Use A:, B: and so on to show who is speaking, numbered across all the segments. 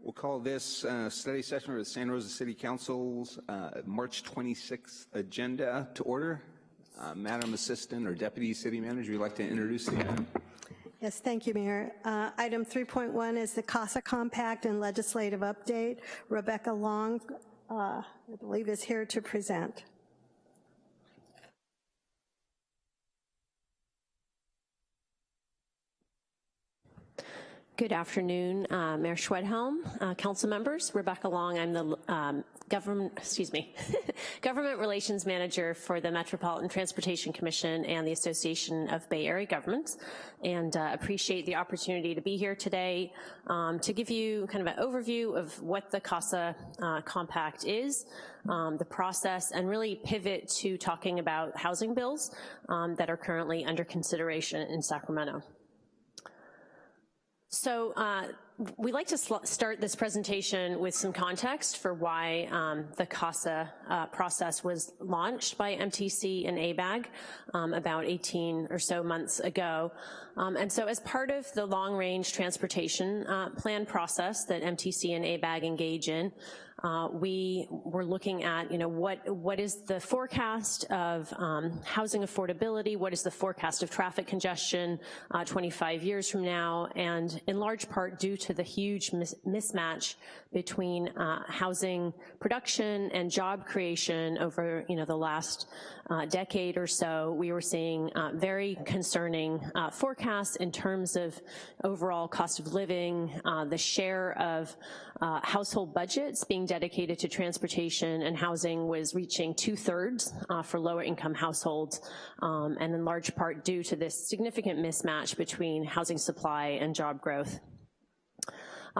A: We'll call this study session of the Santa Rosa City Council's March 26th agenda to order. Madam Assistant or Deputy City Manager, would you like to introduce the item?
B: Yes, thank you, Mayor. Item 3.1 is the CASA Compact and Legislative Update. Rebecca Long, I believe, is here to present.
C: Good afternoon, Mayor Schwedhelm, council members. Rebecca Long, I'm the government relations manager for the Metropolitan Transportation Commission and the Association of Bay Area Governments, and appreciate the opportunity to be here today to give you kind of an overview of what the CASA Compact is, the process, and really pivot to talking about housing bills that are currently under consideration in Sacramento. So we'd like to start this presentation with some context for why the CASA process was launched by MTC and ABAG about 18 or so months ago. And so as part of the long-range transportation plan process that MTC and ABAG engage in, we were looking at, what is the forecast of housing affordability, what is the forecast of traffic congestion 25 years from now, and in large part due to the huge mismatch between housing production and job creation over the last decade or so, we were seeing very concerning forecasts in terms of overall cost of living, the share of household budgets being dedicated to transportation and housing was reaching 2/3 for lower income households, and in large part due to this significant mismatch between housing supply and job growth.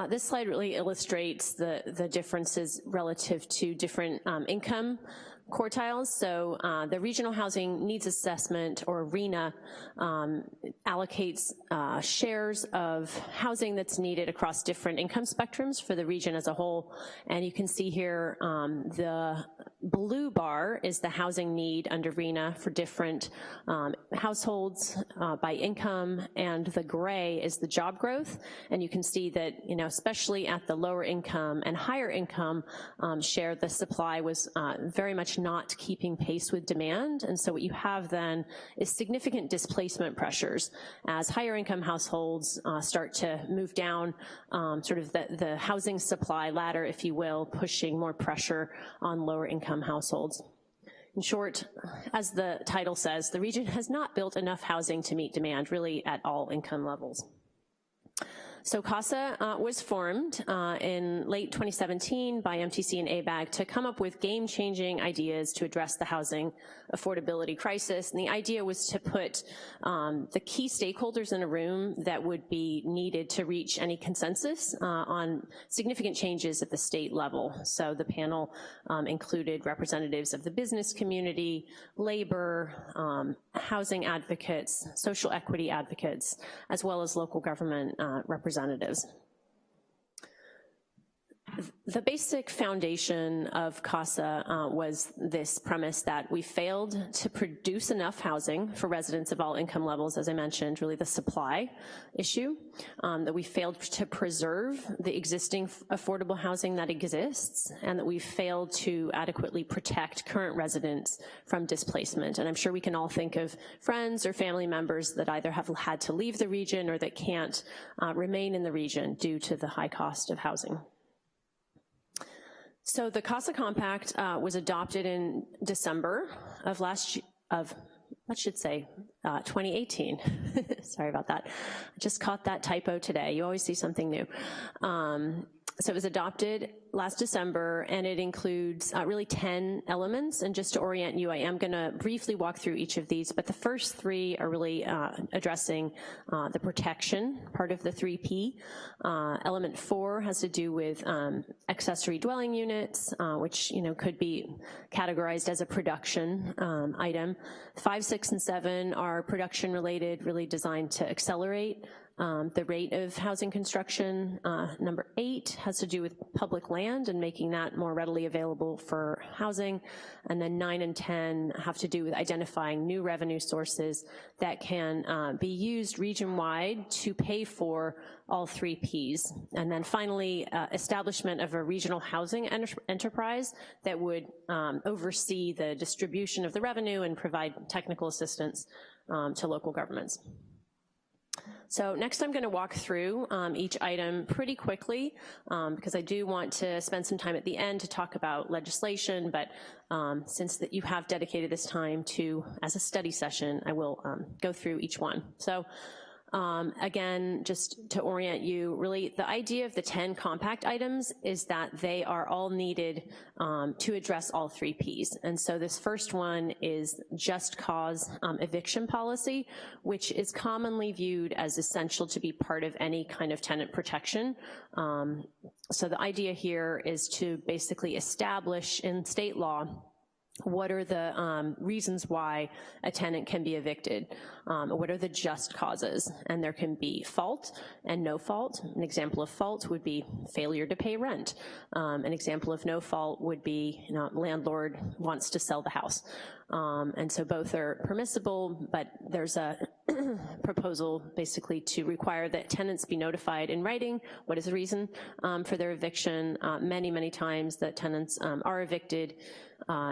C: This slide really illustrates the differences relative to different income quartiles. So the Regional Housing Needs Assessment, or RHNA, allocates shares of housing that's needed across different income spectrums for the region as a whole. And you can see here the blue bar is the housing need under RHNA for different households by income, and the gray is the job growth. And you can see that, especially at the lower income and higher income share, the supply was very much not keeping pace with demand. And so what you have then is significant displacement pressures as higher income households start to move down sort of the housing supply ladder, if you will, pushing more pressure on lower income households. In short, as the title says, the region has not built enough housing to meet demand, really at all income levels. So CASA was formed in late 2017 by MTC and ABAG to come up with game-changing ideas to address the housing affordability crisis. And the idea was to put the key stakeholders in a room that would be needed to reach any consensus on significant changes at the state level. So the panel included representatives of the business community, labor, housing advocates, social equity advocates, as well as local government representatives. The basic foundation of CASA was this premise that we failed to produce enough housing for residents of all income levels, as I mentioned, really the supply issue, that we failed to preserve the existing affordable housing that exists, and that we failed to adequately protect current residents from displacement. And I'm sure we can all think of friends or family members that either have had to leave the region or that can't remain in the region due to the high cost of housing. So the CASA Compact was adopted in December of 2018. Sorry about that. I just caught that typo today. You always see something new. So it was adopted last December, and it includes really 10 elements. And just to orient you, I am gonna briefly walk through each of these, but the first three are really addressing the protection part of the 3P. Element 4 has to do with accessory dwelling units, which could be categorized as a production item. 5, 6, and 7 are production related, really designed to accelerate the rate of housing construction. Number 8 has to do with public land land and making that more readily available for housing. And then 9 and 10 have to do with identifying new revenue sources that can be used region-wide to pay for all 3 Ps. And then finally, establishment of a regional housing enterprise that would oversee the distribution of the revenue and provide technical assistance to local governments. So next I'm going to walk through each item pretty quickly because I do want to spend some time at the end to talk about legislation, but since that you have dedicated this time to as a study session, I will go through each one. So again, just to orient you, really the idea of the 10 compact items is that they are all needed to address all 3 Ps. And so this first one is just cause eviction policy, which is commonly viewed as essential to be part of any kind of tenant protection. So the idea here is to basically establish in state law what are the reasons why a tenant can be evicted? What are the just causes? And there can be fault and no fault. An example of fault would be failure to pay rent. An example of no fault would be, landlord wants to sell the house. And so both are permissible, but there's a proposal basically to require that tenants be notified in writing what is the reason for their eviction. Many times that tenants are evicted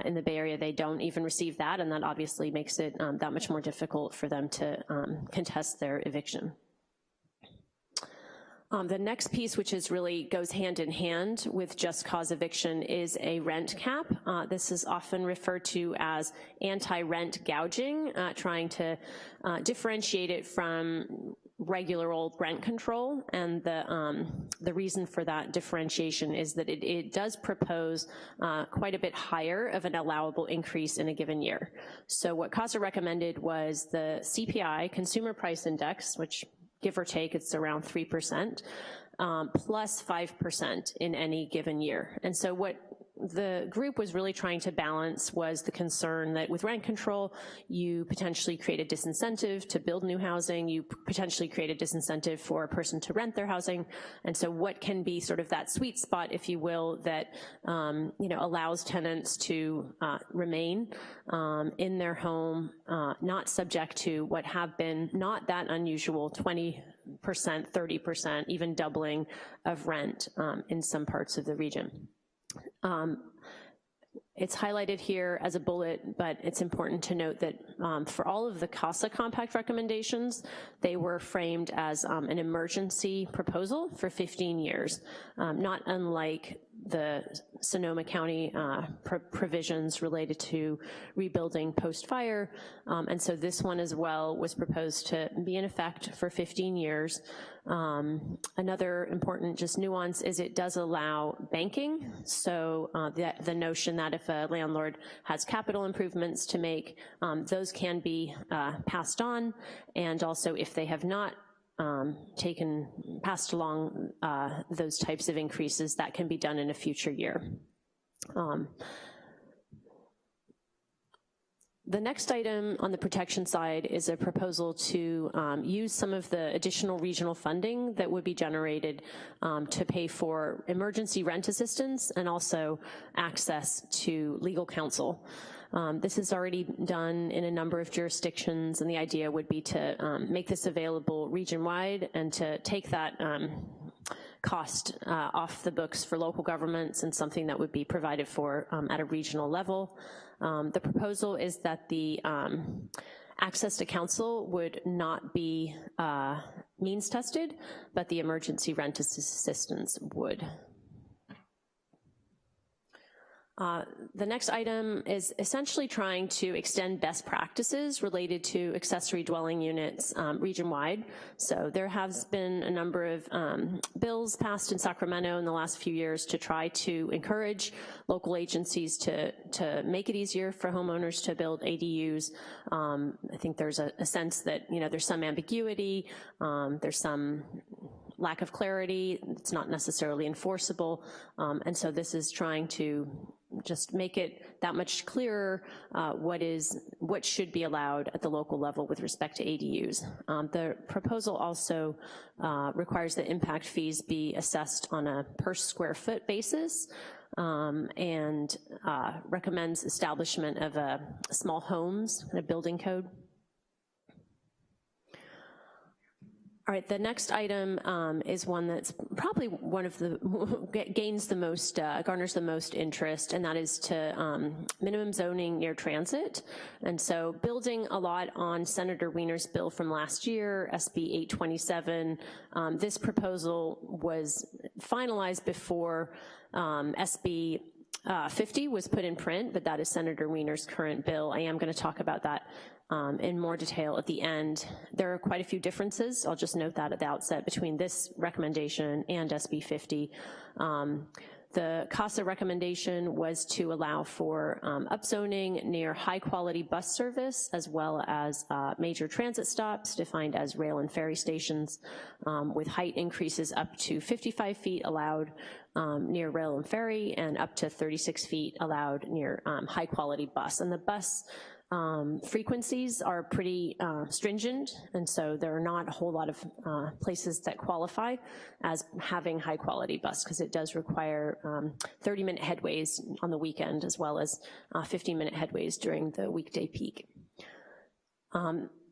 C: in the Bay Area, they don't even receive that, and that obviously makes it that much more difficult for them to contest their eviction. The next piece, which is really goes hand in hand with just cause eviction, is a rent cap. This is often referred to as anti-rent gouging, trying to differentiate it from regular old rent control, and the reason for that differentiation is that it does propose quite a bit higher of an allowable increase in a given year. So what CASA recommended was the CPI, Consumer Price Index, which give or take, it's around 3%, plus 5% in any given year. And so what the group was really trying to balance was the concern that with rent control, you potentially create a disincentive to build new housing, you potentially create a disincentive for a person to rent their housing, and so what can be sort of that sweet spot, if you will, that allows tenants to remain in their home, not subject to what have been not that unusual 20%, 30%, even doubling of rent in some parts of the region. It's highlighted here as a bullet, but it's important to note that for all of the CASA compact recommendations, they were framed as an emergency proposal for 15 years, not unlike the Sonoma County provisions related to rebuilding post-fire, and so this one as well was proposed to be in effect for 15 years. Another important just nuance is it does allow banking, so the notion that if a landlord has capital improvements to make, those can be passed on, and also if they have not passed along those types of increases, that can be done in a future year. The next item on the protection side is a proposal to use some of the additional regional funding that would be generated to pay for emergency rent assistance and also access to legal counsel. This is already done in a number of jurisdictions, and the idea would be to make this available region-wide and to take that cost off the books for local governments and something that would be provided for at a regional level. The proposal is that the access to counsel would not be means tested, but the emergency rent assistance would. The next item is essentially trying to extend best practices related to accessory dwelling units region-wide. So there has been a number of bills passed in Sacramento in the last few years to try to encourage local agencies to make it easier for homeowners to build ADUs. I think there's a sense that there's some ambiguity, there's some lack of clarity, it's not necessarily enforceable, and so this is trying to just make it that much clearer what should be allowed at the local level with respect to ADUs. The proposal also requires that impact fees be assessed on a per square foot basis, and recommends establishment of a small homes kind of building code. All right, the next item is one that's probably one of the, garners the most interest, and that is to minimum zoning near transit. And so building a lot on Senator Wiener's bill from last year, SB 827, this proposal was finalized before SB 50 was put in print, but that is Senator Wiener's current bill. I am going to talk about that in more detail at the end. There are quite a few differences, I'll just note that at the outset, between this recommendation and SB 50. The CASA recommendation was to allow for upzoning near high-quality bus service, as well as major transit stops defined as rail and ferry stations, with height increases up to 55 feet allowed near rail and ferry, and up to 36 feet allowed near high-quality bus. And the bus frequencies are pretty stringent, and so there are not a whole lot of places that qualify as having high quality bus, because it does require 30-minute headways on the weekend, as well as 15-minute headways during the weekday peak.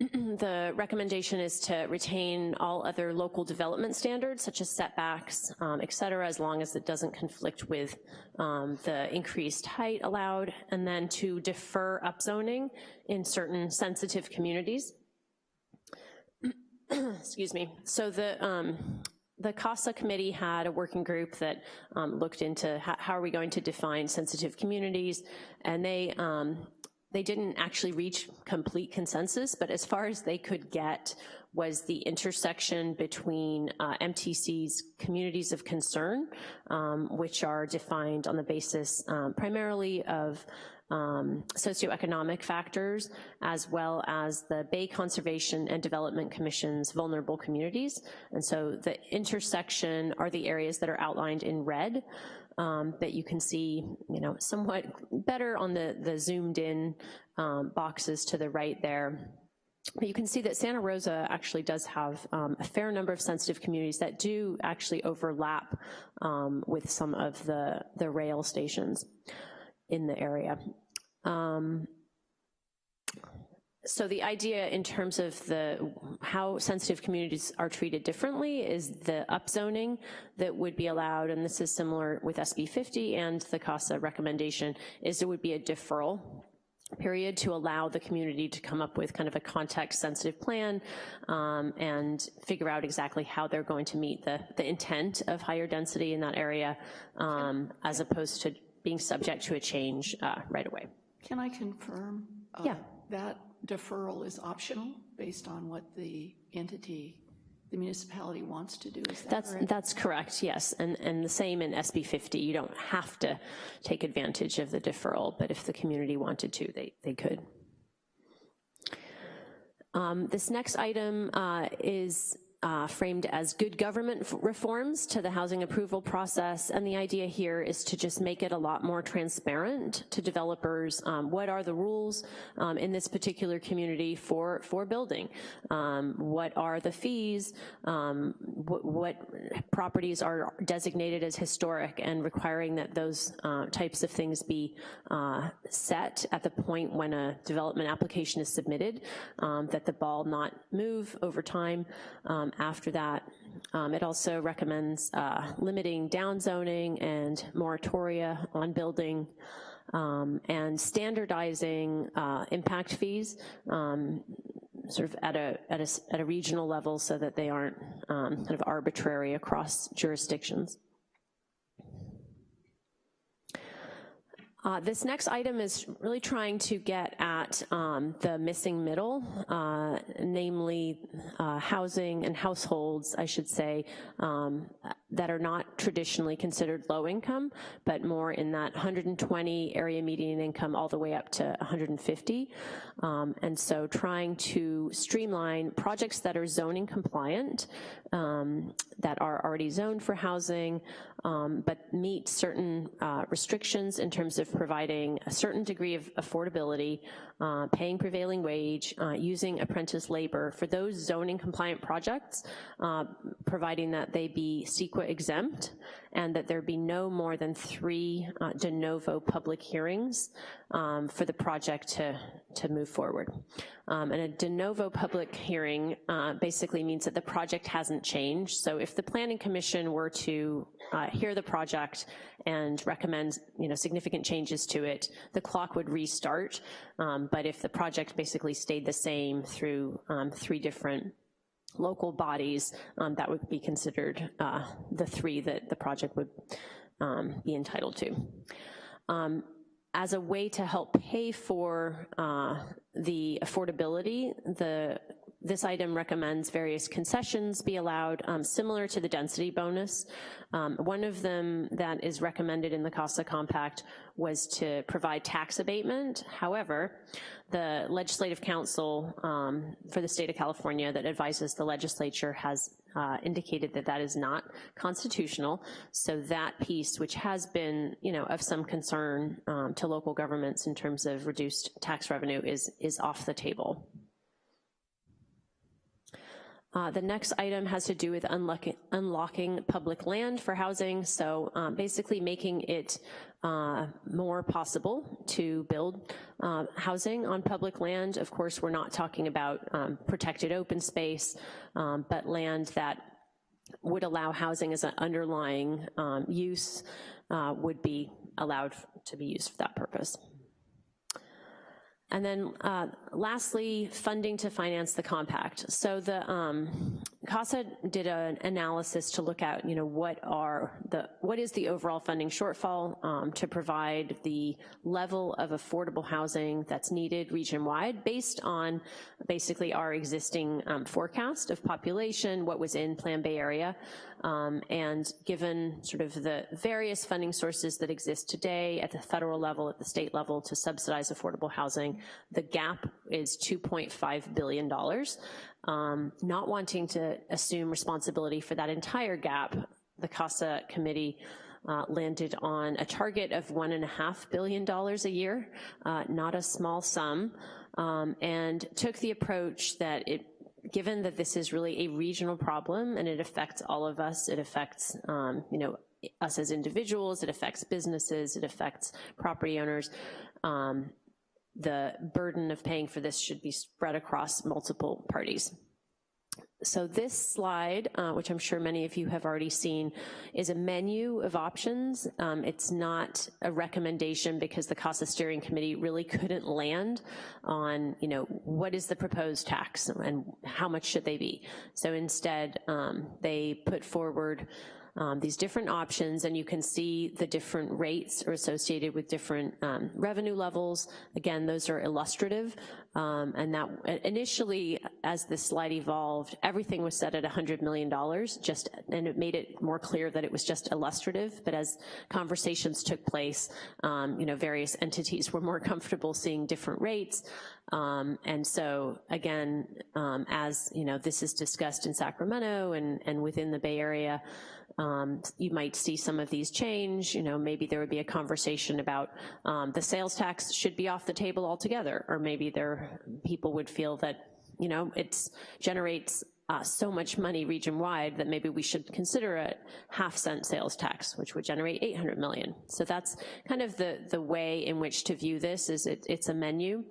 C: The recommendation is to retain all other local development standards, such as setbacks, et cetera, as long as it doesn't conflict with the increased height allowed, and then to defer upzoning in certain sensitive communities. Excuse me. So the CASA committee had a working group that looked into how are we going to define sensitive communities, and they didn't actually reach complete consensus, but as far as they could get was the intersection between MTC's communities of concern, which are defined on the basis primarily of socioeconomic factors, as well as the Bay Conservation and Development Commission's vulnerable communities. And so the intersection are the areas that are outlined in red, that you can see, somewhat better on the zoomed in boxes to the right there. But you can see that Santa Rosa actually does have a fair number of sensitive communities that do actually overlap with some of the rail stations in the area. So the idea in terms of how sensitive communities are treated differently is the upzoning that would be allowed, and this is similar with SB 50 and the CASA recommendation, is there would be a deferral period to allow the community to come up with kind of a context-sensitive plan and figure out exactly how they're going to meet the intent of higher density in that area, as opposed to being subject to a change right away.
D: Can I confirm that deferral is optional based on what the municipality wants to do? Is that right? That's
C: correct, yes, and the same in SB 50. You don't have to take advantage of the deferral, but if the community wanted to, they could. This next item is framed as good government reforms to the housing approval process, and the idea here is to just make it a lot more transparent to developers. What are the rules in this particular community for building? What are the fees? What properties are designated as historic, and requiring that those types of things be set at the point when a development application is submitted, that the ball not move over time. After that, it also recommends limiting downzoning and moratoria on building, and standardizing impact fees sort of at a regional level, so that they aren't kind of arbitrary across jurisdictions. This next item is really trying to get at the missing middle, namely housing and households, I should say, that are not traditionally considered low income, but more in that 120 area median income all the way up to 150. And so trying to streamline projects that are zoning compliant, that are already zoned for housing, but meet certain restrictions in terms of providing a certain degree of affordability, paying prevailing wage, using apprentice labor for those zoning compliant projects, providing that they be CEQA exempt and that there be no more than 3 de novo public hearings for the project to move forward. And a de novo public hearing basically means that the project hasn't changed. So if the Planning Commission were to hear the project and recommend significant changes to it, the clock would restart. But if the project basically stayed the same through 3 different local bodies, that would be considered the 3 that the project would be entitled to. As a way to help pay for the affordability, this item recommends various concessions be allowed, similar to the density bonus. One of them that is recommended in the CASA Compact was to provide tax abatement. However, the Legislative Council for the state of California that advises the legislature has indicated that that is not constitutional. So that piece, which has been, of some concern to local governments in terms of reduced tax revenue, is off the table. The next item has to do with unlocking public land for housing, so basically making it more possible to build housing on public land. Of course, we're not talking about protected open space, but land that would allow housing as an underlying use would be allowed to be used for that purpose. And then lastly, funding to finance the compact. So the CASA did an analysis to look at, what is the overall funding shortfall to provide the level of affordable housing that's needed region-wide based on basically our existing forecast of population, what was in Plan Bay Area, and given sort of the various funding sources that exist today at the federal level, at the state level to subsidize affordable housing, the gap is $2.5 billion. Not wanting to assume responsibility for that entire gap, the CASA committee landed on a target of $1.5 billion a year, not a small sum, and took the approach that given that this is really a regional problem and it affects all of us, it affects us as individuals, it affects businesses, it affects property owners, the burden of paying for this should be spread across multiple parties. So this slide, which I'm sure many of you have already seen, is a menu of options. It's not a recommendation because the CASA Steering Committee really couldn't land on, what is the proposed tax and how much should they be. So instead, they put forward these different options, and you can see the different rates are associated with different revenue levels. Again, those are illustrative, and that initially, as this slide evolved, everything was set at $100 million, and it made it more clear that it was just illustrative, but as conversations took place, various entities were more comfortable seeing different rates, and so again, as this is discussed in Sacramento and within the Bay Area, you might see some of these change. Maybe there would be a conversation about the sales tax should be off the table altogether, or maybe people would feel that it generates so much money region-wide that maybe we should consider a half-cent sales tax, which would generate $800 million. So that's kind of the way in which to view this, is it's a menu.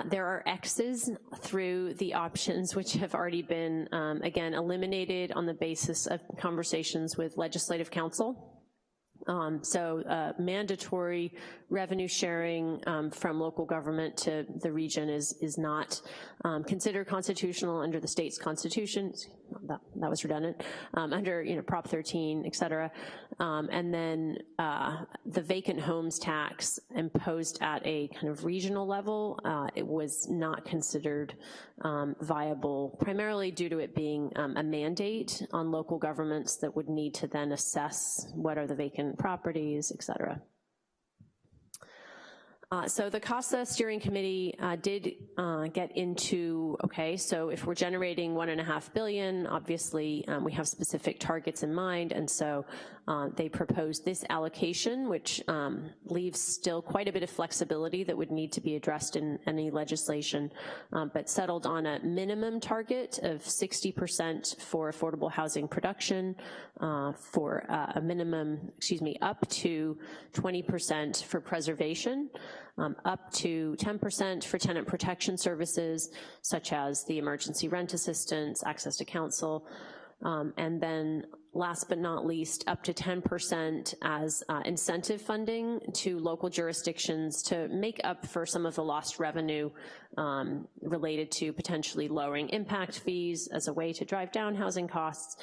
C: There are X's through the options which have already been, again, eliminated on the basis of conversations with Legislative Council. So mandatory revenue sharing from local government to the region is not considered constitutional under the state's constitution. That was redundant. Under Prop 13, et cetera. And then the vacant homes tax imposed at a kind of regional level, it was not considered viable, primarily due to it being a mandate on local governments that would need to then assess what are the vacant properties, et cetera. So the CASA steering committee did get into, okay, so if we're generating $1.5 billion, obviously we have specific targets in mind, and so they proposed this allocation, which leaves still quite a bit of flexibility that would need to be addressed in any legislation, but settled on a minimum target of 60% for affordable housing production, for a minimum, up to 20% for preservation, up to 10% for tenant protection services, such as the emergency rent assistance, access to counsel, and then last but not least, up to 10% as incentive funding to local jurisdictions to make up for some of the lost revenue related to potentially lowering impact fees as a way to drive down housing costs,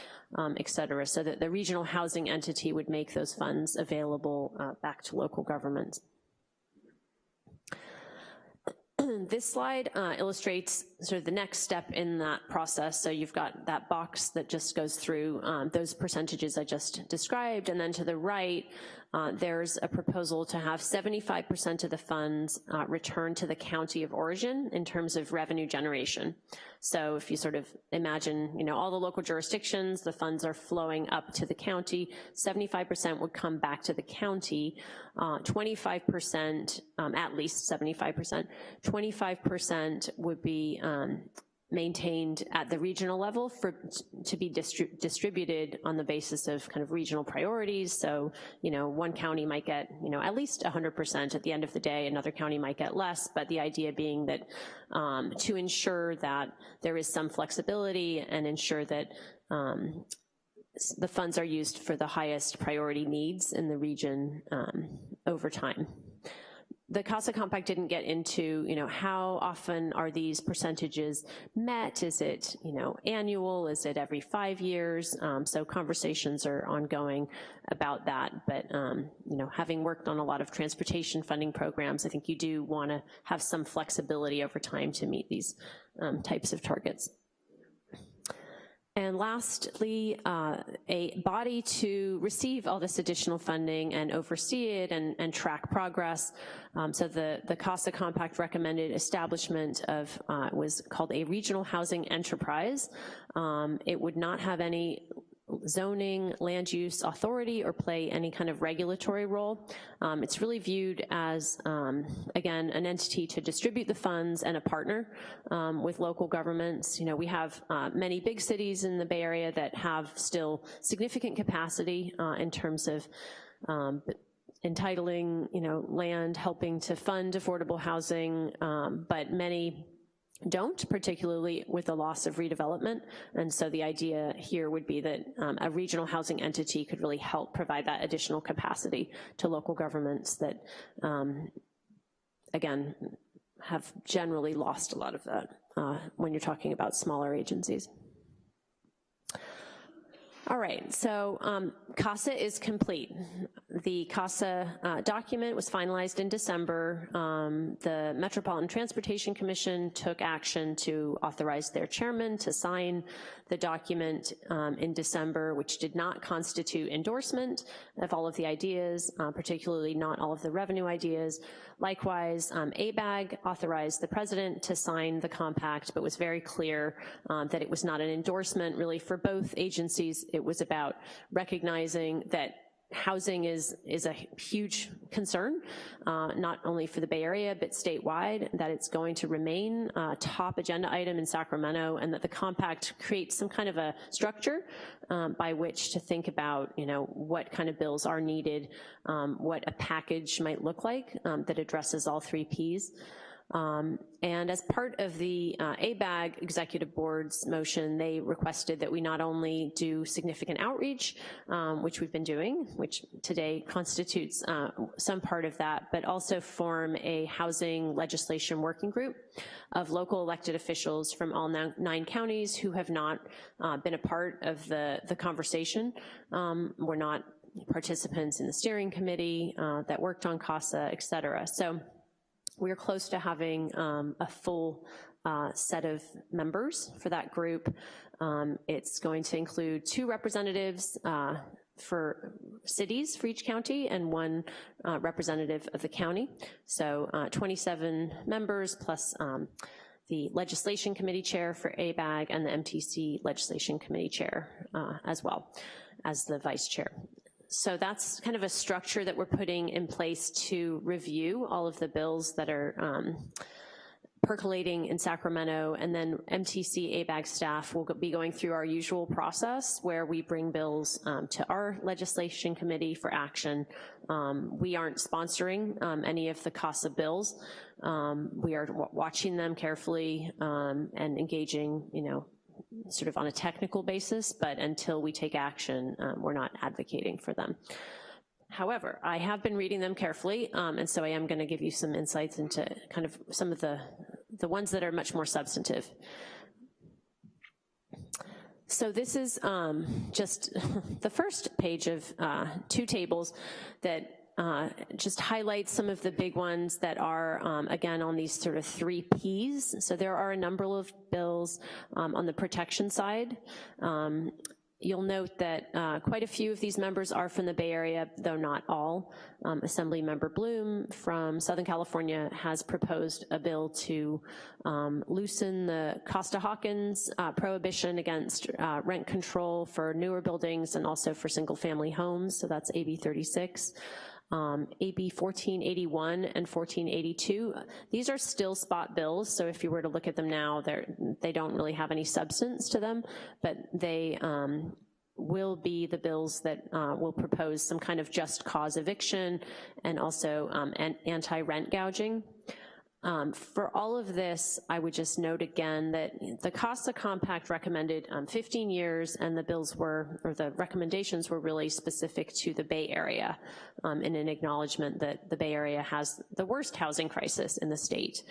C: et cetera, so that the regional housing entity would make those funds available back to local governments. This slide illustrates sort of the next step in that process. So you've got that box that just goes through those percentages I just described, and then to the right, there's a proposal to have 75% of the funds returned to the county of origin in terms of revenue generation. So if you sort of imagine, all the local jurisdictions, the funds are flowing up to the county, 75% would come back to the county, 25%, at least 75%, 25% would be maintained at the regional level to be distributed on the basis of kind of regional priorities. So, one county might get, at least 100% at the end of the day, another county might get less, but the idea being that to ensure that there is some flexibility and ensure that the funds are used for the highest priority needs in the region over time. The CASA Compact didn't get into, how often are these percentages met? Is it, annual? Is it every 5 years? So conversations are ongoing about that. But, having worked on a lot of transportation funding programs, I think you do want to have some flexibility over time to meet these types of targets. And lastly, a body to receive all this additional funding and oversee it and track progress. So the CASA Compact recommended establishment of, was called a regional housing enterprise. It would not have any zoning, land use authority, or play any kind of regulatory role. It's really viewed as, again, an entity to distribute the funds and a partner with local governments. We have many big cities in the Bay Area that have still significant capacity in terms of entitling, land, helping to fund affordable housing, but many don't, particularly with the loss of redevelopment. And so the idea here would be that a regional housing entity could really help provide that additional capacity to local governments that, again, have generally lost a lot of that when you're talking about smaller agencies. All right, so CASA is complete. The CASA document was finalized in December. The Metropolitan Transportation Commission took action to authorize their chairman to sign the document in December, which did not constitute endorsement of all of the ideas, particularly not all of the revenue ideas. Likewise, ABAG authorized the president to sign the compact, but was very clear that it was not an endorsement really for both agencies. It was about recognizing that housing is a huge concern, not only for the Bay Area, but statewide, that it's going to remain a top agenda item in Sacramento, and that the compact creates some kind of a structure by which to think about, what kind of bills are needed, what a package might look like that addresses all 3 Ps. And as part of the ABAG Executive Board's motion, they requested that we not only do significant outreach, which we've been doing, which today constitutes some part of that, but also form a housing legislation working group of local elected officials from all 9 counties who have not been a part of the conversation. We're not participants in the steering committee that worked on CASA, et cetera. So we're close to having a full set of members for that group. It's going to include 2 representatives for cities for each county and 1 representative of the county. So 27 members plus the legislation committee chair for ABAG and the MTC legislation committee chair as well as the vice chair. So that's kind of a structure that we're putting in place to review all of the bills that are percolating in Sacramento, and then MTC ABAG staff will be going through our usual process where we bring bills to our legislation committee for action. We aren't sponsoring any of the CASA bills. We are watching them carefully and engaging, you know, sort of on a technical basis, but until we take action, we're not advocating for them. However, I have been reading them carefully, and so I am gonna give you some insights into kind of some of the ones that are much more substantive. So this is just the first page of 2 tables that just highlight some of the big ones that are, again, on these sort of 3 Ps. So there are a number of bills on the protection side. You'll note that quite a few of these members are from the Bay Area, though not all. Assemblymember Bloom from Southern California has proposed a bill to loosen the Costa-Hawkins prohibition against rent control for newer buildings and also for single-family homes, so that's AB 36. AB 1481 and 1482, these are still spot bills, so if you were to look at them now, they don't really have any substance to them, but they will be the bills that will propose some kind of just cause eviction and also anti-rent gouging. For all of this, I would just note again that the CASA Compact recommended 15 years, and the bills were, or the recommendations were really specific to the Bay Area in an acknowledgement that the Bay Area has the worst housing crisis in the state.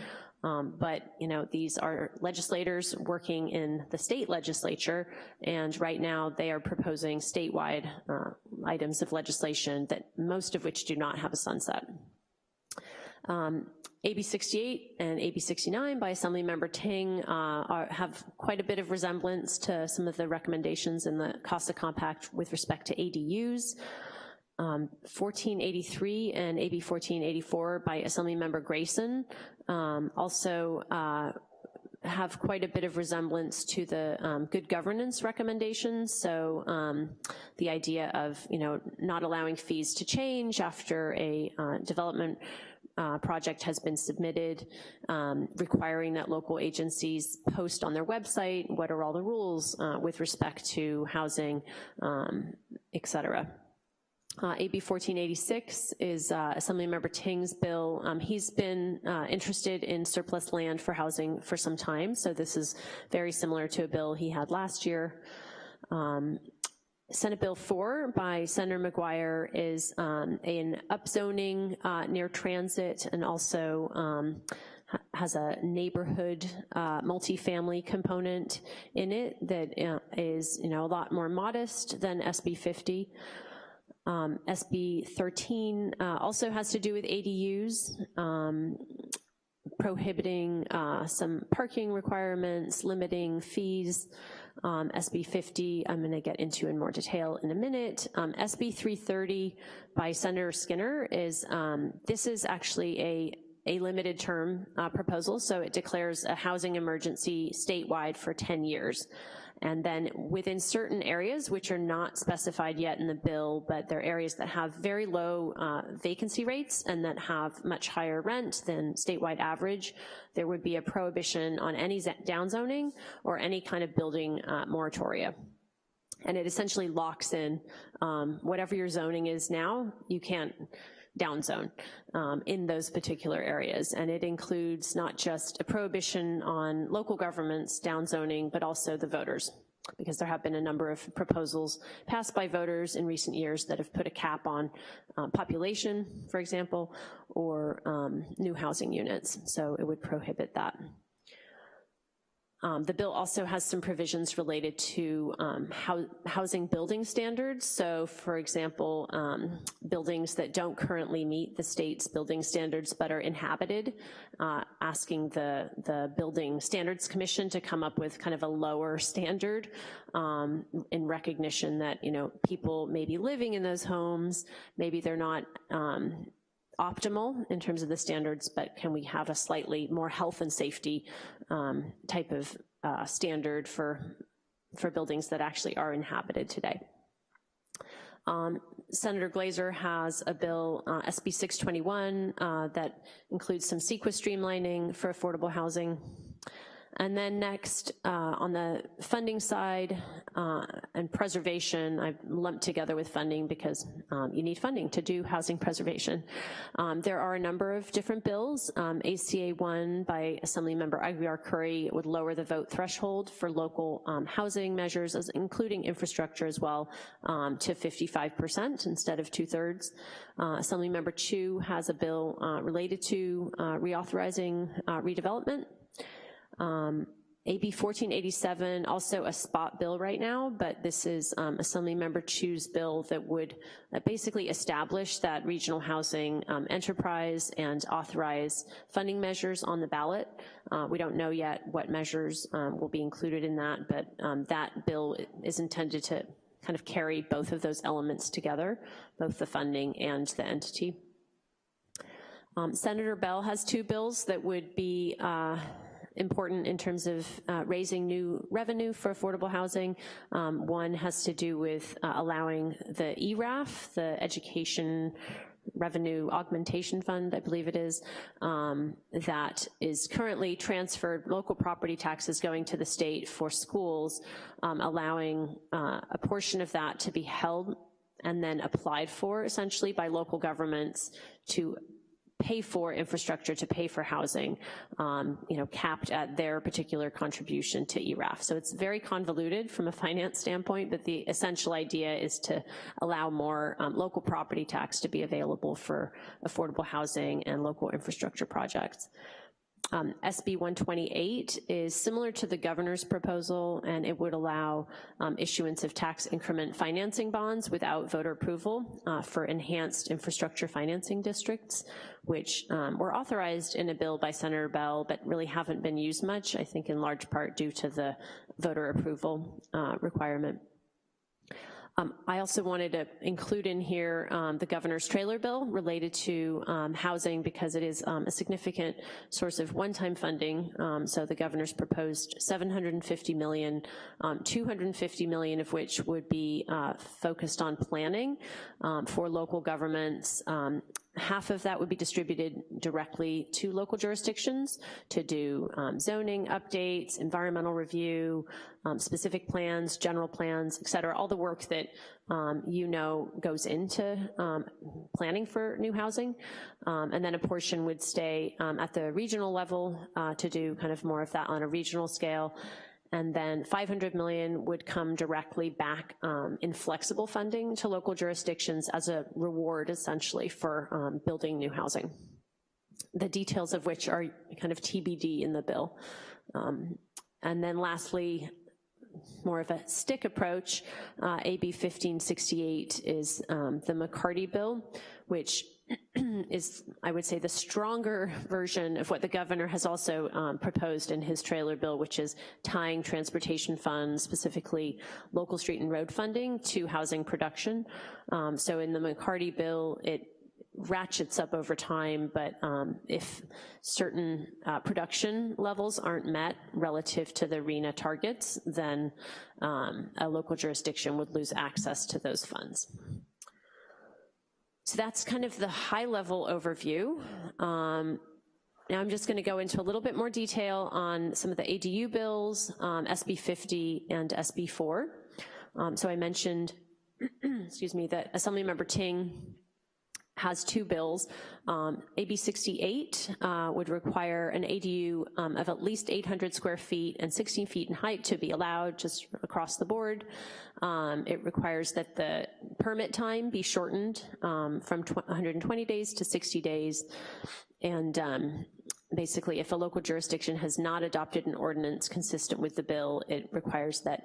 C: But, you know, these are legislators working in the state legislature, and right now they are proposing statewide items of legislation that most of which do not have a sunset. AB 68 and AB 69 by Assemblymember Ting have quite a bit of resemblance to some of the recommendations in the CASA Compact with respect to ADUs. 1483 and AB 1484 by Assemblymember Grayson also have quite a bit of resemblance to the good governance recommendations. So the idea of, you know, not allowing fees to change after a development project has been submitted, requiring that local agencies post on their website what are all the rules with respect to housing, et cetera. AB 1486 is Assemblymember Ting's bill. He's been interested in surplus land for housing for some time, so this is very similar to a bill he had last year. Senate Bill 4 by Senator McGuire is an upzoning near transit, and also has a neighborhood multifamily component in it that is, you know, a lot more modest than SB 50. SB 13 also has to do with ADUs, prohibiting some parking requirements, limiting fees. SB 50, I'm gonna get into in more detail in a minute. SB 330 by Senator Skinner is, this is actually a limited term proposal, so it declares a housing emergency statewide for 10 years. And then within certain areas, which are not specified yet in the bill, but they're areas that have very low vacancy rates and that have much higher rent than statewide average, there would be a prohibition on any downzoning or any kind of building moratoria. And it essentially locks in whatever your zoning is now. You can't downzone in those particular areas. And it includes not just a prohibition on local governments downzoning, but also the voters, because there have been a number of proposals passed by voters in recent years that have put a cap on population, for example, or new housing units. So it would prohibit that. The bill also has some provisions related to housing building standards. So for example, buildings that don't currently meet the state's building standards but are inhabited, asking the Building Standards Commission to come up with kind of a lower standard in recognition that, you know, people may be living in those homes, maybe they're not optimal in terms of the standards, but can we have a slightly more health and safety type of standard for buildings that actually are inhabited today. Senator Glazer has a bill, SB 621, that includes some CEQA streamlining for affordable housing. And then next, on the funding side and preservation, I've lumped together with funding because you need funding to do housing preservation. There are a number of different bills. ACA 1 by Assemblymember Aguiar-Curry would lower the vote threshold for local housing measures, including infrastructure as well, to 55% instead of 2/3. Assemblymember Chu has a bill related to reauthorizing redevelopment. AB 1487, also a spot bill right now, but this is Assemblymember Chu's bill that would basically establish that regional housing enterprise and authorize funding measures on the ballot. We don't know yet what measures will be included in that, but that bill is intended to kind of carry both of those elements together, both the funding and the entity. Senator Bell has two bills that would be important in terms of raising new revenue for affordable housing. One has to do with allowing the ERAF, the Education Revenue Augmentation Fund, I believe it is, that is currently transferred local property taxes going to the state for schools, allowing a portion of that to be held and then applied for essentially by local governments to pay for infrastructure, to pay for housing, you know, capped at their particular contribution to ERAF. So it's very convoluted from a finance standpoint, but the essential idea is to allow more local property tax to be available for affordable housing and local infrastructure projects. SB 128 is similar to the governor's proposal, and it would allow issuance of tax increment financing bonds without voter approval for enhanced infrastructure financing districts, which were authorized in a bill by Senator Bell, but really haven't been used much, I think in large part due to the voter approval requirement. I also wanted to include in here the governor's trailer bill related to housing, because it is a significant source of one-time funding. So the governor's proposed $750 million, $250 million of which would be focused on planning for local governments. Half of that would be distributed directly to local jurisdictions to do zoning updates, environmental review, specific plans, general plans, et cetera, all the work that you know goes into planning for new housing. And then a portion would stay at the regional level to do kind of more of that on a regional scale. And then $500 million would come directly back in flexible funding to local jurisdictions as a reward, essentially, for building new housing. The details of which are kind of TBD in the bill. And then lastly, more of a stick approach, AB 1568 is the McCarty bill, which is, I would say, the stronger version of what the governor has also proposed in his trailer bill, which is tying transportation funds, specifically local street and road funding, to housing production. So in the McCarty bill, it ratchets up over time, but if certain production levels aren't met relative to the RHNA targets, then a local jurisdiction would lose access to those funds. So that's kind of the high-level overview. Now I'm just gonna go into a little bit more detail on some of the ADU bills, SB 50 and SB 4. So I mentioned, excuse me, that Assemblymember Ting has two bills. AB 68 would require an ADU of at least 800 square feet and 16 feet in height to be allowed just across the board. It requires that the permit time be shortened from 120 days to 60 days. And basically, if a local jurisdiction has not adopted an ordinance consistent with the bill, it requires that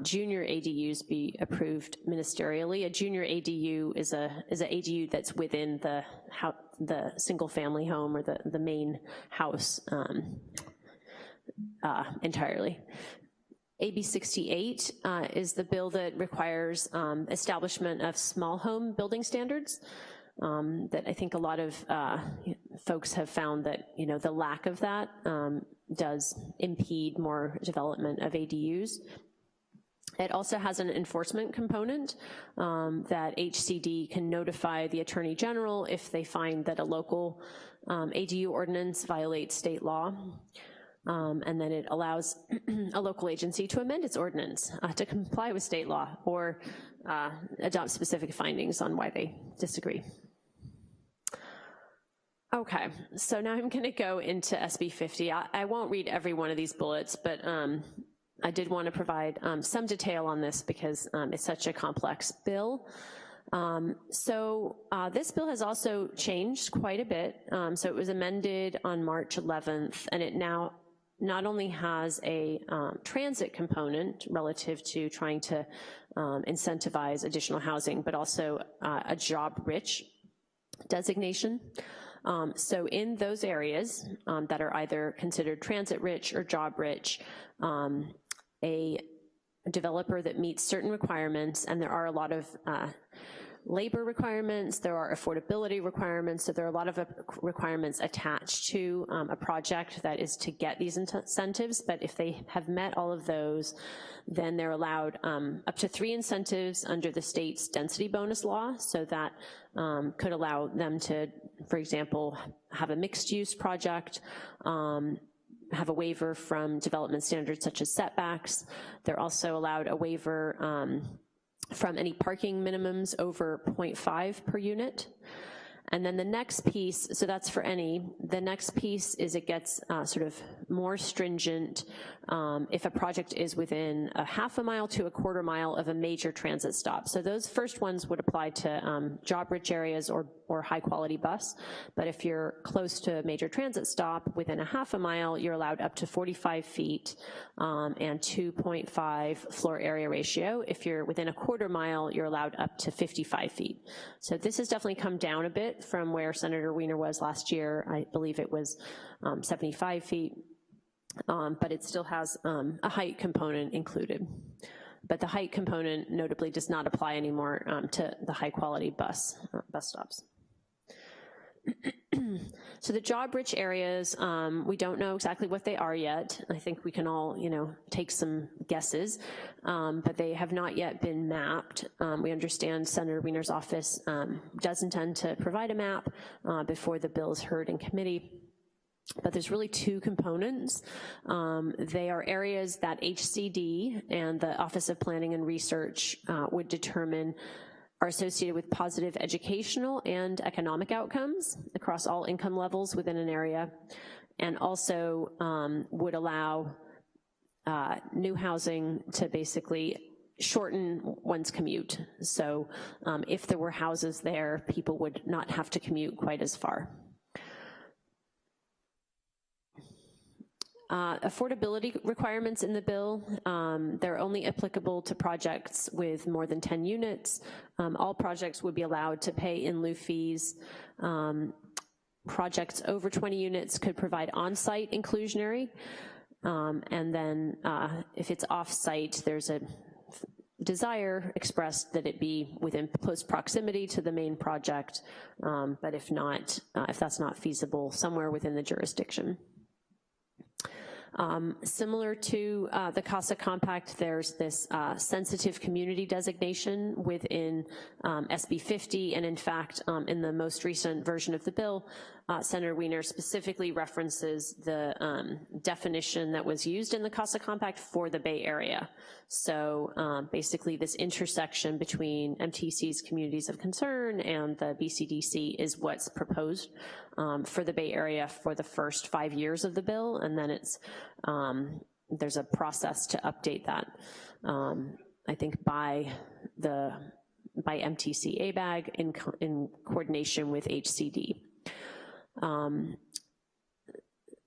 C: junior ADUs be approved ministerially. A junior ADU is an ADU that's within the single-family home or the main house entirely. AB 68 is the bill that requires establishment of small home building standards. That I think a lot of folks have found that, you know, the lack of that does impede more development of ADUs. It also has an enforcement component that HCD can notify the Attorney General if they find that a local ADU ordinance violates state law. And then it allows a local agency to amend its ordinance to comply with state law or adopt specific findings on why they disagree. Okay, so now I'm gonna go into SB 50. I won't read every one of these bullets, but I did want to provide some detail on this because it's such a complex bill. This bill has also changed quite a bit. So it was amended on March 11th, and it now not only has a transit component relative to trying to incentivize additional housing, but also a job-rich designation. So in those areas that are either considered transit-rich or job-rich, a developer that meets certain requirements, and there are a lot of labor requirements, there are affordability requirements, so there are a lot of requirements attached to a project that is to get these incentives, but if they have met all of those, then they're allowed up to 3 incentives under the state's density bonus law, so that could allow them to, for example, have a mixed-use project, have a waiver from development standards such as setbacks. They're also allowed a waiver from any parking minimums over 0.5 per unit. And then the next piece, so that's for any, the next piece is it gets sort of more stringent if a project is within a half a mile to a quarter mile of a major transit stop. So those first ones would apply to job-rich areas or high-quality bus, but if you're close to a major transit stop within a half a mile, you're allowed up to 45 feet and 2.5 floor area ratio. If you're within a quarter mile, you're allowed up to 55 feet. So this has definitely come down a bit from where Senator Wiener was last year. I believe it was 75 feet, but it still has a height component included. But the height component notably does not apply anymore to the high-quality bus stops. So the job-rich areas, we don't know exactly what they are yet. I think we can all, you know, take some guesses, but they have not yet been mapped. We understand Senator Wiener's office does intend to provide a map before the bill is heard in committee. But there's really 2 components. They are areas that HCD and the Office of Planning and Research would determine are associated with positive educational and economic outcomes across all income levels within an area, and also would allow new housing to basically shorten one's commute. So if there were houses there, people would not have to commute quite as far. Affordability requirements in the bill, they're only applicable to projects with more than 10 units. All projects would be allowed to pay in lieu fees. Projects over 20 units could provide on-site inclusionary, and then if it's off-site, there's a desire expressed that it be within close proximity to the main project, but if not, if that's not feasible, somewhere within the jurisdiction. Similar to the CASA Compact, there's this sensitive community designation within SB 50, and in fact, in the most recent version of the bill, Senator Wiener specifically references the definition that was used in the CASA Compact for the Bay Area. So basically this intersection between MTC's communities of concern and the BCDC is what's proposed for the Bay Area for the first 5 years of the bill, and then it's there's a process to update that, I think by MTC ABAG in coordination with HCD.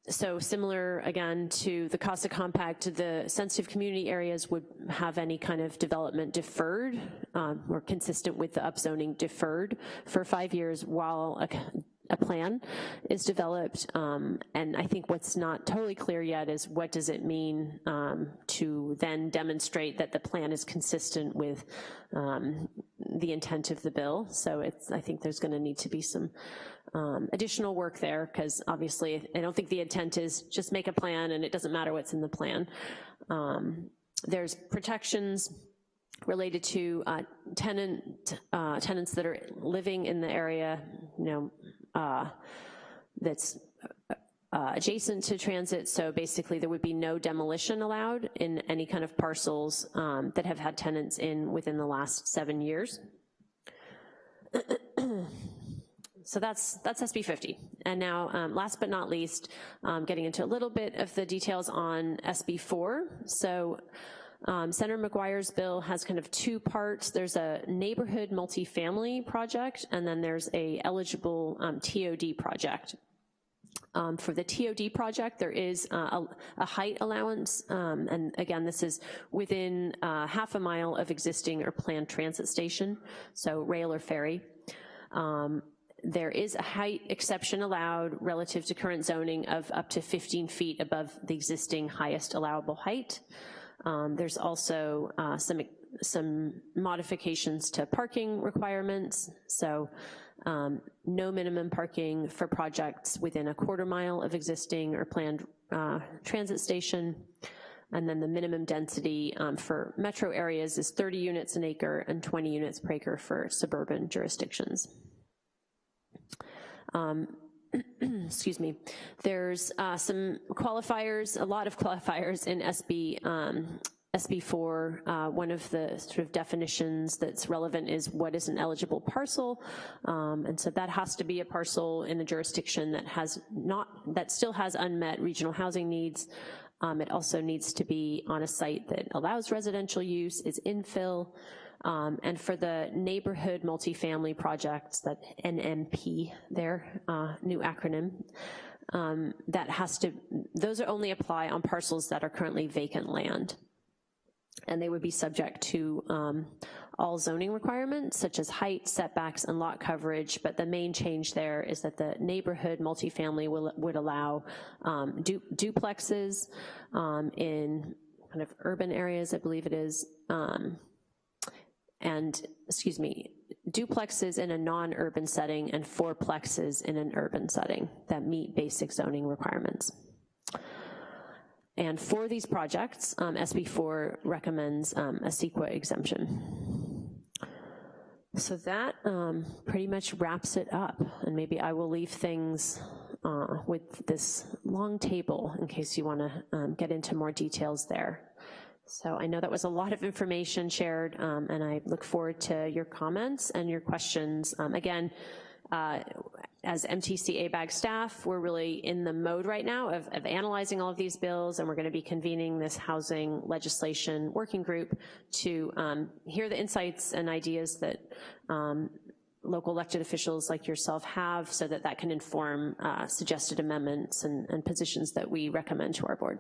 C: So similar, again, to the CASA Compact, the sensitive community areas would have any kind of development deferred or consistent with the upzoning deferred for 5 years while a plan is developed. And I think what's not totally clear yet is what does it mean to then demonstrate that the plan is consistent with the intent of the bill. So I think there's gonna need to be some additional work there, because obviously I don't think the intent is just make a plan and it doesn't matter what's in the plan. There's protections related to tenants that are living in the area, that's adjacent to transit. So basically there would be no demolition allowed in any kind of parcels that have had tenants within the last 7 years. So that's SB 50. And now, last but not least, getting into a little bit of the details on SB 4. So Senator McGuire's bill has kind of 2 parts. There's a neighborhood multifamily project, and then there's a eligible TOD project. For the TOD project, there is a height allowance, and again, this is within half a mile of existing or planned transit station, so rail or ferry. There is a height exception allowed relative to current zoning of up to 15 feet above the existing highest allowable height. There's also some modifications to parking requirements. So no minimum parking for projects within a quarter mile of existing or planned transit station. And then the minimum density for metro areas is 30 units an acre and 20 units per acre for suburban jurisdictions. Excuse me. There's some qualifiers, a lot of qualifiers in SB 4. One of the sort of definitions that's relevant is what is an eligible parcel, and so that has to be a parcel in a jurisdiction that still has unmet regional housing needs. It also needs to be on a site that allows residential use, is infill. And for the neighborhood multifamily projects, that NMP there, new acronym, those only apply on parcels that are currently vacant land. And they would be subject to all zoning requirements, such as height, setbacks, and lot coverage, but the main change there is that the neighborhood multifamily would allow duplexes in kind of urban areas, I believe it is, duplexes in a non-urban setting and fourplexes in an urban setting that meet basic zoning requirements. And for these projects, SB 4 recommends a CEQA exemption. So that pretty much wraps it up, and maybe I will leave things with this long table in case you wanna get into more details there. So I know that was a lot of information shared, and I look forward to your comments and your questions. Again, as MTC ABAG staff, we're really in the mode right now of analyzing all of these bills, and we're gonna be convening this housing legislation working group to hear the insights and ideas that local elected officials like yourself have, so that that can inform suggested amendments and positions that we recommend to our board.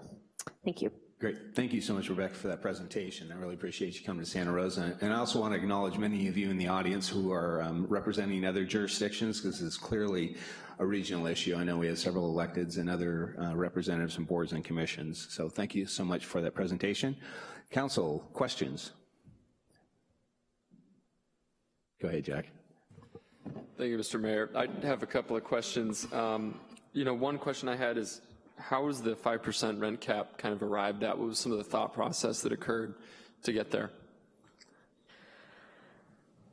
C: Thank you.
A: Great. Thank you so much, Rebecca, for that presentation. I really appreciate you coming to Santa Rosa. And I also want to acknowledge many of you in the audience who are representing other jurisdictions, because this is clearly a regional issue. I know we have several electeds and other representatives from boards and commissions. So thank you so much for that presentation. Council, questions? Go ahead, Jack.
E: Thank you, Mr. Mayor. I have a couple of questions. One question I had is, how was the 5% rent cap kind of arrived at? What was some of the thought process that occurred to get there?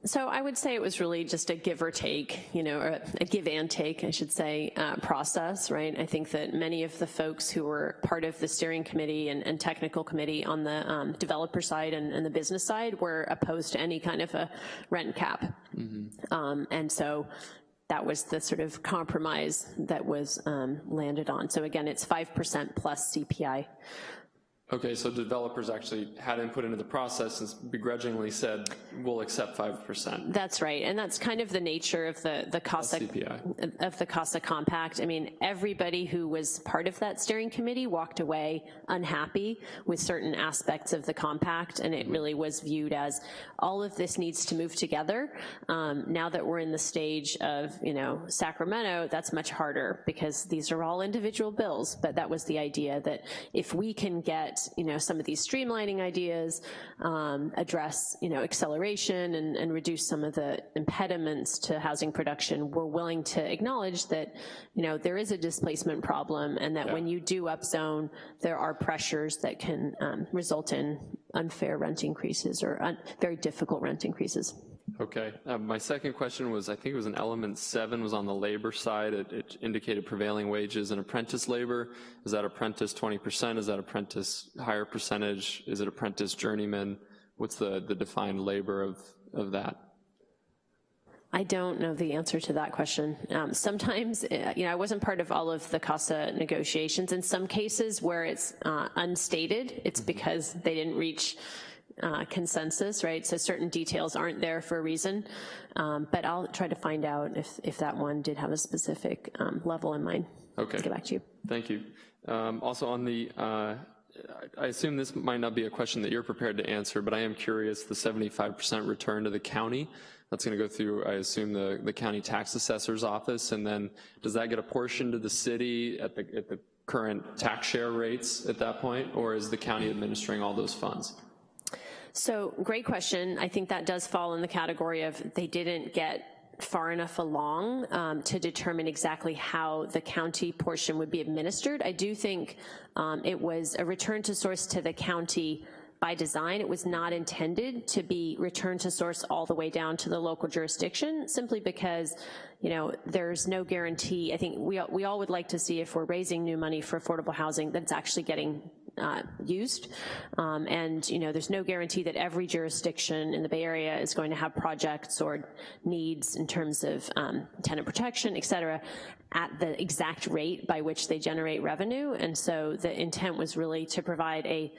C: So I would say it was really just a give or take, or a give and take, I should say, process, right? I think that many of the folks who were part of the steering committee and technical committee on the developer side and the business side were opposed to any kind of a rent cap. And so that was the sort of compromise that was landed on. So again, it's 5% plus CPI.
E: Okay, so developers actually had input into the process and begrudgingly said, we'll accept 5%.
C: That's right, and that's kind of the nature of the CASA compact. I mean, everybody who was part of that steering committee walked away unhappy with certain aspects of the compact, and it really was viewed as all of this needs to move together. Now that we're in the stage of, Sacramento, that's much harder because these are all individual bills, but that was the idea that if we can get some of these streamlining ideas, address, acceleration and reduce some of the impediments to housing production, we're willing to acknowledge that, there is a displacement problem and that when you do upzone, there are pressures that can result in unfair rent increases or very difficult rent increases.
E: Okay, my second question was, I think it was in element 7, was on the labor side. It indicated prevailing wages and apprentice labor. Is that apprentice 20%? Is that apprentice higher percentage? Is it apprentice journeyman? What's the defined labor of that?
C: I don't know the answer to that question. Sometimes, I wasn't part of all of the CASA negotiations. In some cases where it's unstated, it's because they didn't reach consensus, right? So certain details aren't there for a reason, but I'll try to find out if that one did have a specific level in mind.
E: Okay.
C: I'll get back to you.
E: Thank you. Also on the, I assume this might not be a question that you're prepared to answer, but I am curious, the 75% return to the county, that's gonna go through, I assume, the county tax assessor's office, and then does that get apportioned to the city at the current tax share rates at that point, or is the county administering all those funds?
C: So great question. I think that does fall in the category of they didn't get far enough along to determine exactly how the county portion would be administered. I do think it was a return to source to the county by design. It was not intended to be return to source all the way down to the local jurisdiction, simply because there's no guarantee. I think we all would like to see, if we're raising new money for affordable housing, that it's actually getting used. And there's no guarantee that every jurisdiction in the Bay Area is going to have projects or needs in terms of tenant protection, et cetera, at the exact rate by which they generate revenue. And so the intent was really to provide a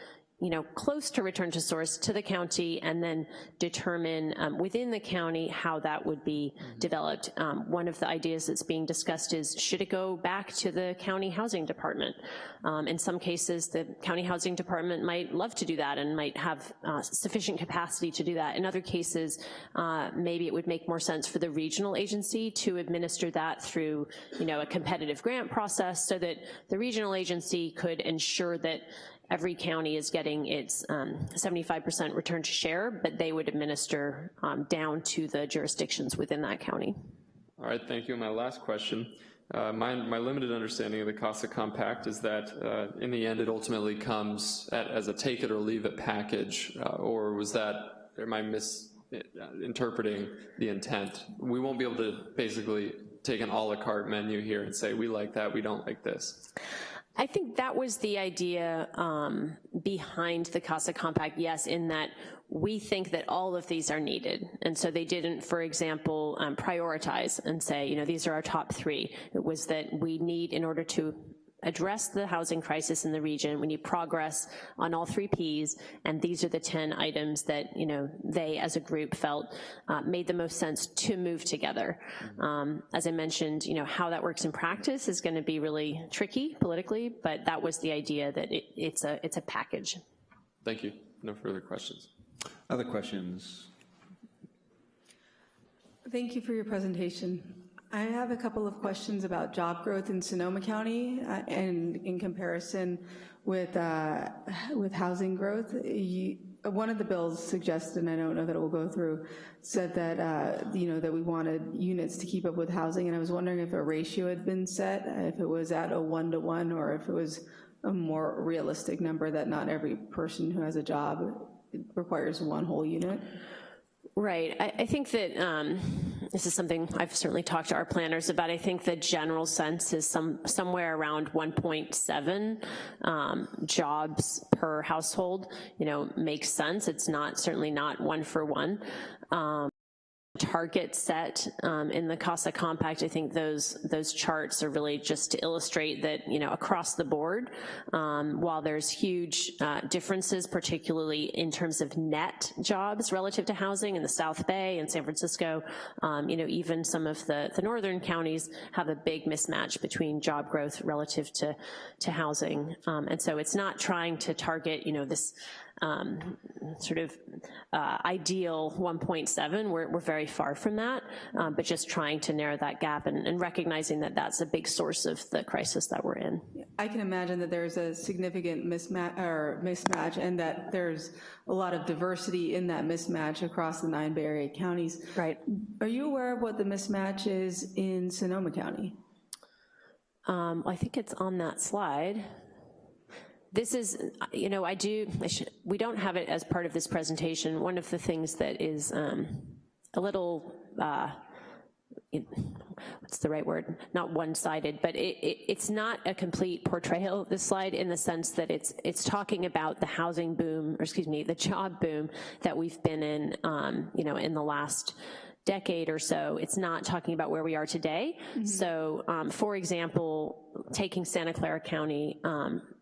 C: close to return to source to the county, and then determine within the county how that would be developed. One of the ideas that's being discussed is, should it go back to the county housing department? In some cases, the county housing department might love to do that and might have sufficient capacity to do that. In other cases, maybe it would make more sense for the regional agency to administer that through a competitive grant process, so that the regional agency could ensure that every county is getting its 75% return to share, but they would administer down to the jurisdictions within that county.
E: All right, thank you. My last question. My limited understanding of the CASA compact is that in the end it ultimately comes as a take it or leave it package, or was that, am I misinterpreting the intent? We won't be able to basically take an a la carte menu here and say, we like that, we don't like this.
C: I think that was the idea behind the CASA compact, yes, in that we think that all of these are needed. And so they didn't, for example, prioritize and say, these are our top 3. It was that we need, in order to address the housing crisis in the region, we need progress on all 3 Ps, and these are the 10 items that they as a group felt made the most sense to move together. As I mentioned, how that works in practice is going to be really tricky politically, but that was the idea, that it's a package.
E: Thank you. No further questions.
A: Other questions?
F: Thank you for your presentation. I have a couple of questions about job growth in Sonoma County and in comparison with housing growth. One of the bills suggested, and I don't know that it will go through, said that that we wanted units to keep up with housing, and I was wondering if a ratio had been set, if it was at a 1-to-1, or if it was a more realistic number that not every person who has a job requires one whole unit.
C: Right. I think that this is something I've certainly talked to our planners about. I think the general sense is somewhere around 1.7 jobs per household, makes sense. It's certainly not 1 for 1. Target set in the CASA Compact. I think those charts are really just to illustrate that, across the board, while there's huge differences, particularly in terms of net jobs relative to housing in the South Bay and San Francisco, even some of the northern counties have a big mismatch between job growth relative to housing. And so it's not trying to target, this sort of ideal 1.7. We're very far from that, but just trying to narrow that gap and recognizing that that's a big source of the crisis that we're in.
F: I can imagine that there's a significant mismatch and that there's a lot of diversity in that mismatch across the 9 Bay Area counties.
C: Right.
F: Are you aware of what the mismatch is in Sonoma County?
C: I think it's on that slide. This is, we don't have it as part of this presentation. One of the things that is a little, what's the right word? Not one-sided, but it's not a complete portrayal of this slide in the sense that it's talking about the housing boom, or excuse me, the job boom that we've been in, in the last decade or so. It's not talking about where we are today. Mm-hmm. So, for example, taking Santa Clara County,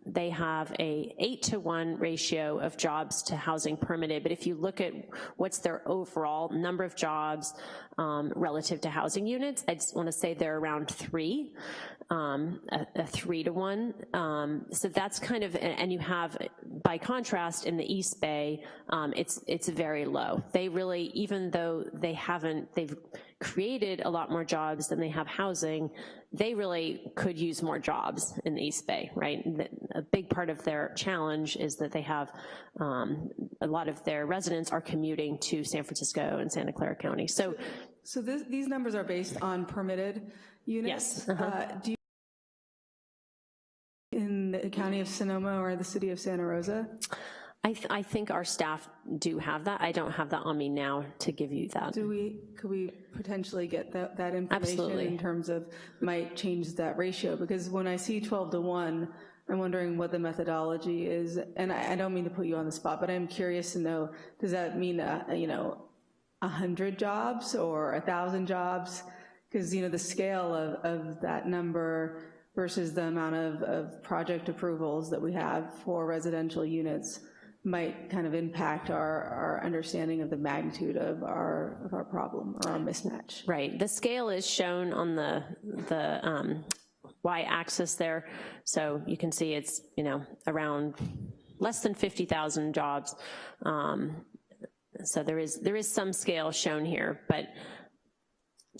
C: they have a 8-to-1 ratio of jobs to housing permitted, but if you look at what's their overall number of jobs relative to housing units, I just wanna say they're around 3, a 3-to-1. So that's kind of, and you have, by contrast, in the East Bay, it's very low. They really, even though they've created a lot more jobs than they have housing, they really could use more jobs in the East Bay, right? A big part of their challenge is that they have, a lot of their residents are commuting to San Francisco and Santa Clara County. So
F: these numbers are based on permitted units?
C: Yes. Uh-huh.
F: Do you in the county of Sonoma or the city of Santa Rosa?
C: I think our staff do have that. I don't have that on me now to give you that.
F: Could we potentially get that information?
C: Absolutely.
F: In terms of might change that ratio? Because when I see 12-to-1, I'm wondering what the methodology is, and I don't mean to put you on the spot, but I'm curious to know, does that mean 100 jobs or 1,000 jobs? Because the scale of that number versus the amount of project approvals that we have for residential units might kind of impact our understanding of the magnitude of our problem or our mismatch.
C: Right, the scale is shown on the y-axis there, so you can see it's around less than 50,000 jobs. So there is some scale shown here, but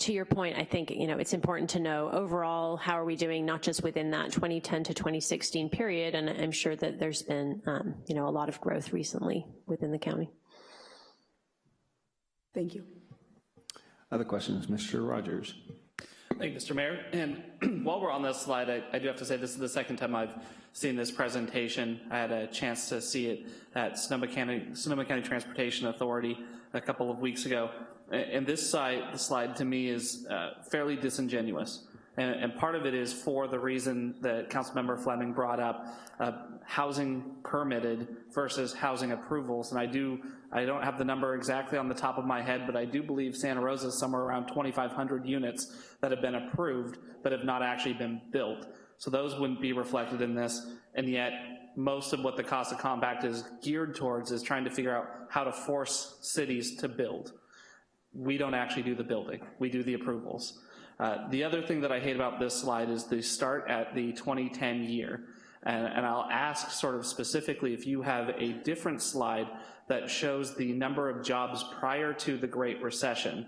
C: to your point, I think it's important to know overall how are we doing, not just within that 2010 to 2016 period, and I'm sure that there's been a lot of growth recently within the county.
F: Thank you.
A: Other questions, Mr. Rogers.
G: Thank you, Mr. Mayor. And while we're on this slide, I do have to say this is the second time I've seen this presentation. I had a chance to see it at Sonoma County Transportation Authority a couple of weeks ago. And this slide to me is fairly disingenuous. And part of it is for the reason that Councilmember Fleming brought up, housing permitted versus housing approvals. And I don't have the number exactly on the top of my head, but I do believe Santa Rosa is somewhere around 2,500 units that have been approved but have not actually been built. So those wouldn't be reflected in this, and yet most of what the CASA Compact is geared towards is trying to figure out how to force cities to build. We don't actually do the building, we do the approvals. The other thing that I hate about this slide is the start at the 2010 year. And I'll ask sort of specifically if you have a different slide that shows the number of jobs prior to the Great Recession,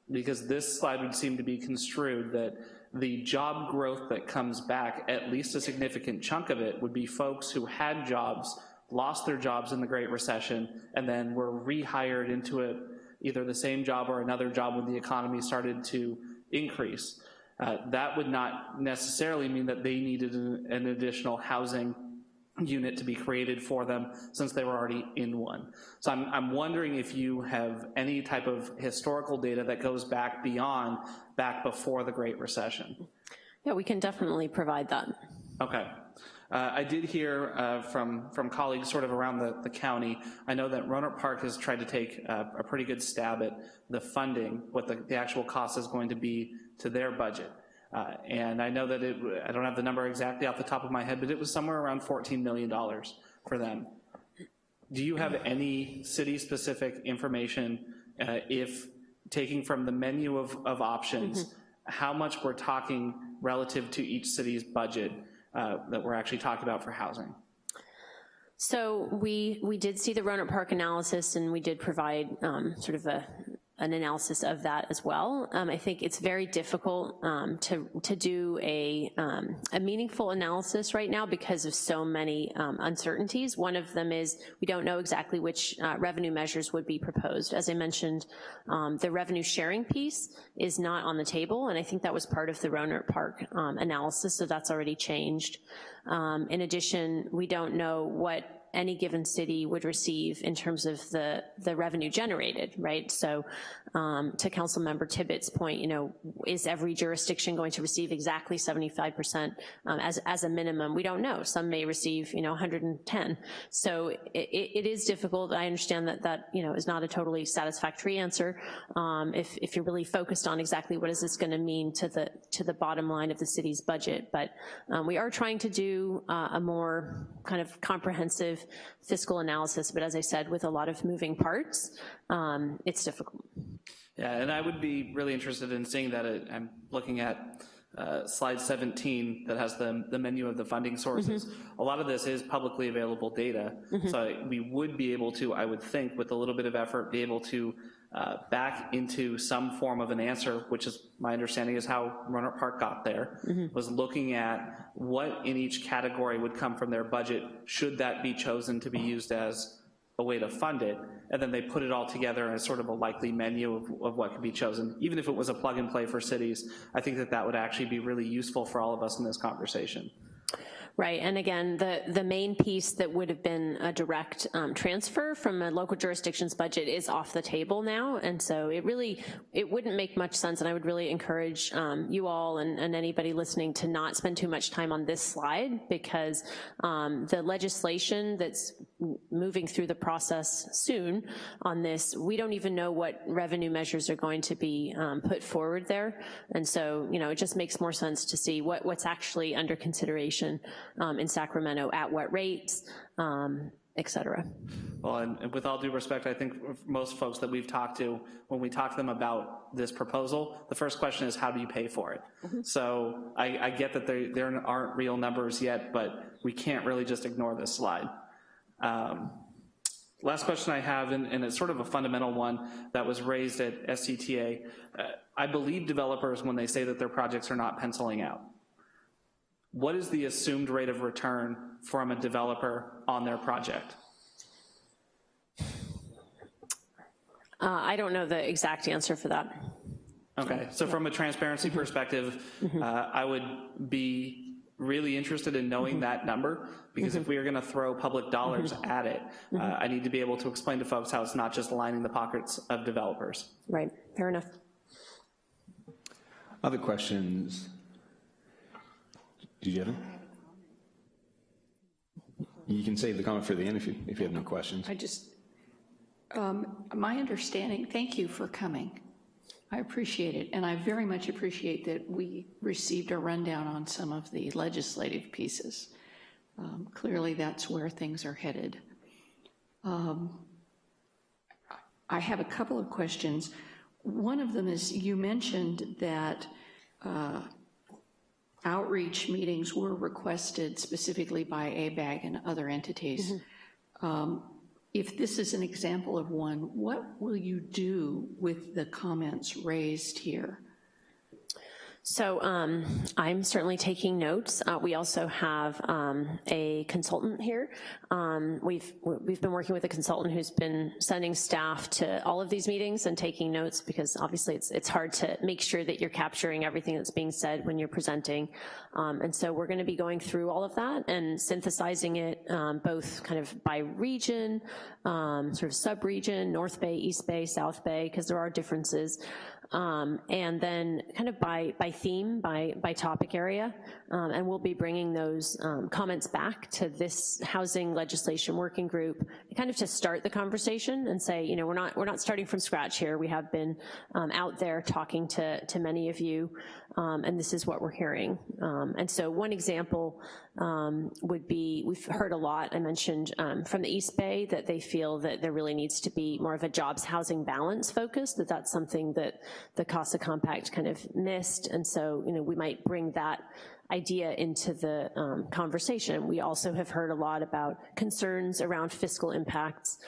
G: because this slide would seem to be construed that the job growth that comes back, at least a significant chunk of it, would be folks who had jobs, lost their jobs in the Great Recession, and then were rehired into either the same job or another job when the economy started to increase. That would not necessarily mean that they needed an additional housing unit to be created for them since they were already in one. So I'm wondering if you have any type of historical data that goes back before the Great Recession.
C: Yeah, we can definitely provide that.
G: Okay. I did hear from colleagues sort of around the county. I know that Roanoke Park has tried to take a pretty good stab at the funding, what the actual cost is going to be to their budget. And I know that I don't have the number exactly off the top of my head, but it was somewhere around $14 million for them. Do you have any city-specific information, if taking from the menu of options, how much we're talking relative to each city's budget that we're actually talking about for housing?
C: So we did see the Roanoke Park analysis, and we did provide sort of an analysis of that as well. I think it's very difficult to do a meaningful analysis right now because of so many uncertainties. One of them is we don't know exactly which revenue measures would be proposed. As I mentioned, the revenue sharing piece is not on the table, and I think that was part of the Roanoke Park analysis, so that's already changed. In addition, we don't know what any given city would receive in terms of the revenue generated, right? So to Councilmember Tibbetts' point, you know, is every jurisdiction going to receive exactly 75% as a minimum? We don't know. Some may receive, you know, 110. So it is difficult. I understand that you know, is not a totally satisfactory answer if you're really focused on exactly what is this gonna mean to the bottom line of the city's budget. But we are trying to do a more kind of comprehensive fiscal analysis, but as I said, with a lot of moving parts, it's difficult.
G: Yeah, and I would be really interested in seeing that. I'm looking at slide 17 that has the menu of the funding sources. A lot of this is publicly available data, so we would be able to, I would think, with a little bit of effort, be able to back into some form of an answer, which is my understanding is how Roanoke Park got there, was looking at what in each category would come from their budget, should that be chosen to be used as a way to fund it, and then they put it all together as sort of a likely menu of what could be chosen. Even if it was a plug and play for cities, I think that would actually be really useful for all of us in this conversation.
C: Right, and again, the main piece that would have been a direct transfer from a local jurisdiction's budget is off the table now, and so it wouldn't make much sense, and I would really encourage you all and anybody listening to not spend too much time on this slide, because the legislation that's moving through the process soon on this, we don't even know what revenue measures are going to be put forward there, and so, you know, it just makes more sense to see what's actually under consideration in Sacramento, at what rates, et cetera.
G: Well, and with all due respect, I think most folks that we've talked to, when we talk to them about this proposal, the first question is, how do you pay for it? So I get that there aren't real numbers yet, but we can't really just ignore this slide. Last question I have, and it's sort of a fundamental one that was raised at SCTA. I believe developers when they say that their projects are not penciling out. What is the assumed rate of return from a developer on their project?
C: I don't know the exact answer for that.
G: Okay, so from a transparency perspective, I would be really interested in knowing that number, because if we are gonna throw public dollars at it, I need to be able to explain to folks how it's not just lining the pockets of developers.
C: Right, fair enough.
A: Other questions? Did you have any? You can save the comment for the end if you have no questions.
D: I just, my understanding, thank you for coming. I appreciate it, and I very much appreciate that we received a rundown on some of the legislative pieces. Clearly that's where things are headed. I have a couple of questions. One of them is, you mentioned that outreach meetings were requested specifically by ABAG and other entities. If this is an example of one, what will you do with the comments raised here?
C: So I'm certainly taking notes. We also have a consultant here. We've been working with a consultant who's been sending staff to all of these meetings and taking notes, because obviously it's hard to make sure that you're capturing everything that's being said when you're presenting. And so we're gonna be going through all of that and synthesizing it both kind of by region, sort of sub-region, North Bay, East Bay, South Bay, because there are differences, and then kind of by theme, by topic area, and we'll be bringing those comments back to this housing legislation working group, kind of to start the conversation and say, you know, we're not starting from scratch here. We have been out there talking to many of you, and this is what we're hearing. And so one example would be, we've heard a lot, I mentioned from the East Bay, that they feel that there really needs to be more of a jobs housing balance focus, that's something that the CASA Compact kind of missed, and so, you know, we might bring that idea into the conversation. We also have heard a lot about concerns around fiscal impacts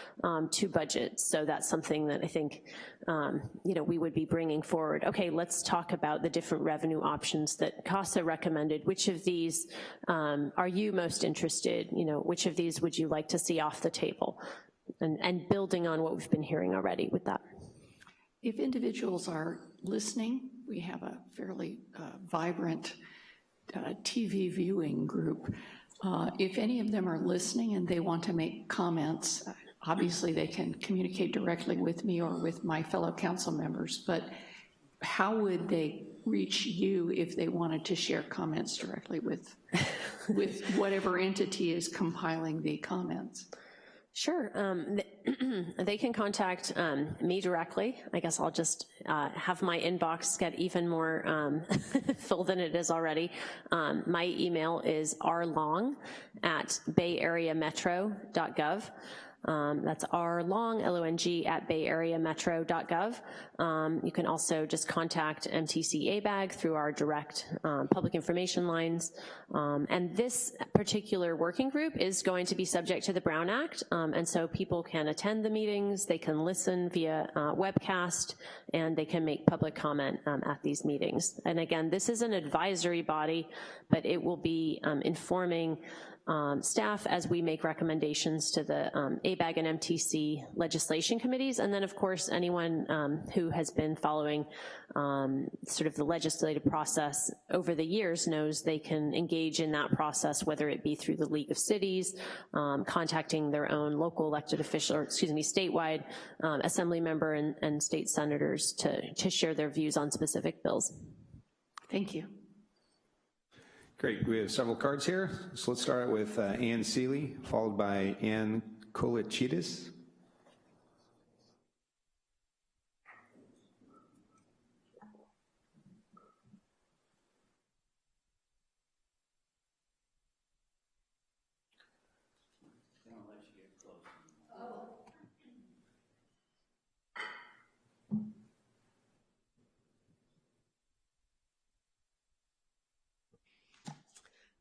C: to budgets, so that's something that I think, you know, we would be bringing forward. Okay, let's talk about the different revenue options that CASA recommended. Which of these are you most interested? You know, which of these would you like to see off the table? And building on what we've been hearing already with that.
D: If individuals are listening, we have a fairly vibrant TV viewing group. If any of them are listening and they want to make comments, obviously they can communicate directly with me or with my fellow council members, but how would they reach you if they wanted to share comments directly with whatever entity is compiling the comments?
C: Sure, they can contact me directly. I guess I'll just have my inbox get even more full than it is already. My email is rlong@bayareametro.gov. That's rlong, L-O-N-G, @bayareametro.gov. You can also just contact MTC ABAG through our direct public information lines. And this particular working group is going to be subject to the Brown Act, and so people can attend the meetings, they can listen via webcast, and they can make public comment at these meetings. And again, this is an advisory body, but it will be informing staff as we make recommendations to the ABAG and MTC legislation committees, and then of course anyone who has been following sort of the legislative process over the years knows they can engage in that process, whether it be through the League of Cities, contacting their own local elected official, or excuse me, statewide assembly member and state senators to share their views on specific bills.
D: Thank you.
A: Great, we have several cards here. So let's start with Ann Seeley, followed by Ann Kolichidis.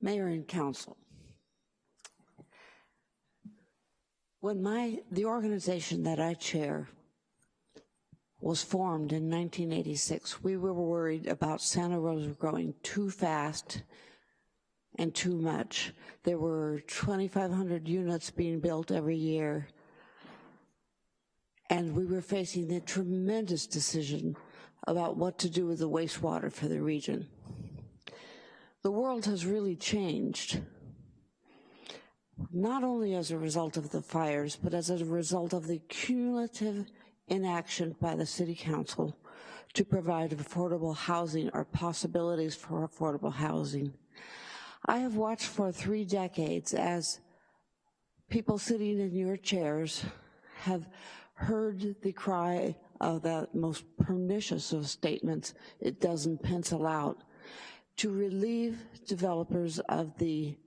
H: Mayor and Council, when the organization that I chair was formed in 1986, we were worried about Santa Rosa growing too fast and too much. There were 2,500 units being built every year, and we were facing the tremendous decision about what to do with the wastewater for the region. The world has really changed, not only as a result of the fires, but as a result of the cumulative inaction by the City Council to provide affordable housing or possibilities for affordable housing. I have watched for 3 decades as people sitting in your chairs have heard the cry of that most pernicious of statements, it doesn't pencil out, to relieve developers of the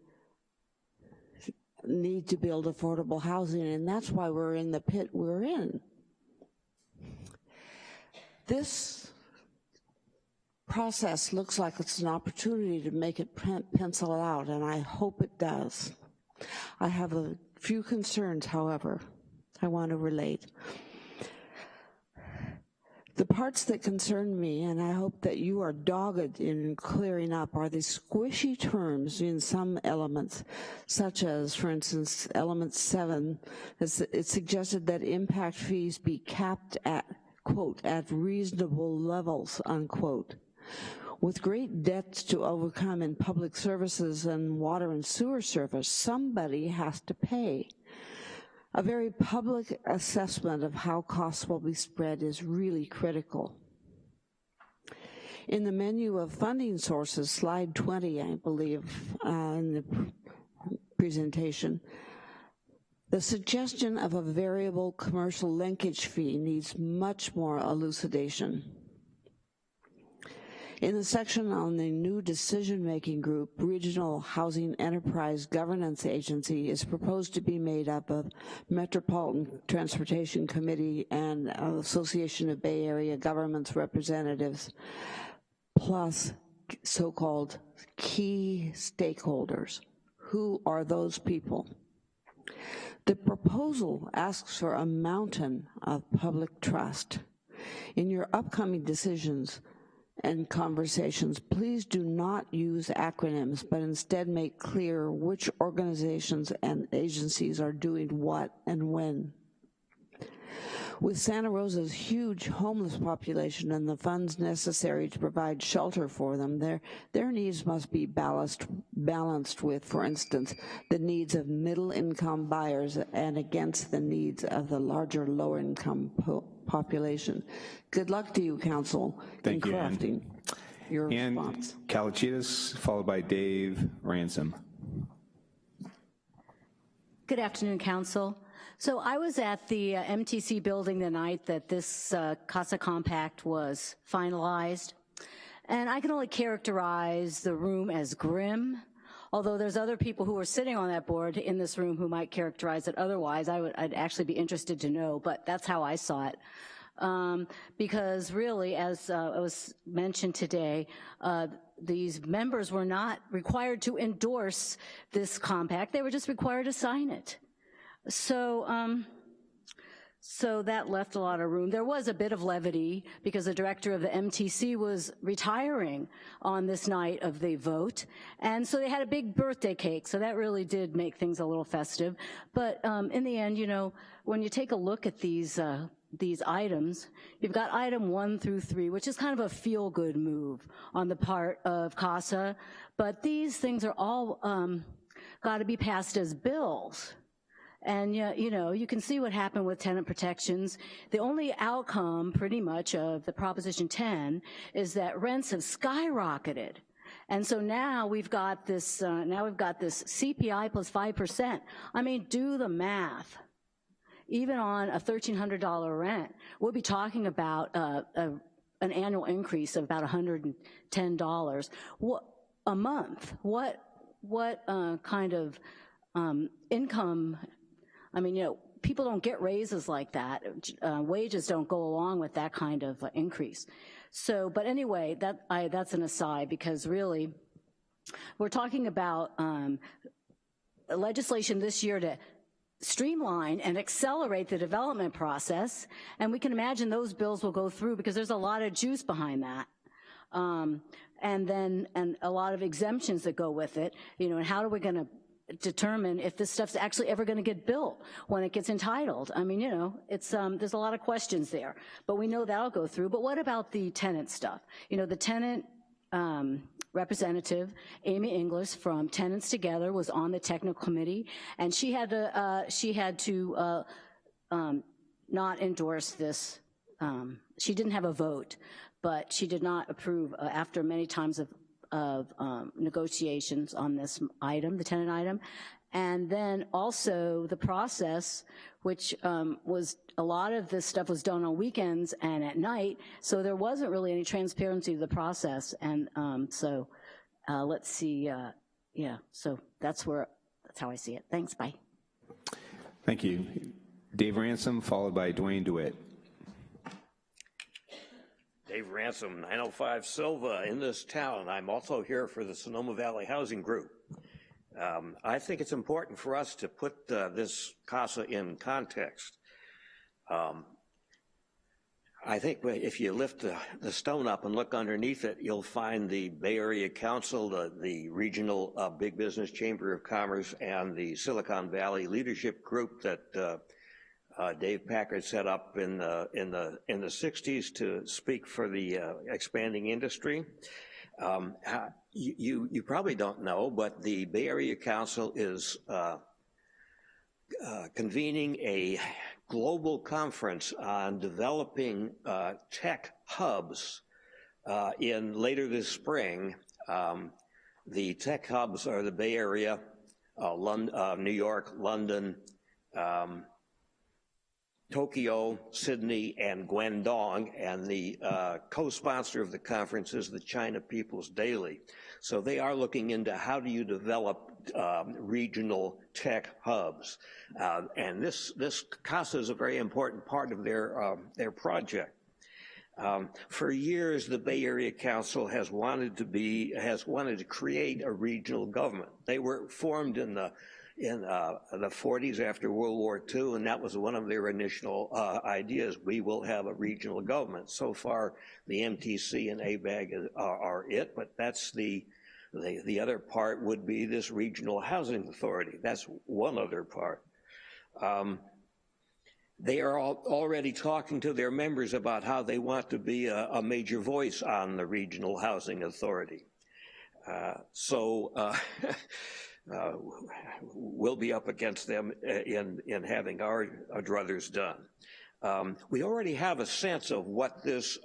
H: need to build affordable housing, and that's why we're in the pit we're in. This process looks like it's an opportunity to make it pencil out, and I hope it does. I have a few concerns, however, I want to relate. The parts that concern me, and I hope that you are dogged in clearing up, are the squishy terms in some elements, such as, for instance, element 7, it suggested that impact fees be capped at, quote, at reasonable levels, unquote. With great debts to overcome in public services and water and sewer service, somebody has to pay. A very public assessment of how costs will be spread is really critical. In the menu of funding sources, slide 20, I believe, in the presentation, the suggestion of a variable commercial linkage fee needs much more elucidation. In the section on the new decision-making group, Regional Housing Enterprise Governance Agency is proposed to be made up of Metropolitan Transportation Committee and Association of Bay Area Governments representatives, plus so-called key stakeholders. Who are those people? The proposal asks for a mountain of public trust. In your upcoming decisions and conversations, please do not use acronyms, but instead make clear which organizations and agencies are doing what and when. With Santa Rosa's huge homeless population and the funds necessary to provide shelter for them, their needs must be balanced with, for instance, the needs of middle-income buyers and against the needs of the larger lower-income population. Good luck to you, Council, in crafting your response.
A: And Kalachides, followed by Dave Ransom.
I: Good afternoon, Council. So I was at the MTC building the night that this CASA compact was finalized, and I can only characterize the room as grim, although there's other people who were sitting on that board in this room who might characterize it otherwise. I'd actually be interested to know, but that's how I saw it. Because really, as was mentioned today, these members were not required to endorse this compact, they were just required to sign it. So, so that left a lot of room. There was a bit of levity because the director of the MTC was retiring on this night of the vote, and so they had a big birthday cake, so that really did make things a little festive. But in the end, you know, when you take a look at these items, you've got item 1 through 3, which is kind of a feel-good move on the part of CASA, but these things are all got to be passed as bills. And you know, you can see what happened with tenant protections. The only outcome, pretty much, of the Proposition 10 is that rents have skyrocketed. And so now we've got this CPI plus 5%. I mean, do the math. Even on a $1,300 rent, we'll be talking about an annual increase of about $110 a month. What kind of income? I mean, you know, people don't get raises like that. Wages don't go along with that kind of increase. So, but anyway, that's an aside, because really, we're talking about legislation this year to streamline and accelerate the development process, and we can imagine those bills will go through because there's a lot of juice behind that. And a lot of exemptions that go with it, you know, and how are we gonna determine if this stuff's actually ever gonna get built when it gets entitled? I mean, you know, it's, there's a lot of questions there, but we know that'll go through. But what about the tenant stuff? You know, the tenant representative, Amy Inglis from Tenants Together, was on the technical committee, and she had to not endorse this. She didn't have a vote, but she did not approve after many times of negotiations on this item, the tenant item. And then also the process, which was, a lot of this stuff was done on weekends and at night, so there wasn't really any transparency to the process. And so let's see, yeah, so that's how I see it. Thanks, bye.
A: Thank you. Dave Ransom, followed by Dwayne DeWitt.
J: Dave Ransom, 905 Silva, in this town. I'm also here for the Sonoma Valley Housing Group. I think it's important for us to put this CASA in context. I think if you lift the stone up and look underneath it, you'll find the Bay Area Council, the Regional Big Business Chamber of Commerce, and the Silicon Valley Leadership Group that Dave Packard set up in the 60s to speak for the expanding industry. You probably don't know, but the Bay Area Council is convening a global conference on developing tech hubs in later this spring. The tech hubs are the Bay Area, New York, London, Tokyo, Sydney, and Guangdong, and the co-sponsor of the conference is the China People's Daily. So they are looking into how do you develop regional tech hubs. And this CASA is a very important part of their project. For years, the Bay Area Council has wanted to create a regional government. They were formed in the 40s after World War II, and that was one of their initial ideas. We will have a regional government. So far, the MTC and ABAG are it, but that's the other part would be this regional housing authority. That's one other part. They are already talking to their members about how they want to be a major voice on the regional housing authority. We'll be up against them in having our druthers done. We already have a sense of what this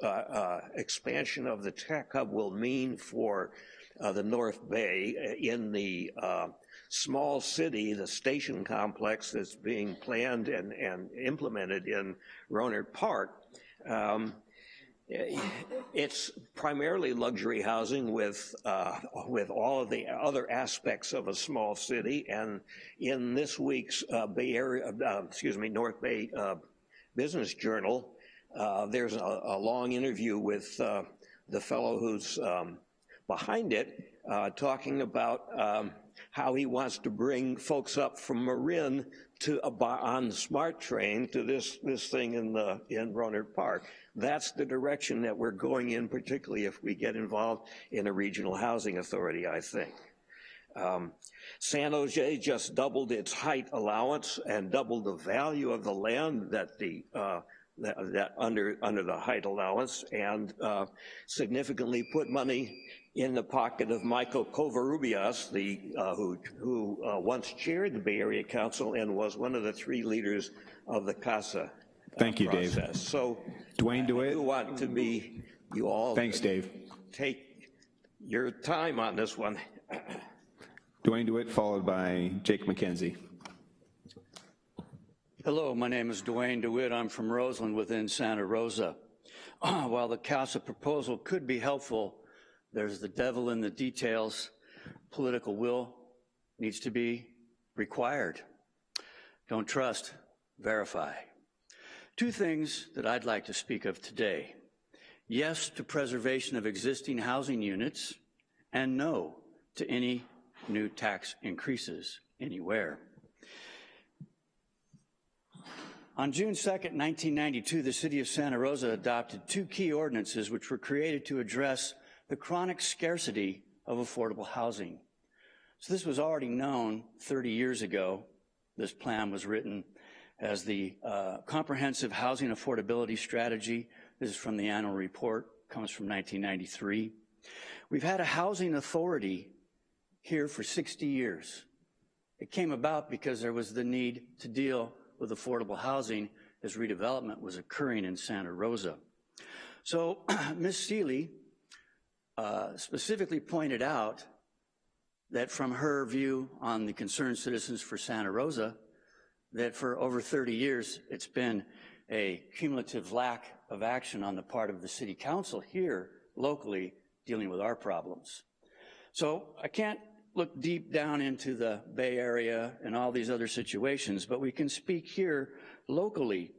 J: expansion of the tech hub will mean for the North Bay in the small city, the station complex that's being planned and implemented in Rohnert Park. It's primarily luxury housing with all of the other aspects of a small city. And in this week's North Bay Business Journal, there's a long interview with the fellow who's behind it, talking about how he wants to bring folks up from Marin on the SMART train to this thing in Rohnert Park. That's the direction that we're going in, particularly if we get involved in a regional housing authority, I think. San Jose just doubled its height allowance and doubled the value of the land that under the height allowance, and significantly put money in the pocket of Michael Covarrubias, who once chaired the Bay Area Council and was one of the 3 leaders of the CASA
A: Thank you,
J: process.
A: Dave.
J: So
A: Dwayne DeWitt.
J: I do want to be, you all.
A: Thanks, Dave.
J: Take your time on this one.
A: Dwayne DeWitt, followed by Jake McKenzie.
K: Hello, my name is Dwayne DeWitt. I'm from Roseland within Santa Rosa. While the CASA proposal could be helpful, there's the devil in the details. Political will needs to be required. Don't trust, verify. 2 things that I'd like to speak of today. Yes to preservation of existing housing units, and no to any new tax increases anywhere. On June 2nd, 1992, the city of Santa Rosa adopted 2 key ordinances which were created to address the chronic scarcity of affordable housing. So this was already known 30 years ago. This plan was written as the Comprehensive Housing Affordability Strategy. This is from the annual report, comes from 1993. We've had a housing authority here for 60 years. It came about because there was the need to deal with affordable housing as redevelopment was occurring in Santa Rosa. So Ms. Seeley specifically pointed out that from her view on the concerned citizens for Santa Rosa, that for over 30 years, it's been a cumulative lack of action on the part of the city council here locally dealing with our problems. So I can't look deep down into the Bay Area and all these other situations, but we can speak here locally.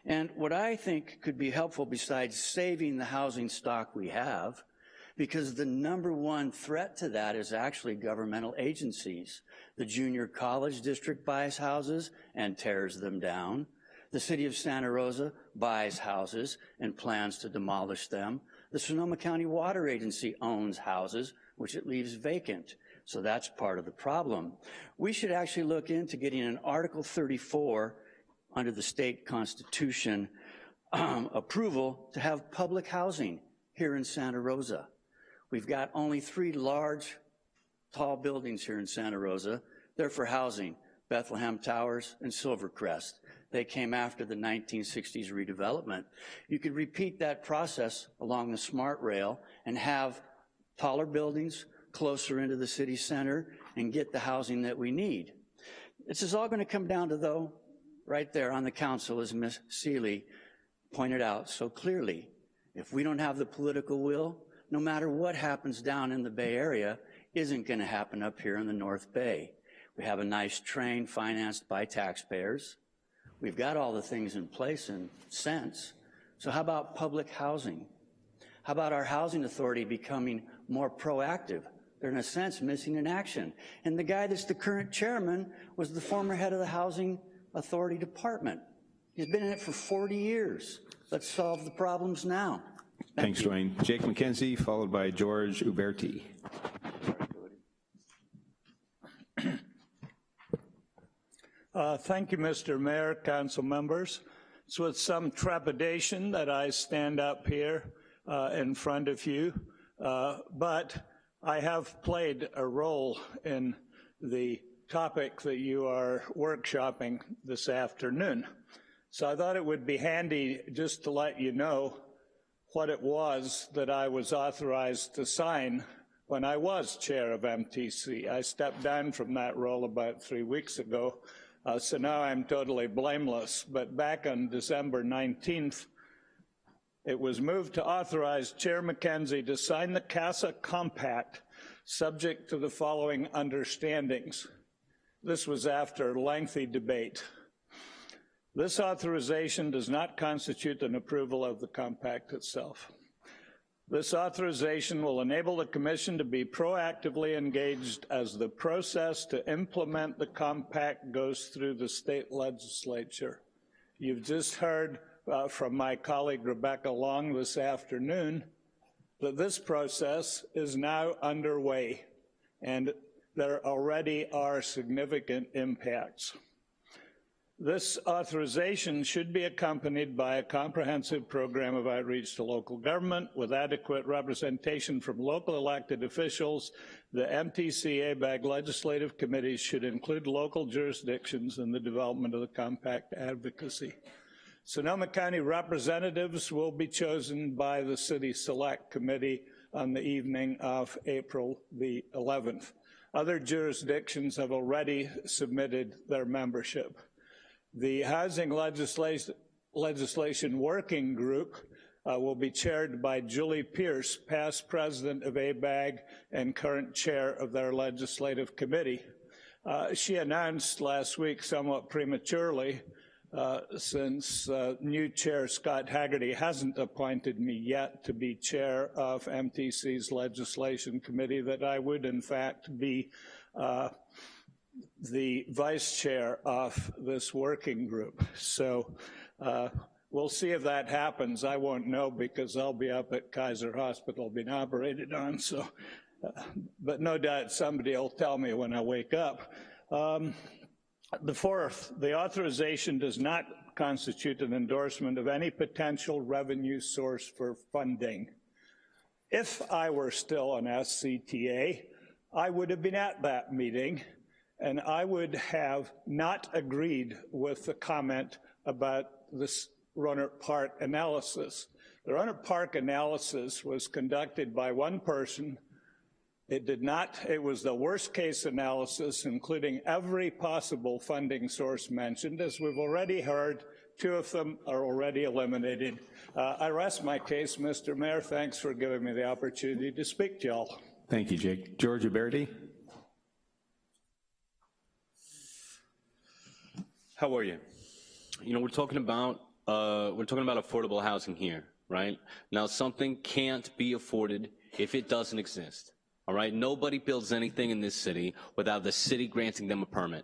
K: And what I think could be helpful besides saving the housing stock we have, because the #1 threat to that is actually governmental agencies. The junior college district buys houses and tears them down. The city of Santa Rosa buys houses and plans to demolish them. The Sonoma County Water Agency owns houses, which it leaves vacant. So that's part of the problem. We should actually look into getting an Article 34 under the state constitution approval to have public housing here in Santa Rosa. We've got only 3 large, tall buildings here in Santa Rosa. They're for housing, Bethlehem Towers and Silvercrest. They came after the 1960s redevelopment. You could repeat that process along the Smart Rail and have taller buildings closer into the city center and get the housing that we need. This is all going to come down to, though, right there on the council, as Ms. Seeley pointed out so clearly, if we don't have the political will, no matter what happens down in the Bay Area, isn't going to happen up here in the North Bay. We have a nice train financed by taxpayers. We've got all the things in place in sense. So how about public housing? How about our housing authority becoming more proactive? They're in a sense missing in action. And the guy that's the current chairman was the former head of the housing authority department. He's been in it for 40 years. Let's solve the problems now.
A: Thanks, Dwayne. Jake McKenzie, followed by George Uberti.
L: Thank you, Mr. Mayor, council members. It's with some trepidation that I stand up here in front of you, but I have played a role in the topic that you are workshopping this afternoon. So I thought it would be handy just to let you know what it was that I was authorized to sign when I was chair of MTC. I stepped down from that role about 3 weeks ago, so now I'm totally blameless. But back on December 19th, it was moved to authorize Chair McKenzie to sign the CASA Compact subject to the following understandings. This was after lengthy debate. This authorization does not constitute an approval of the compact itself. This authorization will enable the Commission to be proactively engaged as the process to implement the compact goes through the state legislature. You've just heard from my colleague Rebecca Long this afternoon that this process is now underway, and there already are significant impacts. This authorization should be accompanied by a comprehensive program of outreach to local government with adequate representation from local elected officials. The MTC ABAG legislative committees should include local jurisdictions in the development of the compact advocacy. Sonoma County representatives will be chosen by the City Select Committee on the evening of April the 11th. Other jurisdictions have already submitted their membership. The Housing Legislation Working Group will be chaired by Julie Pierce, past president of ABAG and current chair of their legislative committee. She announced last week, somewhat prematurely, since new chair Scott Haggerty hasn't appointed me yet to be chair of MTC's legislation committee, that I would in fact be the vice chair of this working group. So we'll see if that happens. I won't know because I'll be up at Kaiser Hospital being operated on. So, but no doubt somebody will tell me when I wake up. The fourth, the authorization does not constitute an endorsement of any potential revenue source for funding. If I were still an SCTA, I would have been at that meeting, and I would have not agreed with the comment about this Rohnert Park analysis. The Rohnert Park analysis was conducted by one person. It was the worst case analysis, including every possible funding source mentioned. As we've already heard, 2 of them are already eliminated. I rest my case, Mr. Mayor. Thanks for giving me the opportunity to speak to y'all.
A: Thank you, Jake. George Uberti.
M: How are you? You know, we're talking about affordable housing here, right? Now, something can't be afforded if it doesn't exist. All right, nobody builds anything in this city without the city granting them a permit,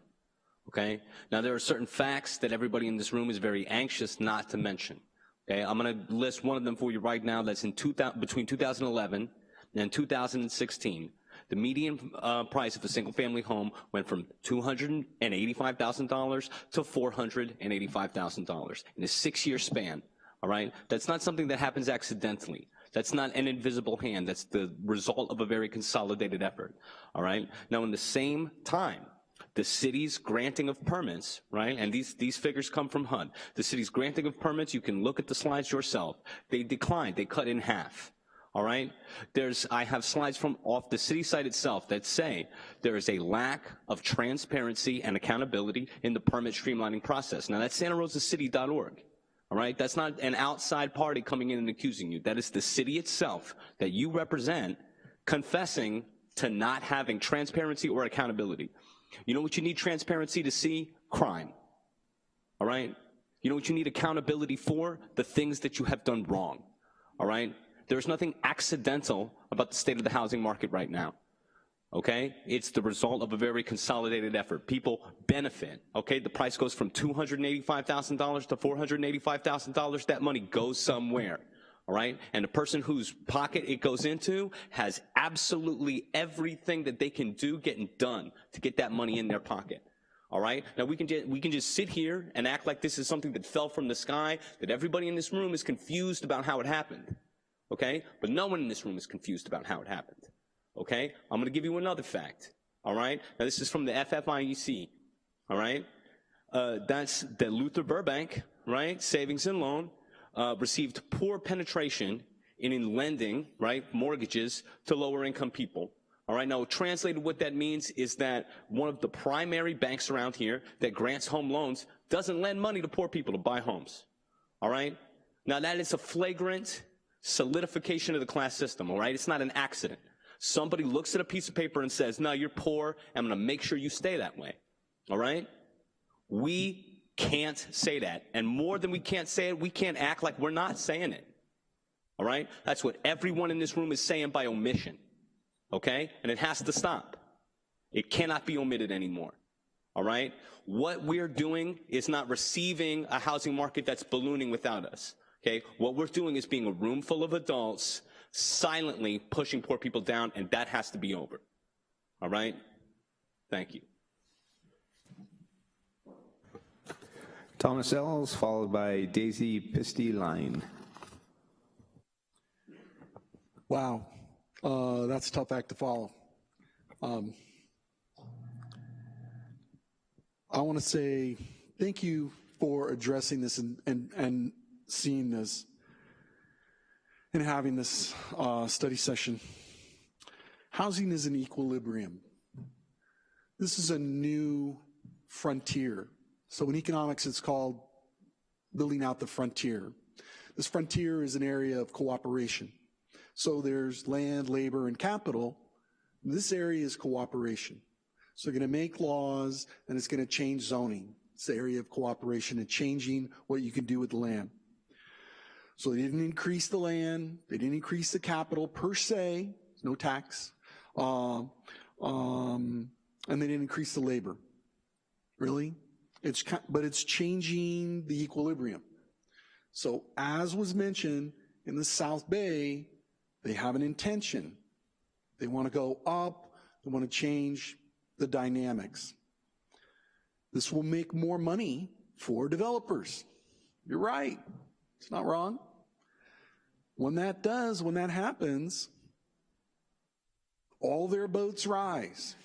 M: okay? Now, there are certain facts that everybody in this room is very anxious not to mention, okay? I'm gonna list one of them for you right now. That's in between 2011 and 2016. The median price of a single-family home went from $285,000 to $485,000 in a 6-year span, all right? That's not something that happens accidentally. That's not an invisible hand. That's the result of a very consolidated effort, all right? Now, in the same time, the city's granting of permits, right, and these figures come from HUD, the city's granting of permits, you can look at the slides yourself. They declined, they cut in half, all right? I have slides from off the city site itself that say there is a lack of transparency and accountability in the permit streamlining process. Now, that's santarosacity.org. All right, that's not an outside party coming in and accusing you. That is the city itself that you represent confessing to not having transparency or accountability. You know what you need transparency to see? Crime. All right? You know what you need accountability for? The things that you have done wrong. All right? There's nothing accidental about the state of the housing market right now. Okay? It's the result of a very consolidated effort. People benefit, okay? The price goes from $285,000 to $485,000. That money goes somewhere, all right? And the person whose pocket it goes into has absolutely everything that they can do getting done to get that money in their pocket, all right? Now, we can just sit here and act like this is something that fell from the sky, that everybody in this room is confused about how it happened, okay? But no one in this room is confused about how it happened. Okay, I'm gonna give you another fact, all right? Now this is from the FFIEC, all right? That's that Luther Burbank, right, savings and loan, received poor penetration in lending, right, mortgages to lower income people. All right, now translated what that means is that one of the primary banks around here that grants home loans doesn't lend money to poor people to buy homes, all right? Now that is a flagrant solidification of the class system, all right? It's not an accident. Somebody looks at a piece of paper and says, no, you're poor, I'm gonna make sure you stay that way, all right? We can't say that, and more than we can't say it, we can't act like we're not saying it, all right? That's what everyone in this room is saying by omission, okay? And it has to stop. It cannot be omitted anymore, all right? What we're doing is not receiving a housing market that's ballooning without us, okay? What we're doing is being a room full of adults silently pushing poor people down, and that has to be over. All right? Thank you.
A: Thomas Ells, followed by Daisy Pisty-Line.
N: Wow, that's a tough act to follow. I want to say thank you for addressing this and seeing this and having this study session. Housing is an equilibrium. This is a new frontier. So in economics, it's called building out the frontier. This frontier is an area of cooperation. So there's land, labor, and capital. This area is cooperation. So they're gonna make laws and it's gonna change zoning. It's the area of cooperation and changing what you can do with the land. So they didn't increase the land, they didn't increase the capital per se, no tax, and they didn't increase the labor. Really? But it's changing the equilibrium. So as was mentioned in the South Bay, they have an intention. They want to go up, they want to change the dynamics. This will make more money for developers. You're right, it's not wrong. When that happens, all their boats rise.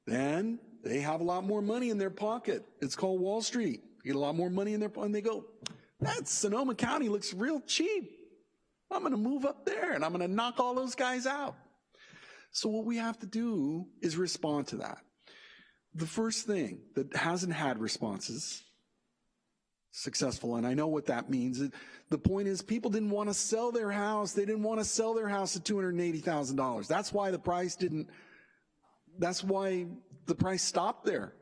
N: Then they have a lot more money in their pocket. It's called Wall Street. You get a lot more money in their pocket, and they go, that Sonoma County looks real cheap. I'm gonna move up there and I'm gonna knock all those guys out. So what we have to do is respond to that. The first thing that hasn't had responses successful, and I know what that means. The point is people didn't want to sell their house. They didn't want to sell their house at $280,000. That's why the price stopped there,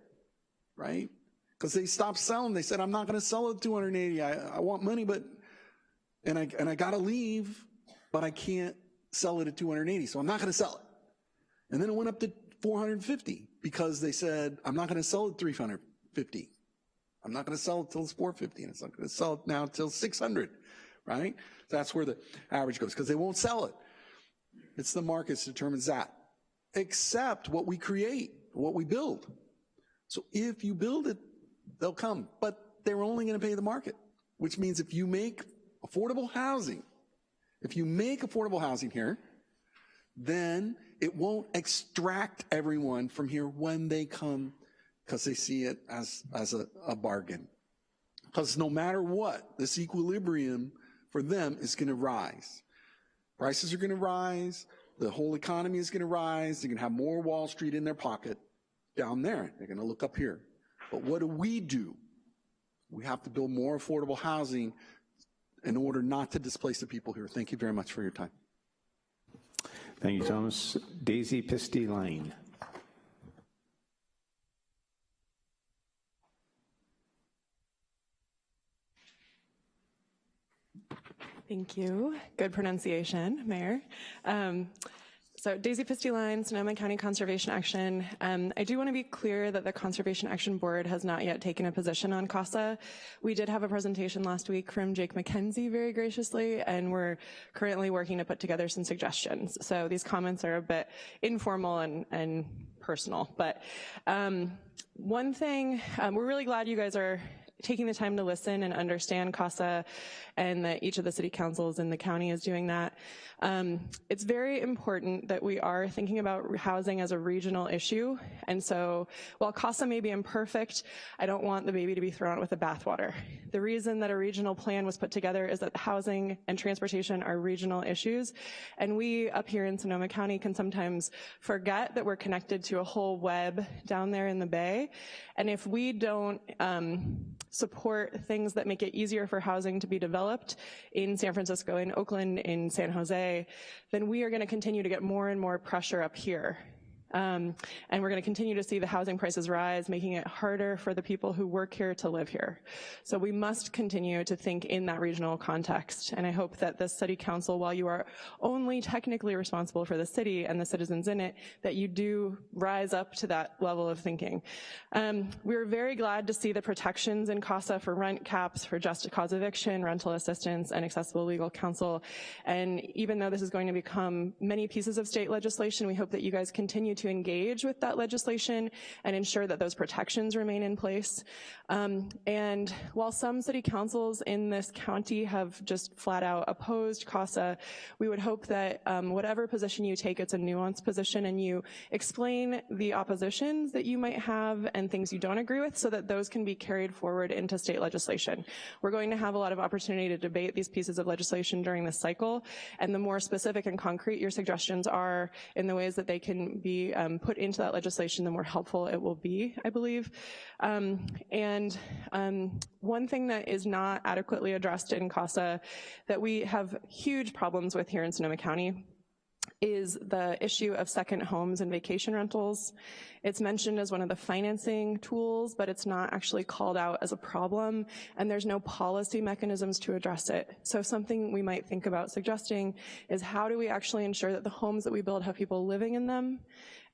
N: right? Because they stopped selling. They said, I'm not going to sell it at 280. I want money, and I got to leave, but I can't sell it at 280, so I'm not going to sell it. And then it went up to 450 because they said, I'm not going to sell it at 350. I'm not going to sell it till it's 450, and it's not going to sell it now till 600, right? That's where the average goes, because they won't sell it. It's the markets that determines that, except what we create, what we build. So if you build it, they'll come, but they're only going to pay the market, which means if you make affordable housing If you make affordable housing here, then it won't extract everyone from here when they come, because they see it as a bargain. Because no matter what, this equilibrium for them is going to rise. Prices are going to rise. The whole economy is going to rise. They're going to have more Wall Street in their pocket down there. They're going to look up here. But what do? We have to build more affordable housing in order not to displace the people here. Thank you very much for your time.
A: Thank you, Thomas. Daisy Pisty-Line.
O: Thank you. Good pronunciation, Mayor. So Daisy Pisty-Line, Sonoma County Conservation Action. I do want to be clear that the Conservation Action Board has not yet taken a position on CASA. We did have a presentation last week from Jake McKenzie very graciously, and we're currently working to put together some suggestions. So these comments are a bit informal and personal. But one thing, we're really glad you guys are taking the time to listen and understand CASA, and that each of the city councils in the county is doing that. It's very important that we are thinking about housing as a regional issue, and so while CASA may be imperfect, I don't want the baby to be thrown out with the bathwater. The reason that a regional plan was put together is that housing and transportation are regional issues, and we up here in Sonoma County can sometimes forget that we're connected to a whole web down there in the Bay, and if we don't support things that make it easier for housing to be developed in San Francisco, in Oakland, in San Jose, then we are going to continue to get more and more pressure up here. And we're going to continue to see the housing prices rise, making it harder for the people who work here to live here. So we must continue to think in that regional context. And I hope that the city council, while you are only technically responsible for the city and the citizens in it, that you do rise up to that level of thinking. We're very glad to see the protections in CASA for rent caps, for just cause eviction, rental assistance, and accessible legal counsel. And even though this is going to become many pieces of state legislation, we hope that you guys continue to engage with that legislation and ensure that those protections remain in place. And while some city councils in this county have just flat out opposed CASA, we would hope that whatever position you take, it's a nuanced position, and you explain the oppositions that you might have and things you don't agree with, so that those can be carried forward into state legislation. We're going to have a lot of opportunity to debate these pieces of legislation during this cycle, and the more specific and concrete your suggestions are in the ways that they can be put into that legislation, the more helpful it will be, I believe. And one thing that is not adequately addressed in CASA that we have huge problems with here in Sonoma County is the issue of second homes and vacation rentals. It's mentioned as one of the financing tools, but it's not actually called out as a problem, and there's no policy mechanisms to address it. So something we might think about suggesting is, how do we actually ensure that the homes that we build have people living in them,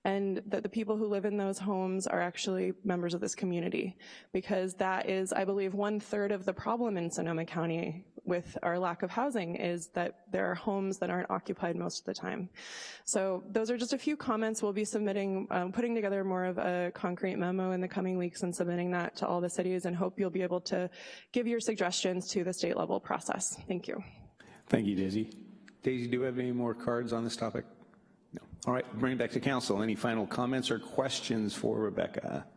O: and that the people who live in those homes are actually members of this community? Because that is, I believe, 1/3 of the problem in Sonoma County with our lack of housing, is that there are homes that aren't occupied most of the time. So those are just a few comments. We'll be submitting, putting together more of a concrete memo in the coming weeks and submitting that to all the cities, and hope you'll be able to give your suggestions to the state level process. Thank you.
A: Thank you, Daisy. Daisy, do we have any more cards on this topic? No. All right, bring it back to council. Any final comments or questions for Rebecca?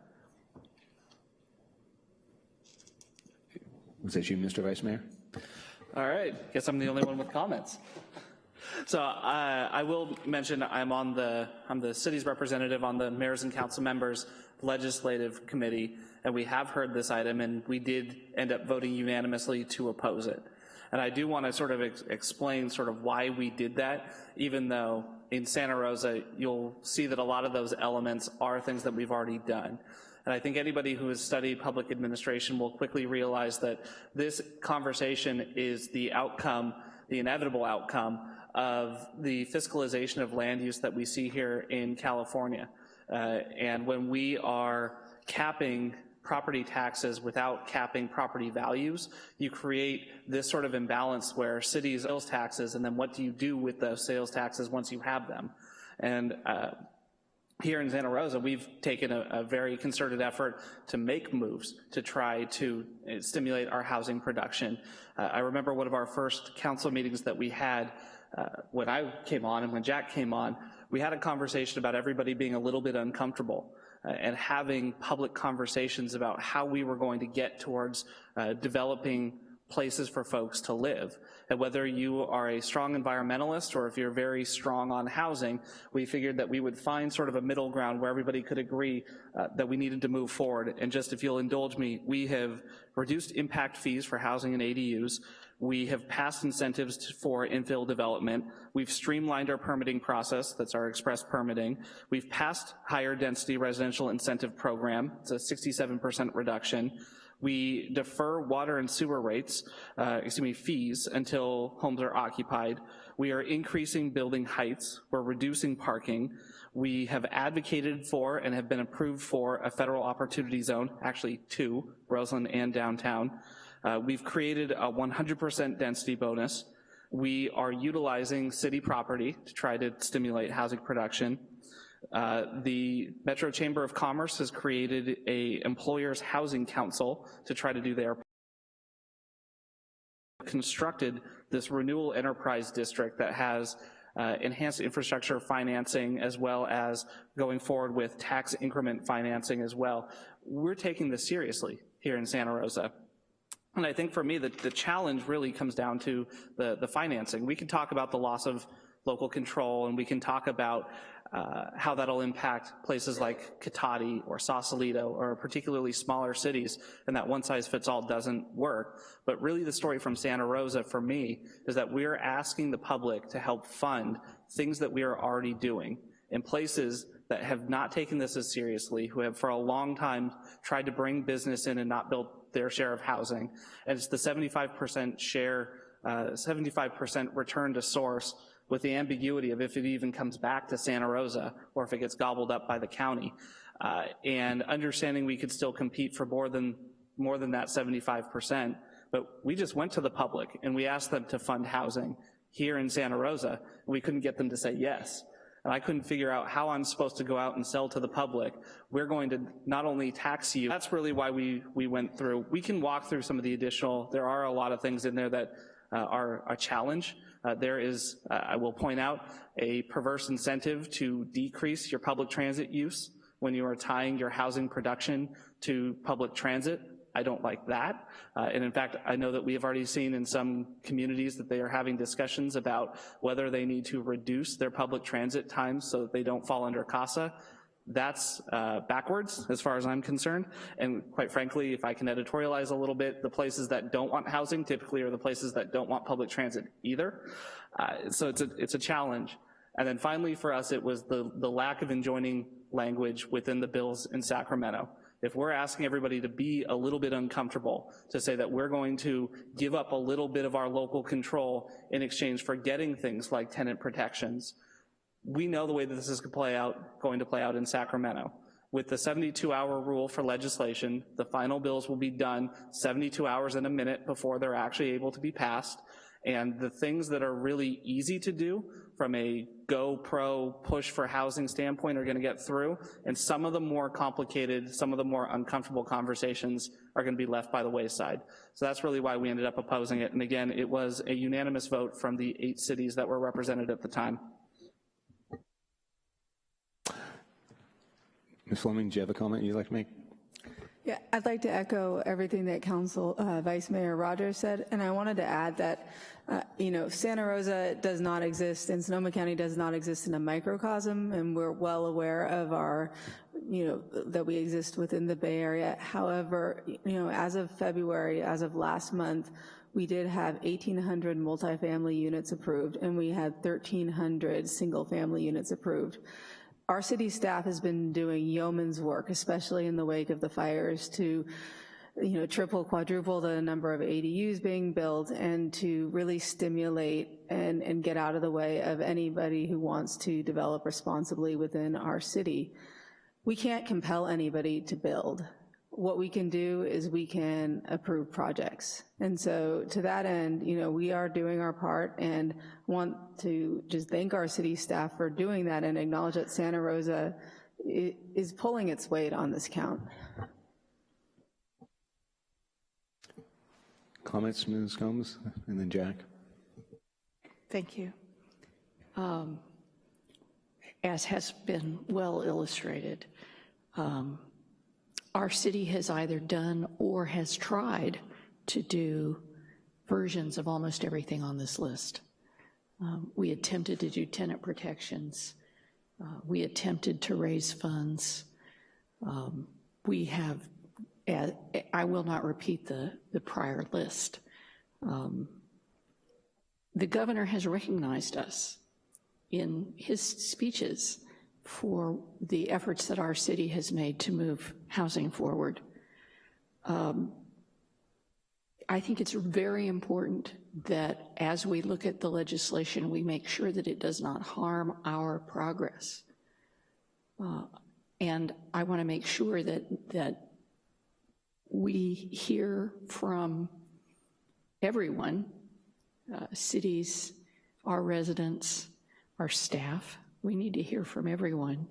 A: Was that you, Mr. Vice Mayor?
G: All right, guess I'm the only one with comments. So I will mention I'm the city's representative on the mayors and council members legislative committee, and we have heard this item, and we did end up voting unanimously to oppose it. And I do want to sort of explain sort of why we did that, even though in Santa Rosa, you'll see that a lot of those elements are things that we've already done. And I think anybody who has studied public administration will quickly realize that this conversation is the outcome, the inevitable outcome of the fiscalization of land use that we see here in California. And when we are capping property taxes without capping property values, you create this sort of imbalance where cities sales taxes, and then what do you do with those sales taxes once you have them? And here in Santa Rosa, we've taken a very concerted effort to make moves to try to stimulate our housing production. I remember one of our first council meetings that we had when I came on and when Jack came on, we had a conversation about everybody being a little bit uncomfortable and having public conversations about how we were going to get towards developing places for folks to live. And whether you are a strong environmentalist or if you're very strong on housing, we figured that we would find sort of a middle ground where everybody could agree that we needed to move forward. And just if you'll indulge me, we have reduced impact fees for housing and ADUs. We have passed incentives for infill development. We've streamlined our permitting process, that's our express permitting. We've passed higher density residential incentive program, it's a 67% reduction. We defer water and sewer rates, fees until homes are occupied. We are increasing building heights. We're reducing parking. We have advocated for and have been approved for a federal opportunity zone, actually 2, Roseland and downtown. We've created a 100% density bonus. We are utilizing city property to try to stimulate housing production. The Metro Chamber of Commerce has created a employers housing council to try to do their constructed this renewal enterprise district that has enhanced infrastructure financing as well as going forward with tax increment financing as well. We're taking this seriously here in Santa Rosa. And I think for me, the challenge really comes down to the financing. We can talk about the loss of local control, and we can talk about how that'll impact places like Cotati or Sausalito or particularly smaller cities, and that one-size-fits-all doesn't work. But really the story from Santa Rosa for me is that we're asking the public to help fund things that we are already doing in places that have not taken this as seriously, who have for a long time tried to bring business in and not build their share of housing. And it's the 75% share, 75% return to source with the ambiguity of if it even comes back to Santa Rosa or if it gets gobbled up by the county. And understanding we could still compete for more than that 75%, but we just went to the public and we asked them to fund housing here in Santa Rosa, and we couldn't get them to say yes. And I couldn't figure out how I'm supposed to go out and sell to the public. We're going to not only tax you, that's really why we went through. We can walk through some of the additional, there are a lot of things in there that are a challenge. There is, I will point out, a perverse incentive to decrease your public transit use when you are tying your housing production to public transit. I don't like that. And in fact, I know that we have already seen in some communities that they are having discussions about whether they need to reduce their public transit times so that they don't fall under CASA. That's backwards as far as I'm concerned. And quite frankly, if I can editorialize a little bit, the places that don't want housing typically are the places that don't want public transit either. So it's a challenge. And then finally for us, it was the lack of enjoining language within the bills in Sacramento. If we're asking everybody to be a little bit uncomfortable, to say that we're going to give up a little bit of our local control in exchange for getting things like tenant protections, we know the way that this is going to play out in Sacramento. With the 72-hour rule for legislation, the final bills will be done 72 hours and a minute before they're actually able to be passed. And the things that are really easy to do from a go pro push for housing standpoint are gonna get through, and some of the more complicated, some of the more uncomfortable conversations are gonna be left by the wayside. So that's really why we ended up opposing it. And again, it was a unanimous vote from the 8 cities that were represented at the time.
A: Ms. Fleming, do you have a comment you'd like to make?
F: Yeah, I'd like to echo everything that Vice Mayor Rogers said, and I wanted to add that, Santa Rosa does not exist, and Sonoma County does not exist in a microcosm, and we're well aware of our, that we exist within the Bay Area. However, as of February, as of last month, we did have 1,800 multifamily units approved, and we had 1,300 single-family units approved. Our city staff has been doing yeoman's work, especially in the wake of the fires, to triple, quadruple the number of ADUs being built and to really stimulate and get out of the way of anybody who wants to develop responsibly within our city. We can't compel anybody to build. What we can do is we can approve projects. And so to that end, we are doing our part and want to just thank our city staff for doing that and acknowledge that Santa Rosa is pulling its weight on this count.
A: Comments, Ms. Gomes, and then Jack.
D: Thank you. As has been well illustrated, our city has either done or has tried to do versions of almost everything on this list. We attempted to do tenant protections. We attempted to raise funds. We have, I will not repeat the prior list. The governor has recognized us in his speeches for the efforts that our city has made to move housing forward. I think it's very important that as we look at the legislation, we make sure that it does not harm our progress. And I want to make sure that we hear from everyone, cities, our residents, our staff. We need to hear from everyone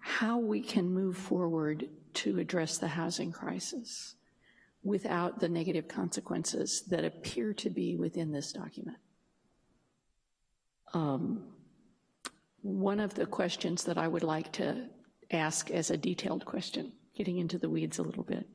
D: how we can move forward to address the housing crisis without the negative consequences that appear to be within this document. One of the questions that I would like to ask as a detailed question, getting into the weeds a little bit,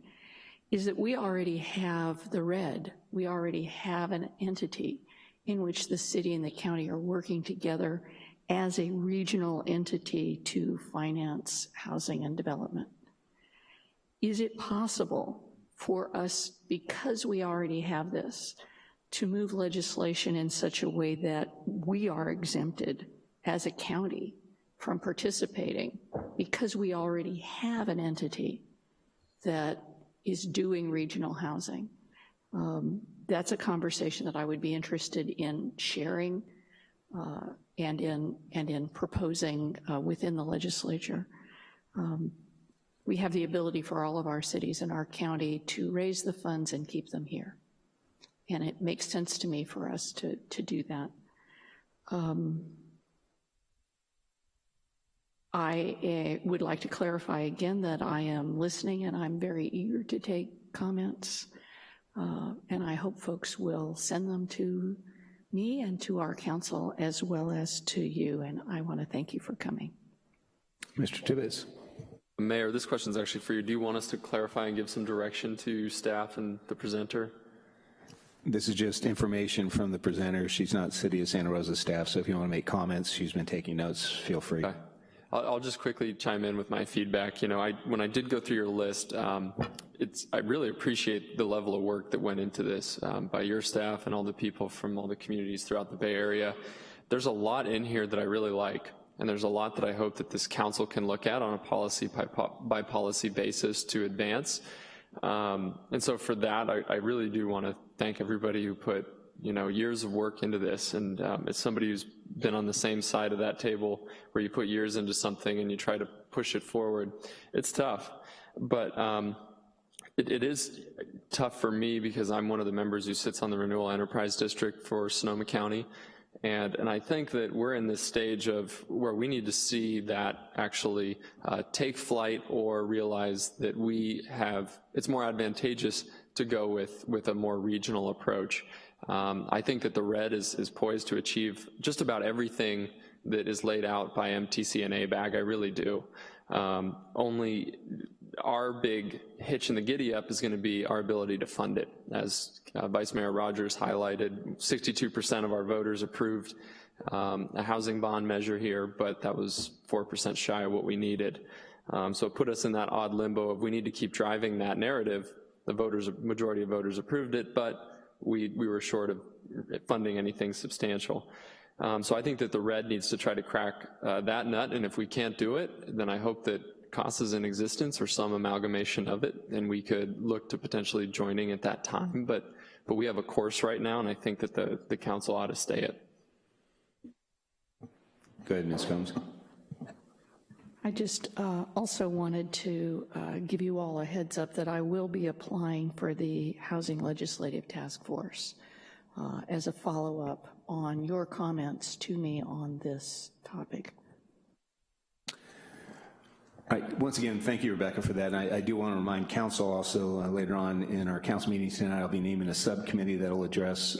D: is that we already have the RED. We already have an entity in which the city and the county are working together as a regional entity to finance housing and development. Is it possible for us, because we already have this, to move legislation in such a way that we are exempted as a county from participating because we already have an entity that is doing regional housing? That's a conversation that I would be interested in sharing and in proposing within the legislature. We have the ability for all of our cities in our county to raise the funds and keep them here. And it makes sense to me for us to do that. I would like to clarify again that I am listening and I'm very eager to take comments. And I hope folks will send them to me and to our council as well as to you. And I want to thank you for coming.
A: Mr. Tibbetts.
E: Mayor, this question is actually for you. Do you want us to clarify and give some direction to staff and the presenter?
A: This is just information from the presenter. She's not City of Santa Rosa staff, so if you want to make comments, she's been taking notes, feel free.
E: Okay. I'll just quickly chime in with my feedback. You know, when I did go through your list, I really appreciate the level of work that went into this by your staff and all the people from all the communities throughout the Bay Area. There's a lot in here that I really like, and there's a lot that I hope that this council can look at on a policy by policy basis to advance. And so for that, I really do want to thank everybody who put, you know, years of work into this. And as somebody who's been on the same side of that table where you put years into something and you try to push it forward, it's tough. But it is tough for me because I'm one of the members who sits on the Renewal Enterprise District for Sonoma County. And I think that we're in this stage of where we need to see that actually take flight or realize that it's more advantageous to go with a more regional approach. I think that the RED is poised to achieve just about everything that is laid out by MTC and ABAG. I really do. Only our big hitch in the giddy up is going to be our ability to fund it. As Vice Mayor Rogers highlighted, 62% of our voters approved a housing bond measure here, but that was 4% shy of what we needed. So it put us in that odd limbo of we need to keep driving that narrative. The majority of voters approved it, but we were short of funding anything substantial. So I think that the RED needs to try to crack that nut, and if we can't do it, then I hope that CASA's in existence or some amalgamation of it, and we could look to potentially joining at that time. But we have a course right now, and I think that the council ought to stay it.
A: Go ahead, Ms. Combs.
D: I just also wanted to give you all a heads up that I will be applying for the Housing Legislative Task Force as a follow-up on your comments to me on this topic.
A: Once again, thank you, Rebecca, for that. And I do want to remind council also later on in our council meeting tonight, I'll be naming a subcommittee that will address,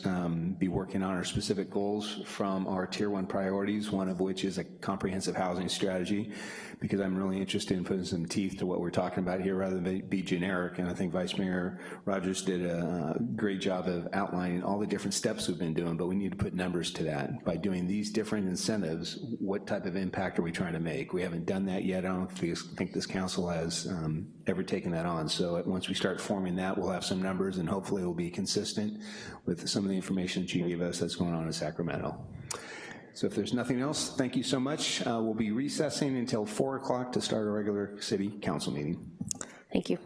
A: be working on our specific goals from our tier 1 priorities, one of which is a comprehensive housing strategy, because I'm really interested in putting some teeth to what we're talking about here rather than be generic. And I think Vice Mayor Rogers did a great job of outlining all the different steps we've been doing, but we need to put numbers to that. By doing these different incentives, what type of impact are we trying to make? We haven't done that yet. I don't think this council has ever taken that on. So once we start forming that, we'll have some numbers, and hopefully it will be consistent with some of the information that you gave us that's going on in Sacramento. So if there's nothing else, thank you so much. We'll be recessing until 4 o'clock to start our regular city council meeting.
C: Thank you.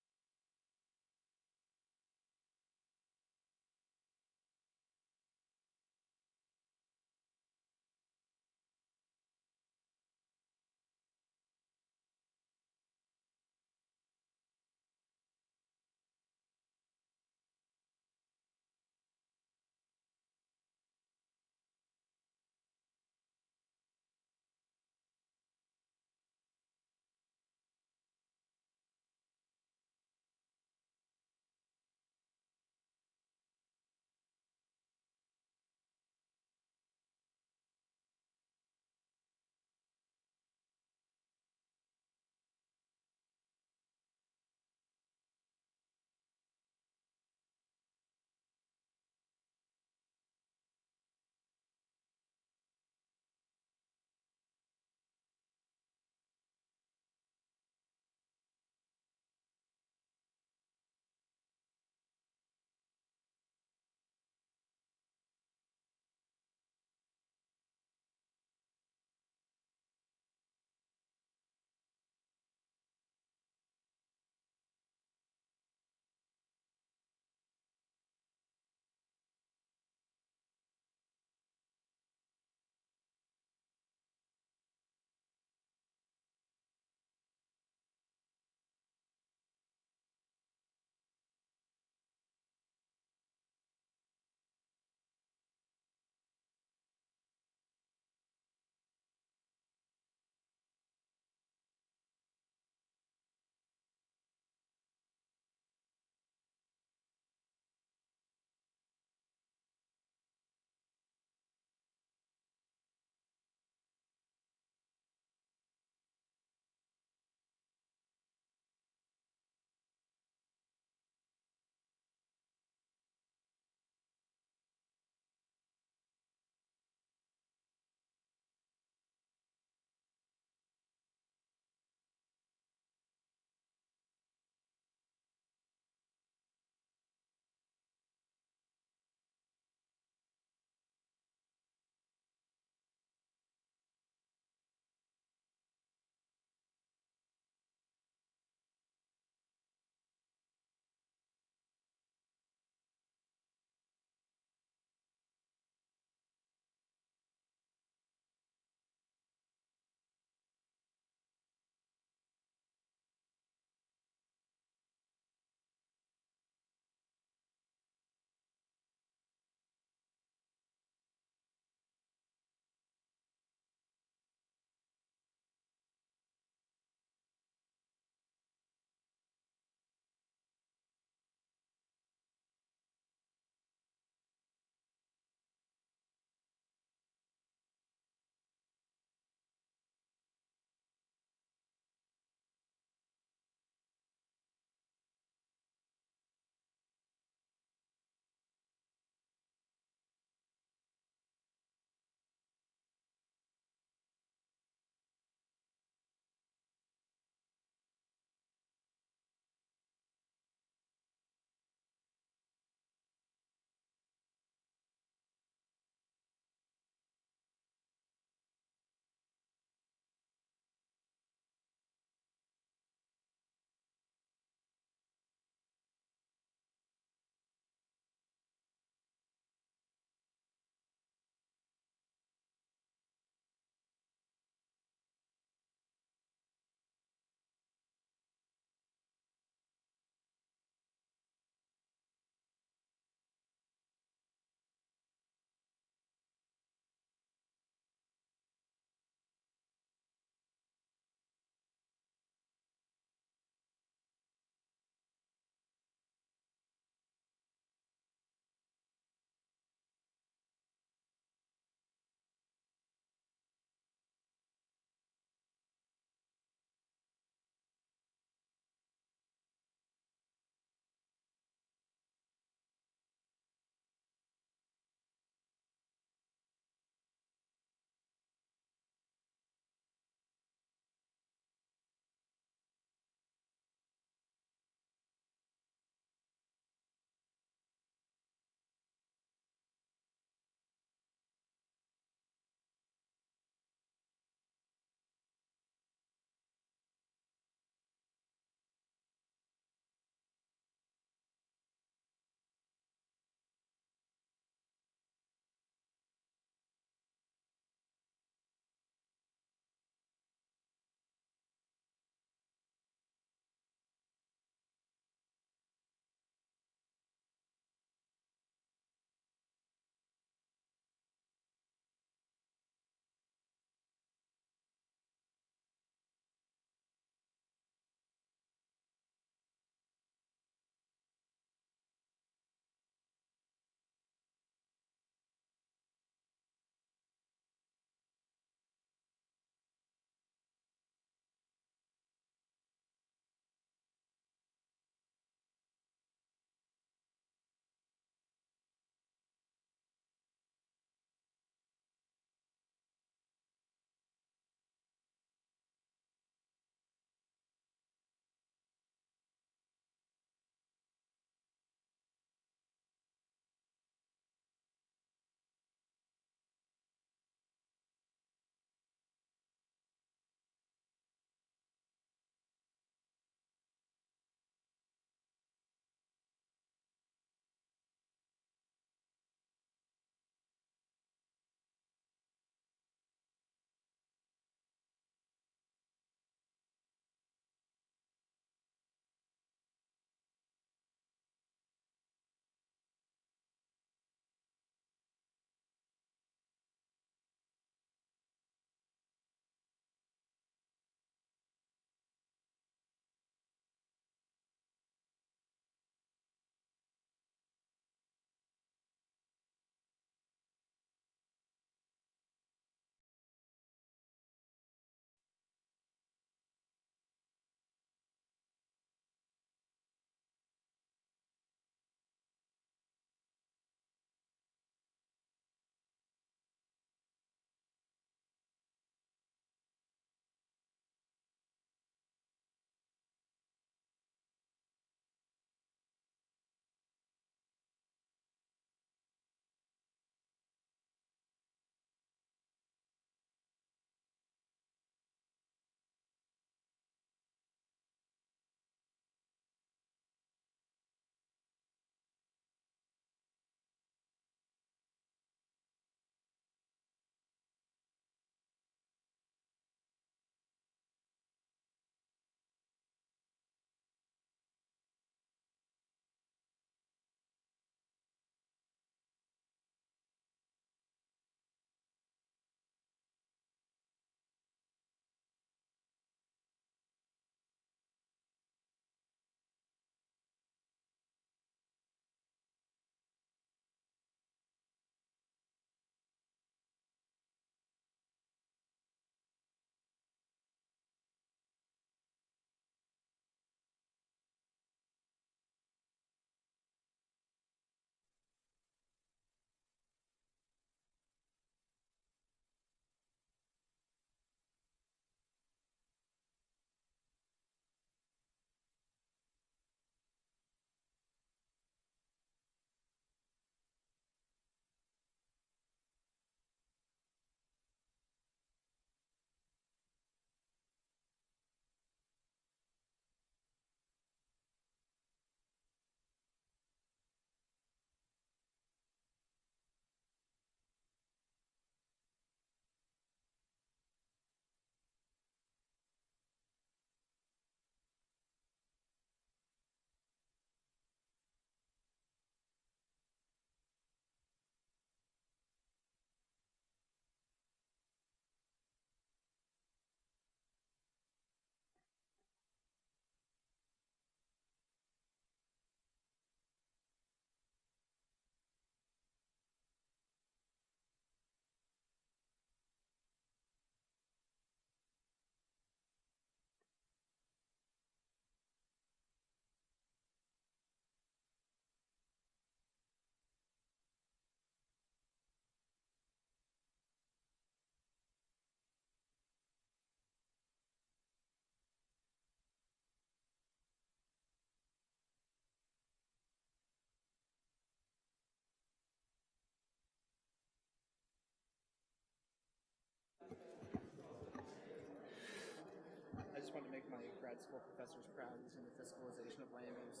G: grad school professors proud using the fiscalization of land use.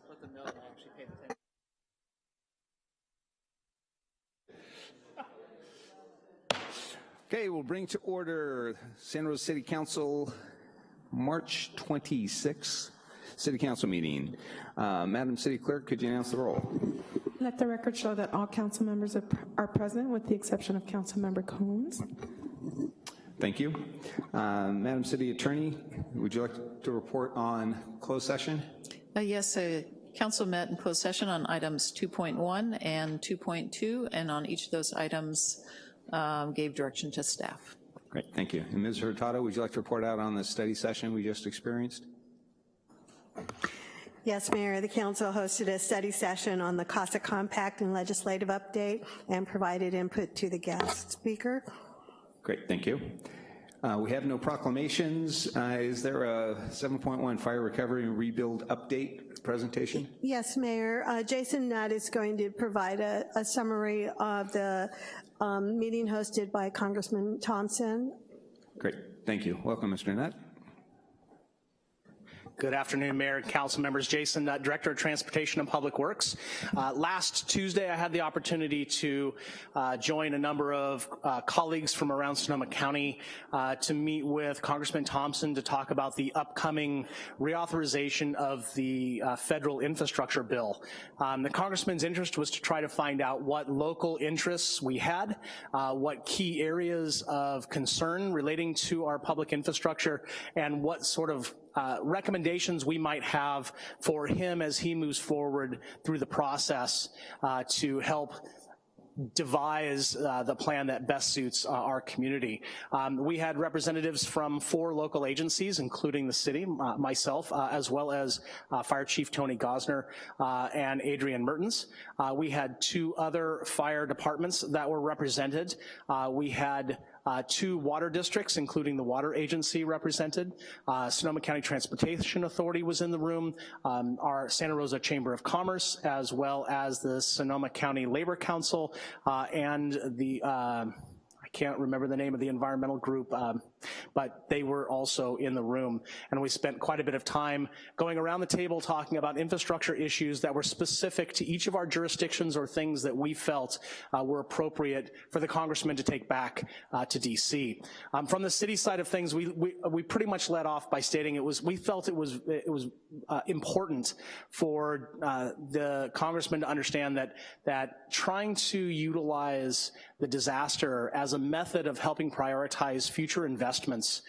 G: Let them know that I actually paid attention.
A: Okay, we'll bring to order Santa Rosa City Council March 26th City Council meeting. Madam City Clerk, could you announce the roll?
O: Let the record show that all council members are present with the exception of Councilmember Combs.
A: Thank you. Madam City Attorney, would you like to report on closed session?
P: Yes, council met in closed session on items 2.1 and 2.2, and on each of those items gave direction to staff.
A: Great, thank you. And Ms. Hurtado, would you like to report out on the study session we just experienced?
B: Yes, Mayor, the council hosted a study session on the CASA Compact and legislative update and provided input to the guest speaker.
A: Great, thank you. We have no proclamations. Is there a 7.1 fire recovery and rebuild update presentation?
B: Yes, Mayor. Jason Nutt is going to provide a summary of the meeting hosted by Congressman Thompson.
A: Great, thank you. Welcome, Mr. Nutt.
Q: Good afternoon, Mayor and council members. Jason Nutt, Director of Transportation and Public Works. Last Tuesday, I had the opportunity to join a number of colleagues from around Sonoma County to meet with Congressman Thompson to talk about the upcoming reauthorization of the federal infrastructure bill. The Congressman's interest was to try to find out what local interests we had, what key areas of concern relating to our public infrastructure, and what sort of recommendations we might have for him as he moves forward through the process to help devise the plan that best suits our community. We had representatives from 4 local agencies, including the city, myself, as well as Fire Chief Tony Gosner and Adrian Mertens. We had 2 other fire departments that were represented. We had 2 water districts, including the water agency represented. Sonoma County Transportation Authority was in the room, our Santa Rosa Chamber of Commerce, as well as the Sonoma County Labor Council, and the, I can't remember the name of the environmental group, but they were also in the room. And we spent quite a bit of time going around the table talking about infrastructure issues that were specific to each of our jurisdictions or things that we felt were appropriate for the congressman to take back to DC. From the city side of things, we pretty much led off by stating we felt it was important for the congressman to understand that trying to utilize the disaster as a method of helping prioritize future investments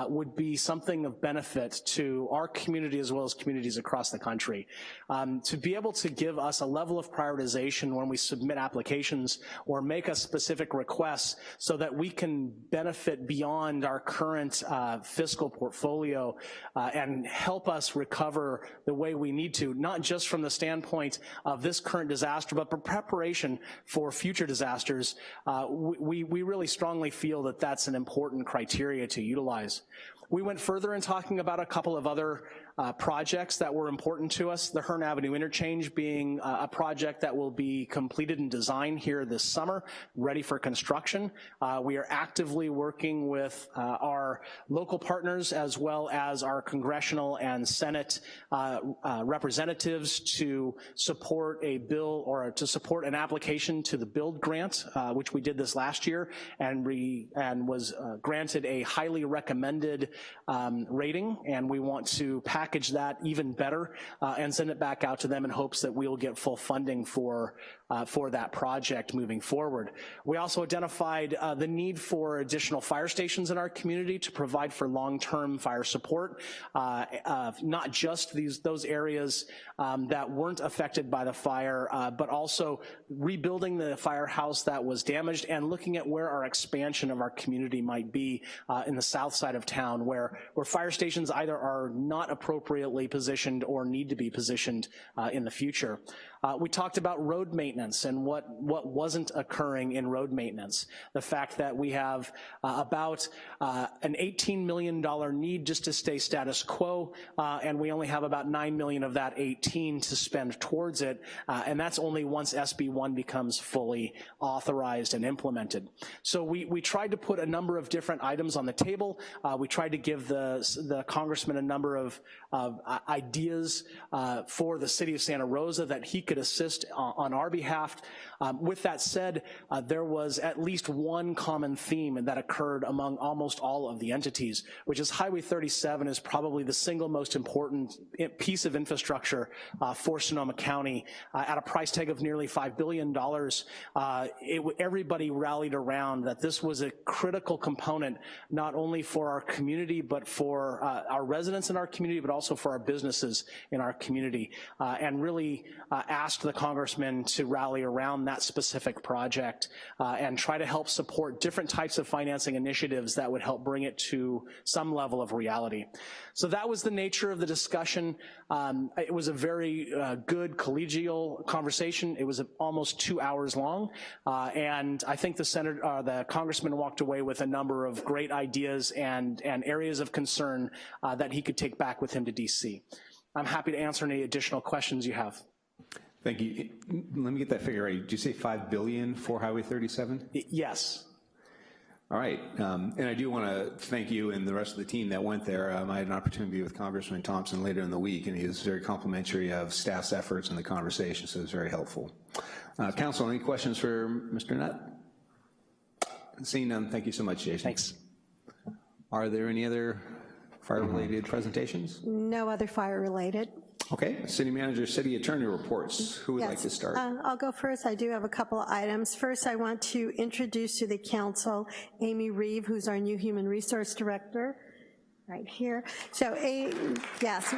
Q: would be something of benefit to our community as well as communities across the country. To be able to give us a level of prioritization when we submit applications or make a specific requests so that we can benefit beyond our current fiscal portfolio and help us recover the way we need to, not just from the standpoint of this current disaster, but for preparation for future disasters. We really strongly feel that that's an important criteria to utilize. We went further in talking about a couple of other projects that were important to us, the Hearn Avenue interchange being a project that will be completed and designed here this summer, ready for construction. We are actively working with our local partners as well as our congressional and Senate representatives to support a bill or to support an application to the BUILD grant, which we did this last year and was granted a highly recommended rating, and we want to package that even better and send it back out to them in hopes that we'll get full funding for that project moving forward. We also identified the need for additional fire stations in our community to provide for long-term fire support, not just those areas that weren't affected by the fire, but also rebuilding the firehouse that was damaged and looking at where our expansion of our community might be in the south side of town, where fire stations either are not appropriately positioned or need to be positioned in the future. We talked about road maintenance and what wasn't occurring in road maintenance. The fact that we have about an $18 million need just to stay status quo, and we only have about $9 million of that 18 to spend towards it, and that's only once SB 1 becomes fully authorized and implemented. So we tried to put a number of different items on the table. We tried to give the congressman a number of ideas for the city of Santa Rosa that he could assist on our behalf. With that said, there was at least one common theme that occurred among almost all of the entities, which is Highway 37 is probably the single most important piece of infrastructure for Sonoma County. At a price tag of nearly $5 billion, everybody rallied around that this was a critical component, not only for our community, but for our residents in our community, but also for our businesses in our community, and really asked the congressman to rally around that specific project and try to help support different types of financing initiatives that would help bring it to some level of reality. So that was the nature of the discussion. It was a very good collegial conversation. It was almost 2 hours long, and I think the congressman walked away with a number of great ideas and areas of concern that he could take back with him to DC. I'm happy to answer any additional questions you have.
A: Thank you. Let me get that figure right. Did you say $5 billion for Highway 37?
Q: Yes.
A: All right, and I do want to thank you and the rest of the team that went there. I had an opportunity to be with Congressman Thompson later in the week, and he was very complimentary of staff's efforts in the conversation, so it was very helpful. Council, any questions for Mr. Nutt? Seeing none, thank you so much, Jason.
Q: Thanks.
A: Are there any other fire-related presentations?
B: No other fire-related.
A: Okay, city manager, city attorney reports. Who would like to start?
B: I'll go first. I do have a couple of items. First, I want to introduce to the council Amy Reeve, who's our new human resource director, right here. So, yes,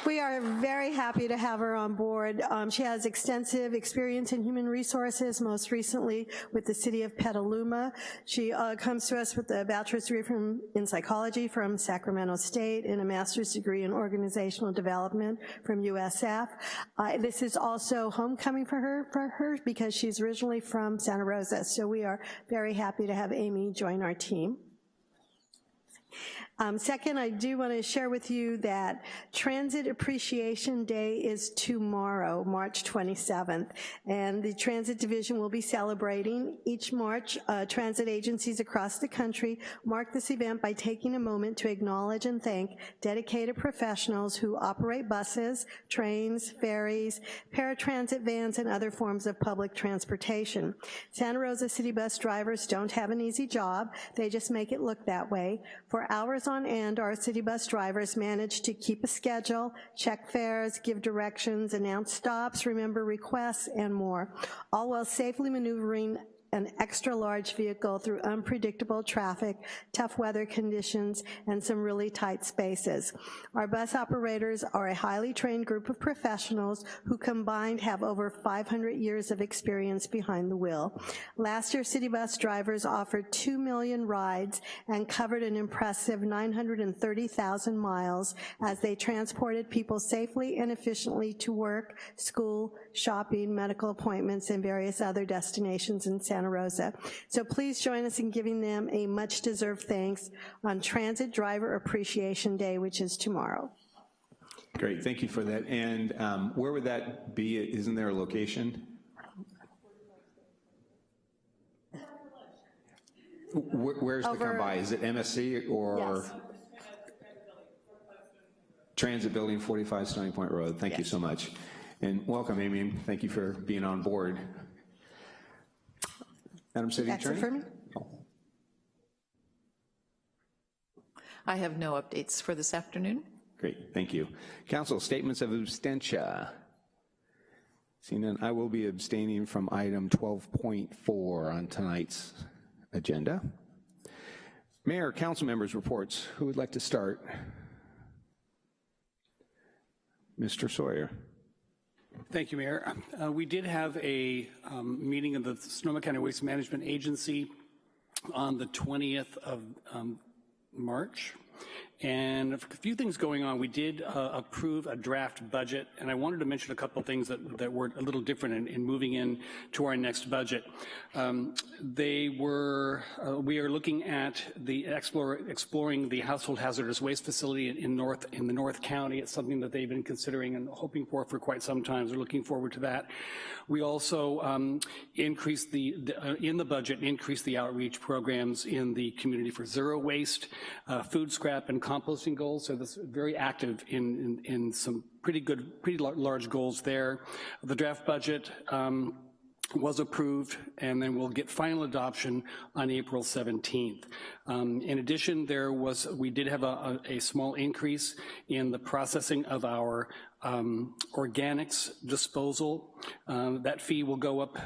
B: we are very happy to have her on board. She has extensive experience in human resources, most recently with the city of Petaluma. She comes to us with a bachelor's degree in psychology from Sacramento State and a master's degree in organizational development from USF. This is also homecoming for her because she's originally from Santa Rosa. So we are very happy to have Amy join our team. Second, I do want to share with you that Transit Appreciation Day is tomorrow, March 27th, and the Transit Division will be celebrating. Each March, transit agencies across the country mark this event by taking a moment to acknowledge and thank dedicated professionals who operate buses, trains, ferries, paratransit vans, and other forms of public transportation. Santa Rosa City Bus drivers don't have an easy job. They just make it look that way. For hours on end, our city bus drivers manage to keep a schedule, check fares, give directions, announce stops, remember requests, and more, all while safely maneuvering an extra large vehicle through unpredictable traffic, tough weather conditions, and some really tight spaces. Our bus operators are a highly trained group of professionals who combined have over 500 years of experience behind the wheel. Last year, city bus drivers offered 2 million rides and covered an impressive 930,000 miles as they transported people safely and efficiently to work, school, shopping, medical appointments, and various other destinations in Santa Rosa. So please join us in giving them a much-deserved thanks on Transit Driver Appreciation Day, which is tomorrow.
A: Great, thank you for that. And where would that be? Isn't there a location? Where's the come by? Is it MSC or? Yes. Transit Building, 45 Stony Point Road. Thank you so much. And welcome, Amy. Thank you for being on board. Madam City Attorney?
B: For me?
P: I have no updates for this afternoon.
A: Great, thank you. Council, statements of abstention. Seeing none, I will be abstaining from item 12.4 on tonight's agenda. Mayor, council members' reports. Who would like to start? Mr. Sawyer.
R: Thank you, Mayor. We did have a meeting of the Sonoma County Waste Management Agency on the 20th of March, And a few things going on. We did approve a draft budget, and I wanted to mention a couple of things that were a little different in moving in to our next budget. We are looking at the exploring the household hazardous waste facility in the North County. It's something that they've been considering and hoping for quite some time. They're looking forward to that. We also increased in the budget, increased the outreach programs in the community for zero waste, food scrap, and composting goals. So that's very active in some pretty large goals there. The draft budget was approved, and then we'll get final adoption on April 17th. In addition, we did have a small increase in the processing of our organics disposal. That fee will go up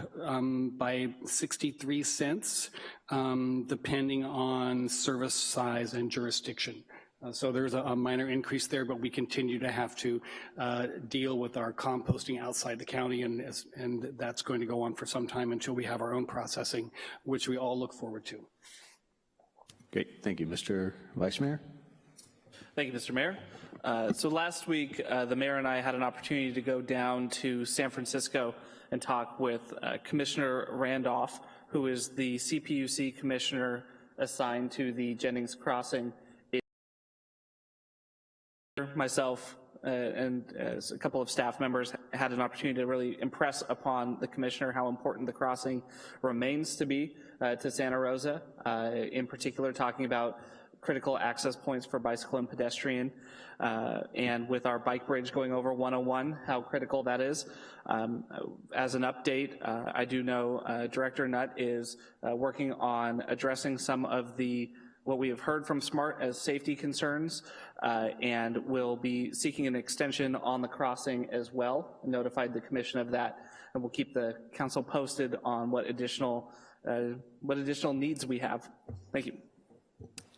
R: by 63 cents, depending on service size and jurisdiction. So there's a minor increase there, but we continue to have to deal with our composting outside the county, and that's going to go on for some time until we have our own processing, which we all look forward to.
A: Great, thank you. Mr. Vice Mayor?
G: Thank you, Mr. Mayor. So last week, the mayor and I had an opportunity to go down to San Francisco and talk with Commissioner Randolph, who is the CPUC commissioner assigned to the Jennings Crossing. Myself and a couple of staff members had an opportunity to really impress upon the commissioner how important the crossing remains to be to Santa Rosa, in particular talking about critical access points for bicycle and pedestrian, and with our bike bridge going over 101, how critical that is. As an update, I do know Director Nutt is working on addressing some of what we have heard from SMART as safety concerns, and will be seeking an extension on the crossing as well. Notified the commission of that, and we'll keep the council posted on what additional needs we have. Thank you.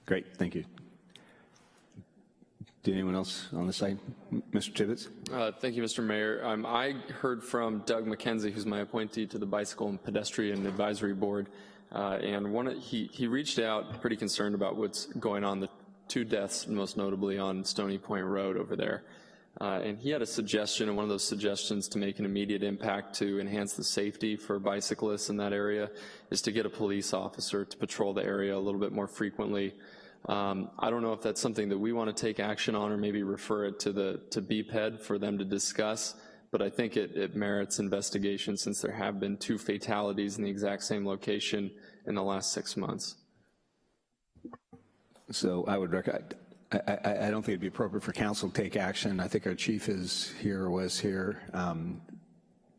A: Great, thank you. Did anyone else on the side? Mr. Tibbetts?
E: Thank you, Mr. Mayor. I heard from Doug McKenzie, who's my appointee to the Bicycle and Pedestrian Advisory Board, and he reached out pretty concerned about what's going on, the 2 deaths, most notably on Stony Point Road over there. And he had a suggestion, and one of those suggestions to make an immediate impact to enhance the safety for bicyclists in that area is to get a police officer to patrol the area a little bit more frequently. I don't know if that's something that we want to take action on, or maybe refer it to BPED for them to discuss, but I think it merits investigation since there have been 2 fatalities in the exact same location in the last 6 months.
A: So I would recommend, I don't think it'd be appropriate for council to take action. I think our chief was here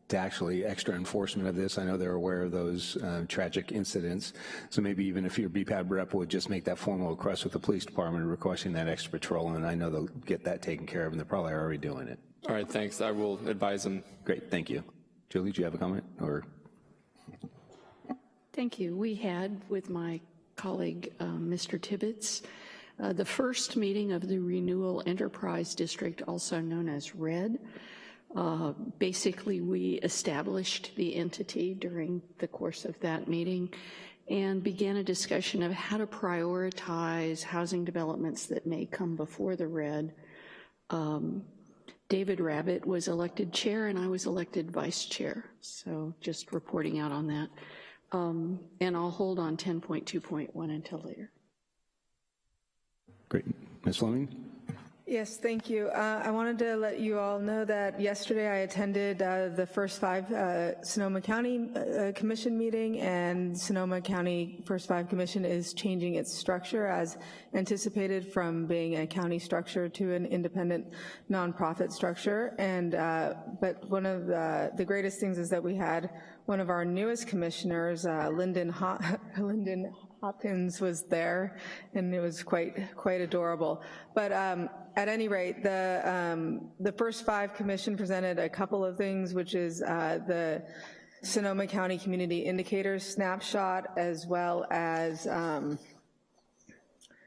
A: to actually extra enforcement of this. I know they're aware of those tragic incidents. So maybe even if your BPAB rep would just make that formal request with the police department requesting that extra patrol, and I know they'll get that taken care of, and they're probably already doing it.
E: All right, thanks. I will advise them.
A: Great, thank you. Julie, do you have a comment? Or?
D: Thank you. We had with my colleague, Mr. Tibbetts, the first meeting of the Renewal Enterprise District, also known as RED. Basically, we established the entity during the course of that meeting and began a discussion of how to prioritize housing developments that may come before the RED. David Rabbit was elected chair and I was elected vice chair, so just reporting out on that. And I'll hold on 10.2.1 until later.
A: Great. Ms. Fleming?
F: Yes, thank you. I wanted to let you all know that yesterday I attended the first 5 Sonoma County Commission meeting, and Sonoma County First 5 Commission is changing its structure as anticipated from being a county structure to an independent nonprofit structure. And but one of the greatest things is that we had one of our newest commissioners, Lyndon Hopkins, was there, and it was quite adorable. But at any rate, the First 5 Commission presented a couple of things, which is the Sonoma County Community Indicators Snapshot, as well as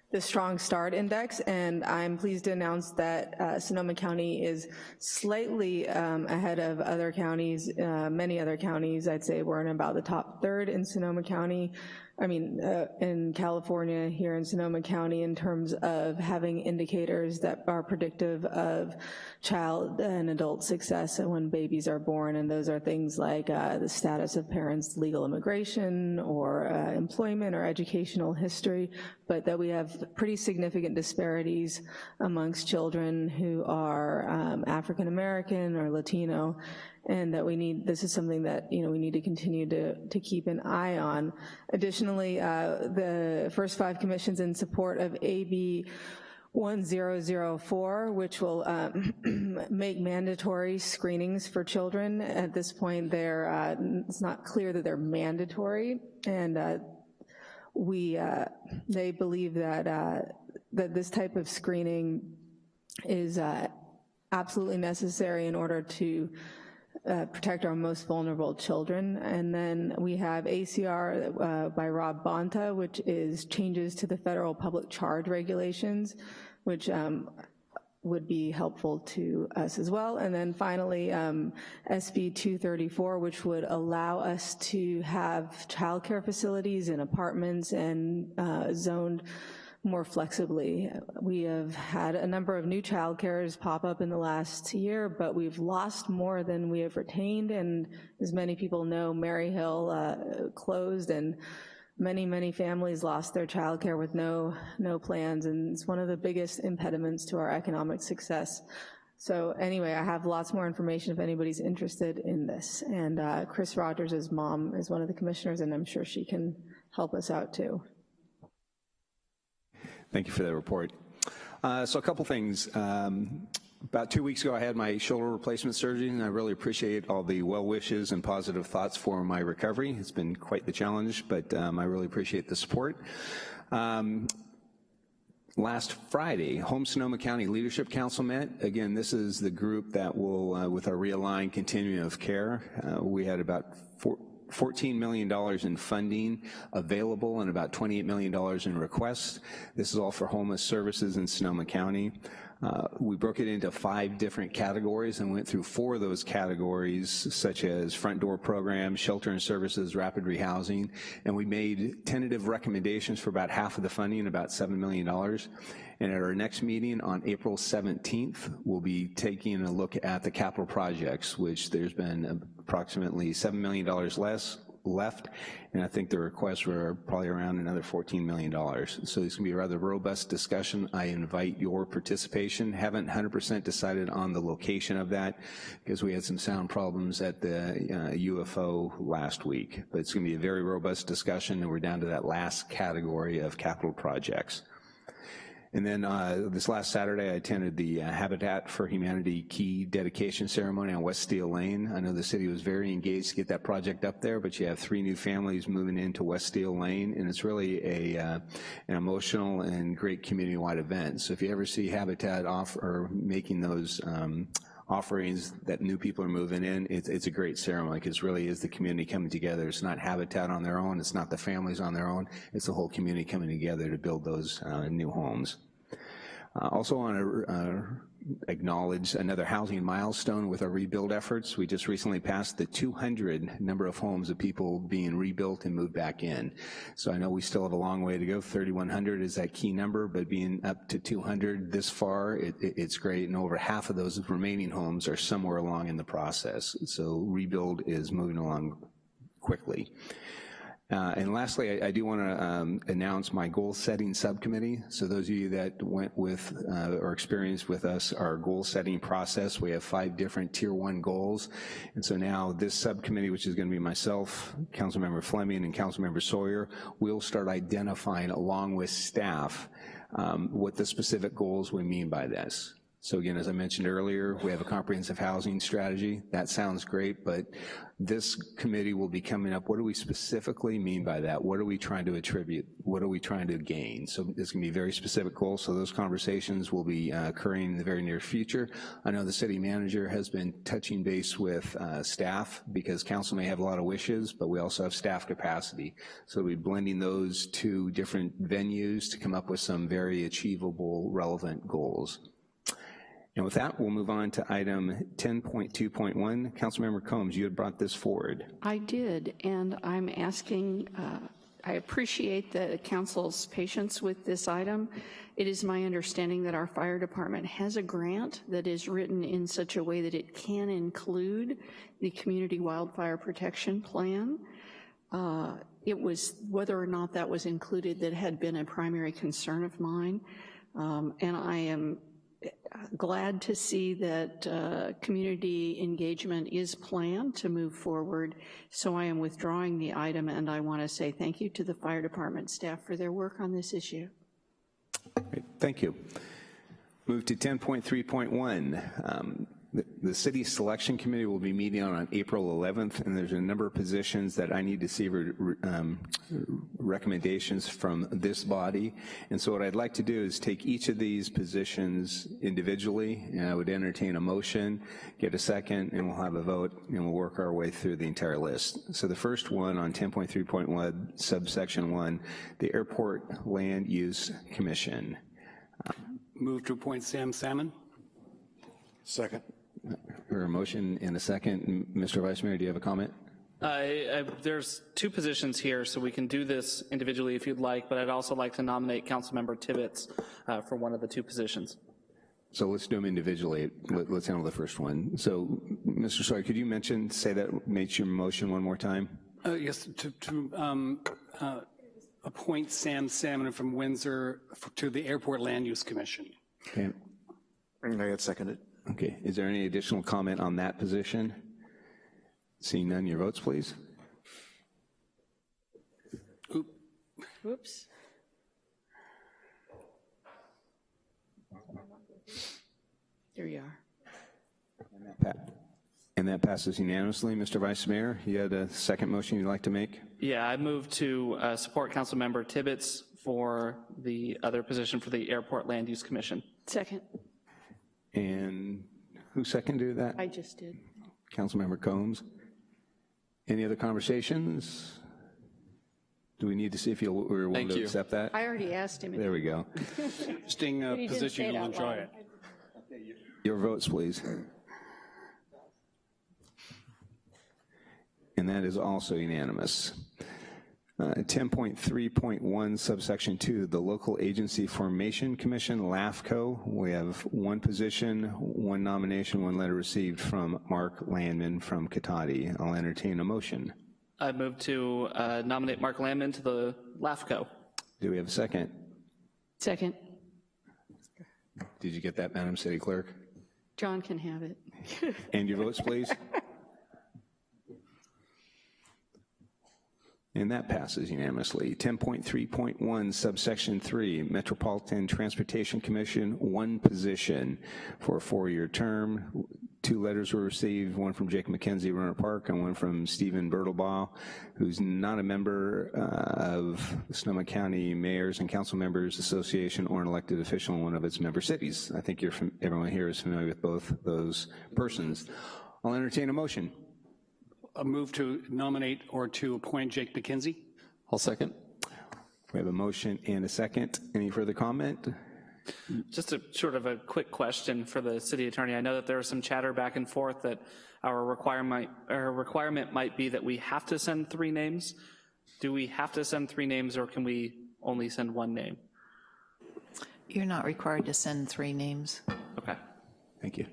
F: the Strong Start Index, and I'm pleased to announce that Sonoma County is slightly ahead of other counties, many other counties. I'd say we're in about the top third in Sonoma County, in California, here in Sonoma County, in terms of having indicators that are predictive of child and adult success and when babies are born, and those are things like the status of parents' legal immigration or employment or educational history, but that we have pretty significant disparities amongst children who are African American or Latino, and that this is something that we need to continue to keep an eye on. Additionally, the first 5 commissions in support of AB 1004, which will make mandatory screenings for children. At this point, it's not clear that they're mandatory, and they believe that this type of screening is absolutely necessary in order to protect our most vulnerable children. And then we have ACR by Rob Bonta, which is changes to the federal public charge regulations, which would be helpful to us as well. And then finally, SB 234, which would allow us to have childcare facilities in apartments and zoned more flexibly. We have had a number of new childcares pop up in the last year, but we've lost more than we have retained, and as many people know, Maryhill closed, and many families lost their childcare with no plans, and it's one of the biggest impediments to our economic success. So anyway, I have lots more information if anybody's interested in this, and Chris Rogers' mom is one of the commissioners, and I'm sure she can help us out too.
A: Thank you for that report. So a couple things. About 2 weeks ago, I had my shoulder replacement surgery, and I really appreciate all the well wishes and positive thoughts for my recovery. It's been quite the challenge, but I really appreciate the support. Last Friday, Home Sonoma County Leadership Council met. Again, this is the group that will, with our realigned continuum of care, we had about $14 million in funding available and about $28 million in requests. This is all for homeless services in Sonoma County. We broke it into 5 different categories and went through 4 of those categories, such as front door programs, shelter and services, rapid rehousing, and we made tentative recommendations for about half of the funding, about $7 million. And at our next meeting on April 17th, we'll be taking a look at the capital projects, which there's been approximately $7 million less left, and I think the requests were probably around another $14 million. So this can be a rather robust discussion. I invite your participation. Haven't 100% decided on the location of that because we had some sound problems at the UFO last week, but it's gonna be a very robust discussion, and we're down to that last category of capital projects. And then this last Saturday, I attended the Habitat for Humanity key dedication ceremony on West Steele Lane. I know the city was very engaged to get that project up there, but you have 3 new families moving into West Steele Lane, and it's really an emotional and great community-wide event. So if you ever see Habitat making those offerings that new people are moving in, it's a great ceremony because it really is the community coming together. It's not Habitat on their own, it's not the families on their own, it's the whole community coming together to build those new homes. Also want to acknowledge another housing milestone with our rebuild efforts. We just recently passed the 200 number of homes of people being rebuilt and moved back in. So I know we still have a long way to go. 3,100 is that key number, but being up to 200 this far, it's great, and over half of those remaining homes are somewhere along in the process. So rebuild is moving along quickly. And lastly, I do want to announce my goal-setting subcommittee. So those of you that went with or experienced with us our goal-setting process, we have 5 different Tier 1 goals. And so now this subcommittee, which is going to be myself, Councilmember Fleming, and Councilmember Sawyer, we'll start identifying along with staff what the specific goals we mean by this. So again, as I mentioned earlier, we have a comprehensive housing strategy. That sounds great, but this committee will be coming up, what do we specifically mean by that? What are we trying to attribute? What are we trying to gain? So it's gonna be very specific goals, so those conversations will be occurring in the very near future. I know the city manager has been touching base with staff because council may have a lot of wishes, but we also have staff capacity. So we'll be blending those two different venues to come up with some very achievable, relevant goals. And with that, we'll move on to item 10.2.1. Councilmember Combs, you had brought this forward.
D: I did, and I'm asking, I appreciate the council's patience with this item. It is my understanding that our fire department has a grant that is written in such a way that it can include the Community Wildfire Protection Plan. It was whether or not that was included that had been a primary concern of mine, and I am glad to see that community engagement is planned to move forward. So I am withdrawing the item, and I want to say thank you to the fire department staff for their work on this issue.
A: Great, thank you. Move to 10.3.1. The city selection committee will be meeting on April 11th, and there's a number of positions that I need to see recommendations from this body. And so what I'd like to do is take each of these positions individually, and I would entertain a motion, get a second, and we'll have a vote, and we'll work our way through the entire list. So the first one on 10.3.1, subsection 1, the Airport Land Use Commission.
R: Move to appoint Sam Salmon.
N: Second.
A: For a motion and a second. Mr. Vice Mayor, do you have a comment?
G: There's two positions here, so we can do this individually if you'd like, but I'd also like to nominate Councilmember Tibbetts for one of the two positions.
A: So let's do them individually. Let's handle the first one. So, Mr. Sawyer, could you say that, make your motion one more time?
R: Yes, to appoint Sam Salmon from Windsor to the Airport Land Use Commission.
A: Okay.
N: I had seconded.
A: Okay, is there any additional comment on that position? Seeing none, your votes, please.
D: Oops. There you are.
A: And that passes unanimously. Mr. Vice Mayor, you had a second motion you'd like to make?
G: Yeah, I move to support Councilmember Tibbetts for the other position for the Airport Land Use Commission.
D: Second.
A: And who seconded that?
D: I just did.
A: Councilmember Combs. Any other conversations? Do we need to see if we're willing to accept that?
D: I already asked him.
A: There we go.
R: Interesting position, you'll enjoy it.
A: Your votes, please. And that is also unanimous. 10.3.1 subsection 2, the Local Agency Formation Commission, LAFCO. We have one position, one nomination, one letter received from Mark Landman from Katati. I'll entertain a motion.
G: I move to nominate Mark Landman to the LAFCO.
A: Do we have a second?
D: Second.
A: Did you get that, Madam City Clerk?
D: John can have it.
A: And your votes, please. And that passes unanimously. 10.3.1 subsection 3, Metropolitan Transportation Commission, one position for a 4-year term. 2 letters were received, one from Jake McKenzie, Runner Park, and one from Stephen Bertelbaugh, who's not a member of the Sonoma County Mayors and Council Members Association or an elected official in one of its member cities. I think everyone here is familiar with both those persons. I'll entertain a motion.
R: A move to nominate or to appoint Jake McKenzie.
E: I'll second.
A: We have a motion and a second. Any further comment?
G: Just a sort of a quick question for the city attorney. I know that there was some chatter back and forth that our requirement might be that we have to send 3 names. Do we have to send 3 names, or can we only send 1 name?
P: You're not required to send 3 names.
G: Okay.
A: Thank you.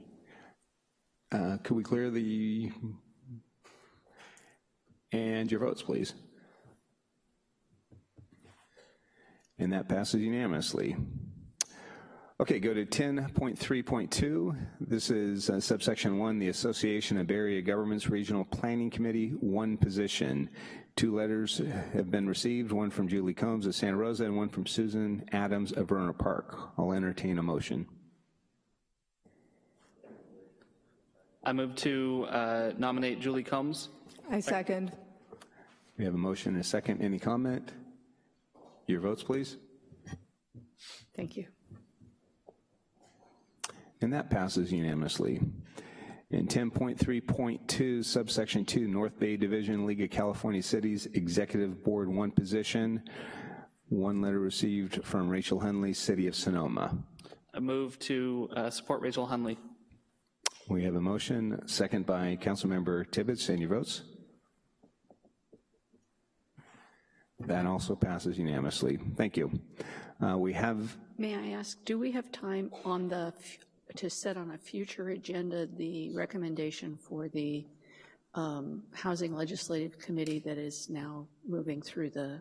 A: Could we clear the... And your votes, please. And that passes unanimously. Okay, go to 10.3.2. This is subsection 1, the Association of Area Governments Regional Planning Committee, one position. 2 letters have been received, one from Julie Combs of Santa Rosa and one from Susan Adams of Runner Park. I'll entertain a motion.
G: I move to nominate Julie Combs.
F: I second.
A: We have a motion and a second. Any comment? Your votes, please.
F: Thank you.
A: And that passes unanimously. In 10.3.2, subsection 2, North Bay Division, League of California Cities, Executive Board 1 position, 1 letter received from Rachel Hunley, City of Sonoma.
G: I move to support Rachel Hunley.
A: We have a motion, second by Councilmember Tibbetts. And your votes? That also passes unanimously. Thank you. We have...
D: May I ask, do we have time on to set on a future agenda the recommendation for the Housing Legislative Committee that is now moving through the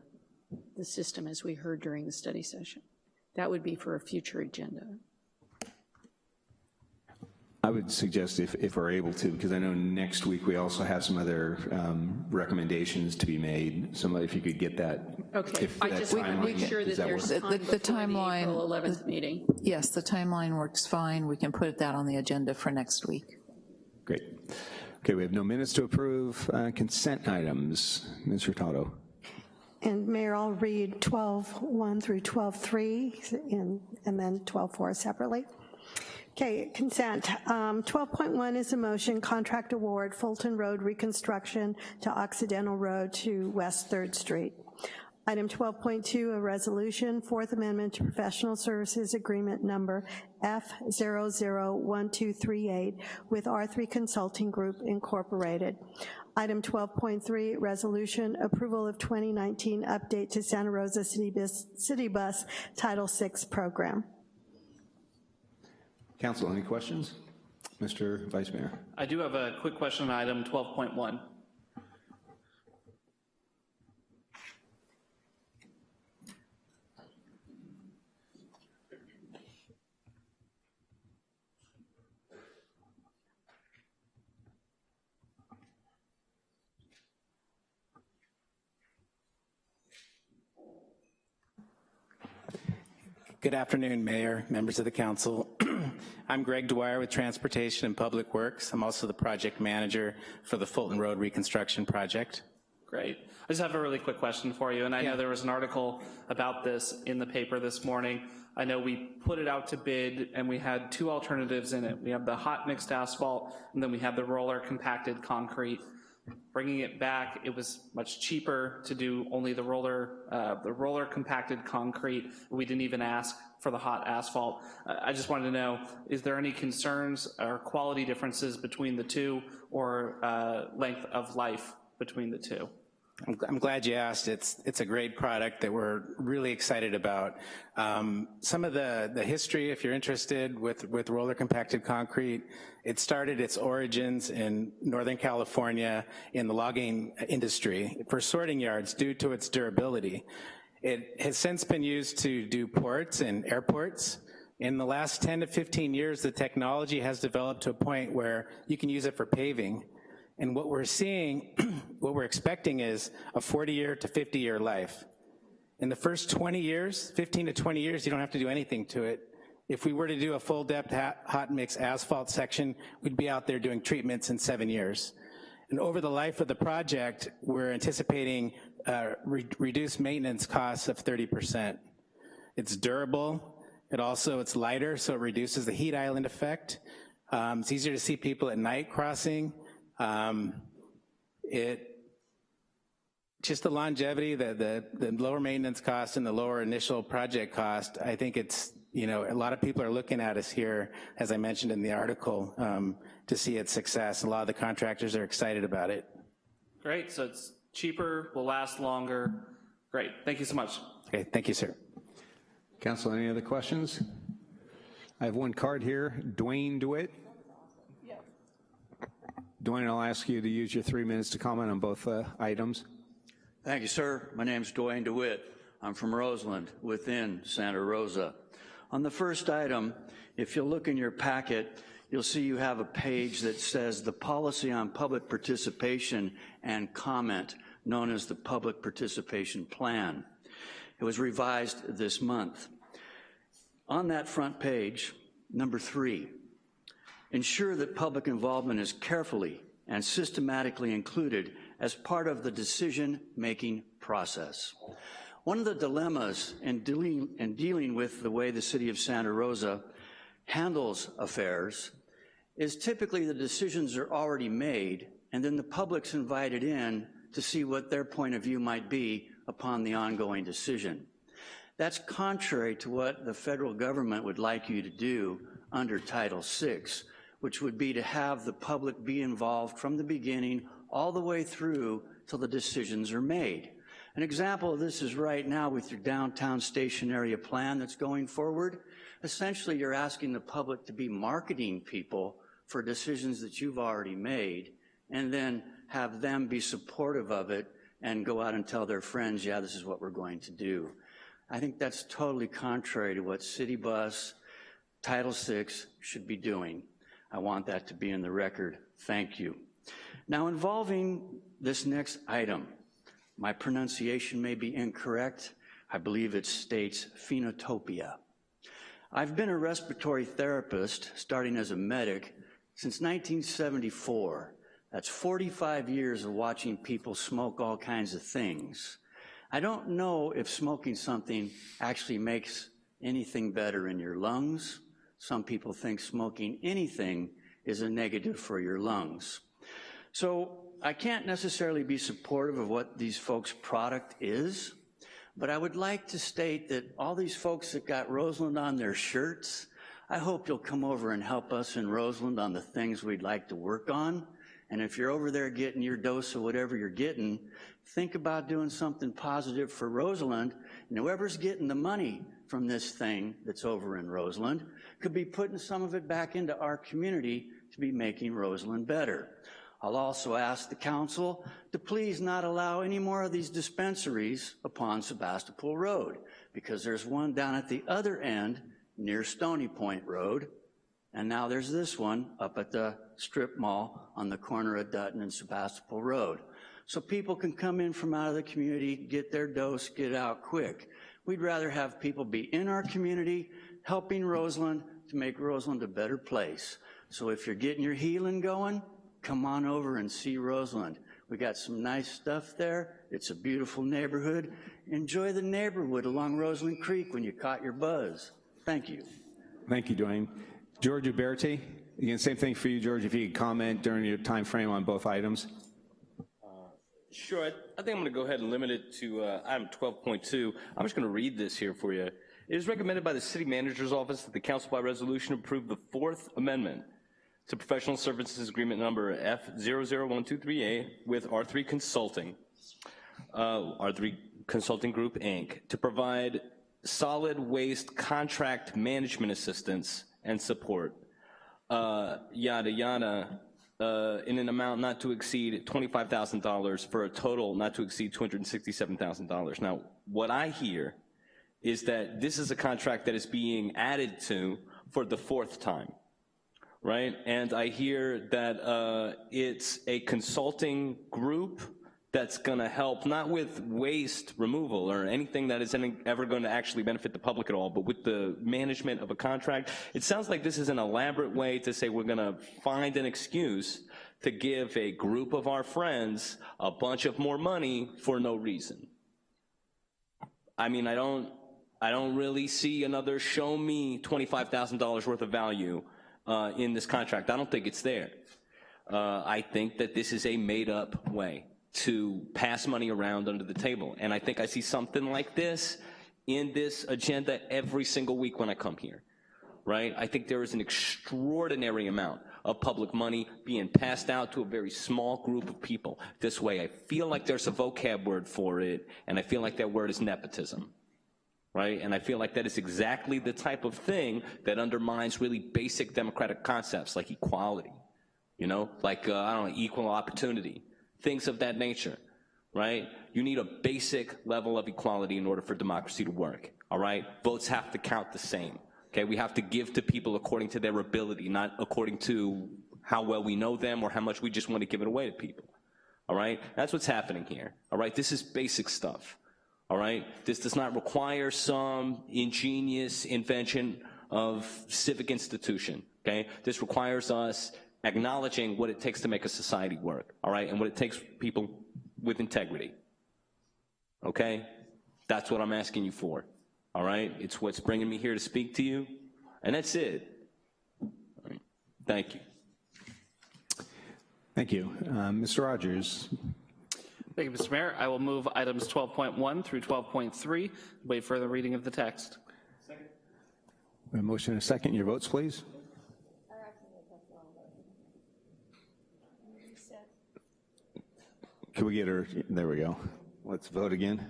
D: system, as we heard during the study session? That would be for a future agenda.
A: I would suggest if we're able to, because I know next week we also have some other recommendations to be made. Somebody, if you could get that.
D: Okay, I just want to make sure that there's time
P: the
D: before
P: timeline,
D: the April 11th meeting.
P: Yes, the timeline works fine. We can put that on the agenda for next week.
A: Great. Okay, we have no minutes to approve. Consent items. Ms. Hurtado.
B: And Mayor, I'll read 12.1 through 12.3 and then 12.4 separately. Okay, consent. 12.1 is a motion, contract award, Fulton Road reconstruction to Occidental Road to West 3rd Street. Item 12.2, a resolution, Fourth Amendment to Professional Services Agreement number F001238 with R3 Consulting Group Incorporated. Item 12.3, resolution, approval of 2019 update to Santa Rosa City Bus Title VI program.
A: Council, any questions? Mr. Vice Mayor.
G: I do have a quick question on item 12.1.
S: Good afternoon, Mayor, members of the council. I'm Greg Dwyer with Transportation and Public Works. I'm also the project manager for the Fulton Road Reconstruction Project.
G: Great. I just have a really quick question for you, and I know there was an article about this in the paper this morning. I know we put it out to bid, and we had 2 alternatives in it. We have the hot mixed asphalt, and then we have the roller compacted concrete. Bringing it back, it was much cheaper to do only the roller compacted concrete. We didn't even ask for the hot asphalt. I just wanted to know, is there any concerns or quality differences between the two, or length of life between the two?
S: I'm glad you asked. It's a great product that we're really excited about. Some of the history, if you're interested, with roller compacted concrete, it started its origins in Northern California in the logging industry for sorting yards due to its durability. It has since been used to do ports and airports. In the last 10 to 15 years, the technology has developed to a point where you can use it for paving. And what we're seeing, what we're expecting is a 40-year to 50-year life. In the first 20 years, 15 to 20 years, you don't have to do anything to it. If we were to do a full depth hot mix asphalt section, we'd be out there doing treatments in 7 years. And over the life of the project, we're anticipating reduced maintenance costs of 30%. It's durable. It's lighter, so it reduces the heat island effect. It's easier to see people at night crossing. Just the longevity, the lower maintenance cost and the lower initial project cost, I think it's, a lot of people are looking at us here, as I mentioned in the article, to see its success. A lot of the contractors are excited about it.
G: Great, so it's cheaper, will last longer. Great, thank you so much.
S: Okay, thank you, sir.
A: Council, any other questions? I have one card here, Dwayne DeWitt. Dwayne, I'll ask you to use your 3 minutes to comment on both items.
K: Thank you, sir. My name is Dwayne DeWitt. I'm from Roseland, within Santa Rosa. On the first item, if you look in your packet, you'll see you have a page that says the policy on public participation and comment, known as the Public Participation Plan. It was revised this month. On that front page, number 3, Ensure that public involvement is carefully and systematically included as part of the decision-making process. One of the dilemmas in dealing with the way the city of Santa Rosa handles affairs is typically the decisions are already made, and then the public's invited in to see what their point of view might be upon the ongoing decision. That's contrary to what the federal government would like you to do under Title VI, which would be to have the public be involved from the beginning all the way through till the decisions are made. An example of this is right now with your downtown station area plan that's going forward. Essentially, you're asking the public to be marketing people for decisions that you've already made, and then have them be supportive of it and go out and tell their friends, yeah, this is what we're going to do. I think that's totally contrary to what City Bus, Title VI should be doing. I want that to be in the record. Thank you. Now, involving this next item, my pronunciation may be incorrect. I believe it states phenotopia. I've been a respiratory therapist, starting as a medic, since 1974. That's 45 years of watching people smoke all kinds of things. I don't know if smoking something actually makes anything better in your lungs. Some people think smoking anything is a negative for your lungs. So I can't necessarily be supportive of what these folks' product is, but I would like to state that all these folks that got Roseland on their shirts, I hope you'll come over and help us in Roseland on the things we'd like to work on. And if you're over there getting your dose of whatever you're getting, think about doing something positive for Roseland, and whoever's getting the money from this thing that's over in Roseland could be putting some of it back into our community to be making Roseland better. I'll also ask the council to please not allow any more of these dispensaries upon Sebastopol Road, because there's one down at the other end near Stony Point Road, and now there's this one up at the strip mall on the corner of Dutton and Sebastopol Road. So people can come in from out of the community, get their dose, get out quick. We'd rather have people be in our community, helping Roseland to make Roseland a better place. So if you're getting your healing going, come on over and see Roseland. We got some nice stuff there. It's a beautiful neighborhood. Enjoy the neighborhood along Roseland Creek when you caught your buzz. Thank you.
A: Thank you, Dwayne. George Uberti, again, same thing for you, George, if you could comment during your time frame on both items.
M: Sure, I think I'm going to go ahead and limit it to item 12.2. I'm just going to read this here for you. It is recommended by the City Manager's Office that the Council by resolution approve the Fourth Amendment to Professional Services Agreement number F00123A with R3 Consulting, R3 Consulting Group, Inc., to provide solid waste contract management assistance and support, yada, yada, in an amount not to exceed $25,000 for a total not to exceed $267,000. Now, what I hear is that this is a contract that is being added to for the fourth time, right? And I hear that it's a consulting group that's gonna help, not with waste removal or anything that is ever gonna actually benefit the public at all, but with the management of a contract. It sounds like this is an elaborate way to say we're gonna find an excuse to give a group of our friends a bunch of more money for no reason. I mean, I don't really see another show me $25,000 worth of value in this contract. I don't think it's there. I think that this is a made up way to pass money around under the table. And I think I see something like this in this agenda every single week when I come here, right? I think there is an extraordinary amount of public money being passed out to a very small group of people this way. I feel like there's a vocab word for it, and I feel like that word is nepotism, right? And I feel like that is exactly the type of thing that undermines really basic democratic concepts like equality, you know, like, I don't know, equal opportunity. Things of that nature, right? You need a basic level of equality in order for democracy to work, all right? Votes have to count the same, okay? We have to give to people according to their ability, not according to how well we know them or how much we just want to give it away to people, all right? That's what's happening here, all right? This is basic stuff, all right? This does not require some ingenious invention of civic institution. okay? This requires us acknowledging what it takes to make a society work, all right, and what it takes people with integrity, okay? That's what I'm asking you for, all right? It's what's bringing me here to speak to you, and that's it. All right. Thank you.
A: Thank you. Mr. Rogers.
G: Thank you, Mr. Mayor. I will move items 12.1 through 12.3. Wait for the reading of the text.
A: Second. A motion and a second. Your votes, please. Can we get her? There we go. Let's vote again.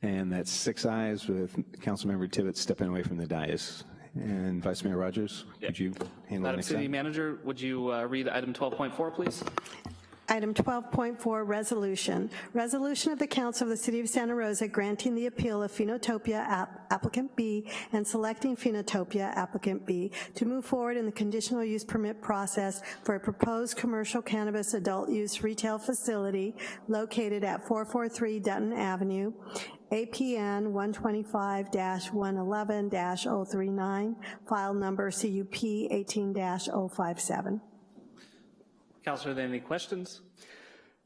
A: And that's 6 ayes with Councilmember Tibbetts stepping away from the dais. And Vice Mayor Rogers, would you handle
G: Madam
A: the next
G: City
A: item?
G: Manager, would you read item 12.4, please?
B: Item 12.4, resolution. Resolution of the Council of the City of Santa Rosa granting the appeal of Phenotopia applicant B and selecting Phenotopia applicant B to move forward in the conditional use permit process for a proposed commercial cannabis adult use retail facility located at 443 Dutton Avenue, APN 125-111-039, file number CUP 18-057.
G: Councilor, are there any questions?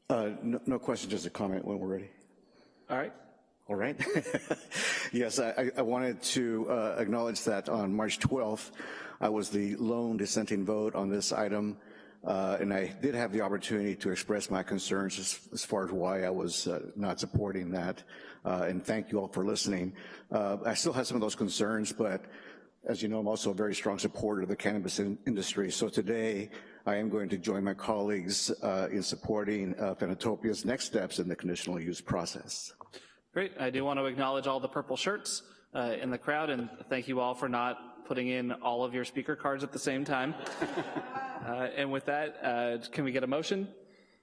T: No questions, just a comment when we're ready.
G: All right.
T: All right. Yes, I wanted to acknowledge that on March 12th, I was the lone dissenting vote on this item, and I did have the opportunity to express my concerns as far as why I was not supporting that, and thank you all for listening. I still have some of those concerns, but as you know, I'm also a very strong supporter of the cannabis industry, so today, I am going to join my colleagues in supporting Phenotopia's next steps in the conditional use process.
G: Great. I do want to acknowledge all the purple shirts in the crowd, and thank you all for not putting in all of your speaker cards at the same time. And with that, can we get a motion?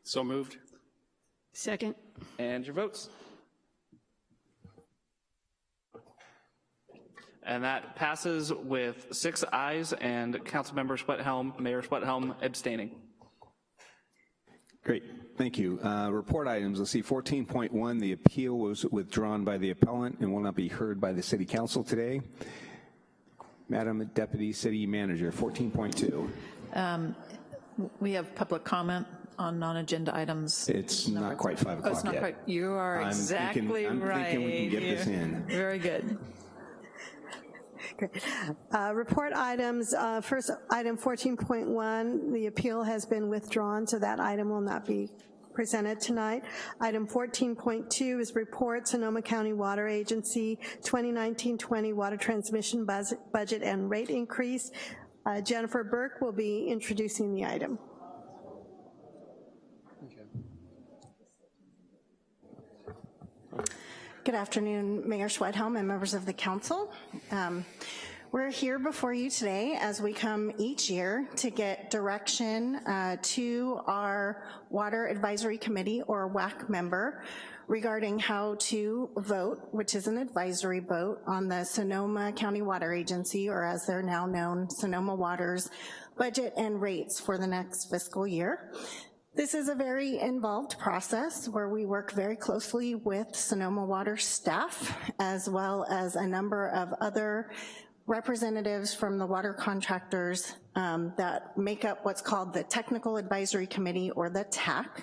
R: So moved.
D: Second.
G: And your votes. And that passes with 6 ayes and Councilmember Schwethelm, Mayor Schwethelm abstaining.
A: Great, thank you. Report items, let's see, 14.1, the appeal was withdrawn by the appellant and will not be heard by the City Council today. Madam Deputy City Manager, 14.2.
P: We have public comment on non-agenda items.
A: It's not quite 5 o'clock
P: Oh, it's not
A: yet.
P: quite. You are exactly
A: I'm
P: right.
A: thinking we can get this in.
P: Very good.
B: Great. Report items, first item 14.1, the appeal has been withdrawn, so that item will not be presented tonight. Item 14.2 is report Sonoma County Water Agency 2019-20 water transmission budget and rate increase. Jennifer Burke will be introducing the item.
U: Good afternoon, Mayor Schwedhelm and members of the council. We're here before you today as we come each year to get direction to our Water Advisory Committee or WAC member regarding how to vote, which is an advisory vote on the Sonoma County Water Agency, or as they're now known, Sonoma Water's budget and rates for the next fiscal year. This is a very involved process where we work very closely with Sonoma Water staff, as well as a number of other representatives from the water contractors that make up what's called the Technical Advisory Committee, or the TAC.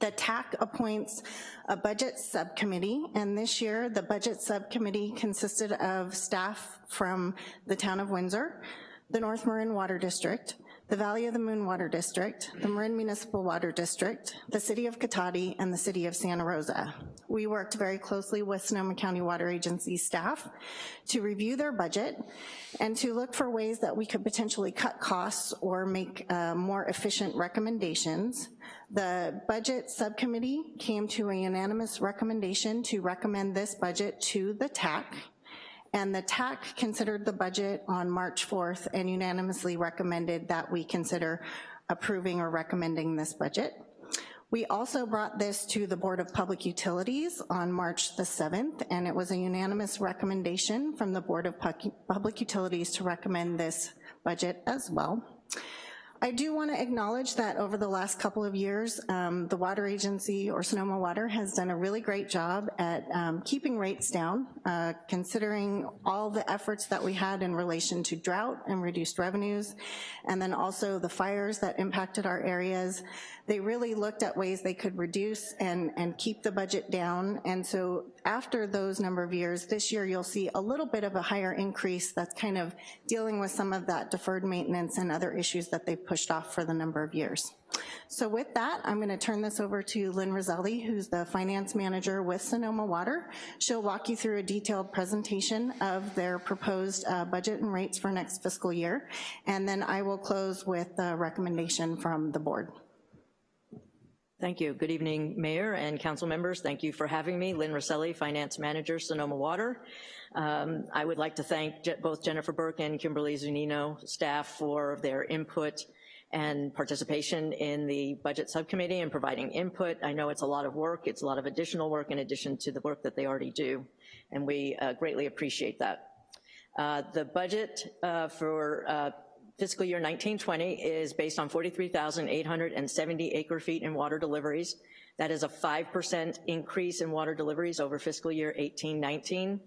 U: The TAC appoints a budget subcommittee, and this year the budget subcommittee consisted of staff from the town of Windsor, the North Marin Water District, the Valley of the Moon Water District, the Marin Municipal Water District, the City of Cotati, and the City of Santa Rosa. We worked very closely with Sonoma County Water Agency staff to review their budget and to look for ways that we could potentially cut costs or make more efficient recommendations. The budget subcommittee came to a unanimous recommendation to recommend this budget to the TAC, and the TAC considered the budget on March 4th and unanimously recommended that we consider approving or recommending this budget. We also brought this to the Board of Public Utilities on March the 7th, and it was a unanimous recommendation from the Board of Public Utilities to recommend this budget as well. I do want to acknowledge that over the last couple of years, the water agency, or Sonoma Water, has done a really great job at keeping rates down, considering all the efforts that we had in relation to drought and reduced revenues, and then also the fires that impacted our areas. They really looked at ways they could reduce and keep the budget down, and so after those number of years, this year you'll see a little bit of a higher increase that's kind of dealing with some of that deferred maintenance and other issues that they've pushed off for the number of years. So with that, I'm gonna turn this over to Lynn Roselli, who's the finance manager with Sonoma Water. She'll walk you through a detailed presentation of their proposed budget and rates for next fiscal year, and then I will close with a recommendation from the board.
H: Thank you. Good evening, Mayor and council members. Thank you for having me. Lynn Roselli, Finance Manager, Sonoma Water. I would like to thank both Jennifer Burke and Kimberly Zunino staff for their input and participation in the budget subcommittee and providing input. I know it's a lot of work. It's a lot of additional work in addition to the work that they already do, and we greatly appreciate that. The budget for fiscal year 1920 is based on 43,870 acre feet in water deliveries. That is a 5% increase in water deliveries over fiscal year 1819.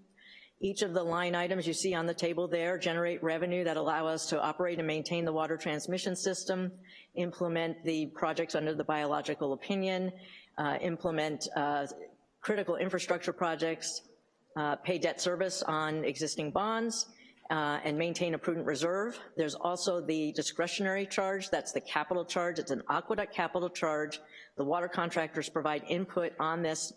H: Each of the line items you see on the table there generate revenue that allow us to operate and maintain the water transmission system, implement the projects under the biological opinion, implement critical infrastructure projects, pay debt service on existing bonds, and maintain a prudent reserve. There's also the discretionary charge, that's the capital charge. It's an aqueduct capital charge. The water contractors provide input on this,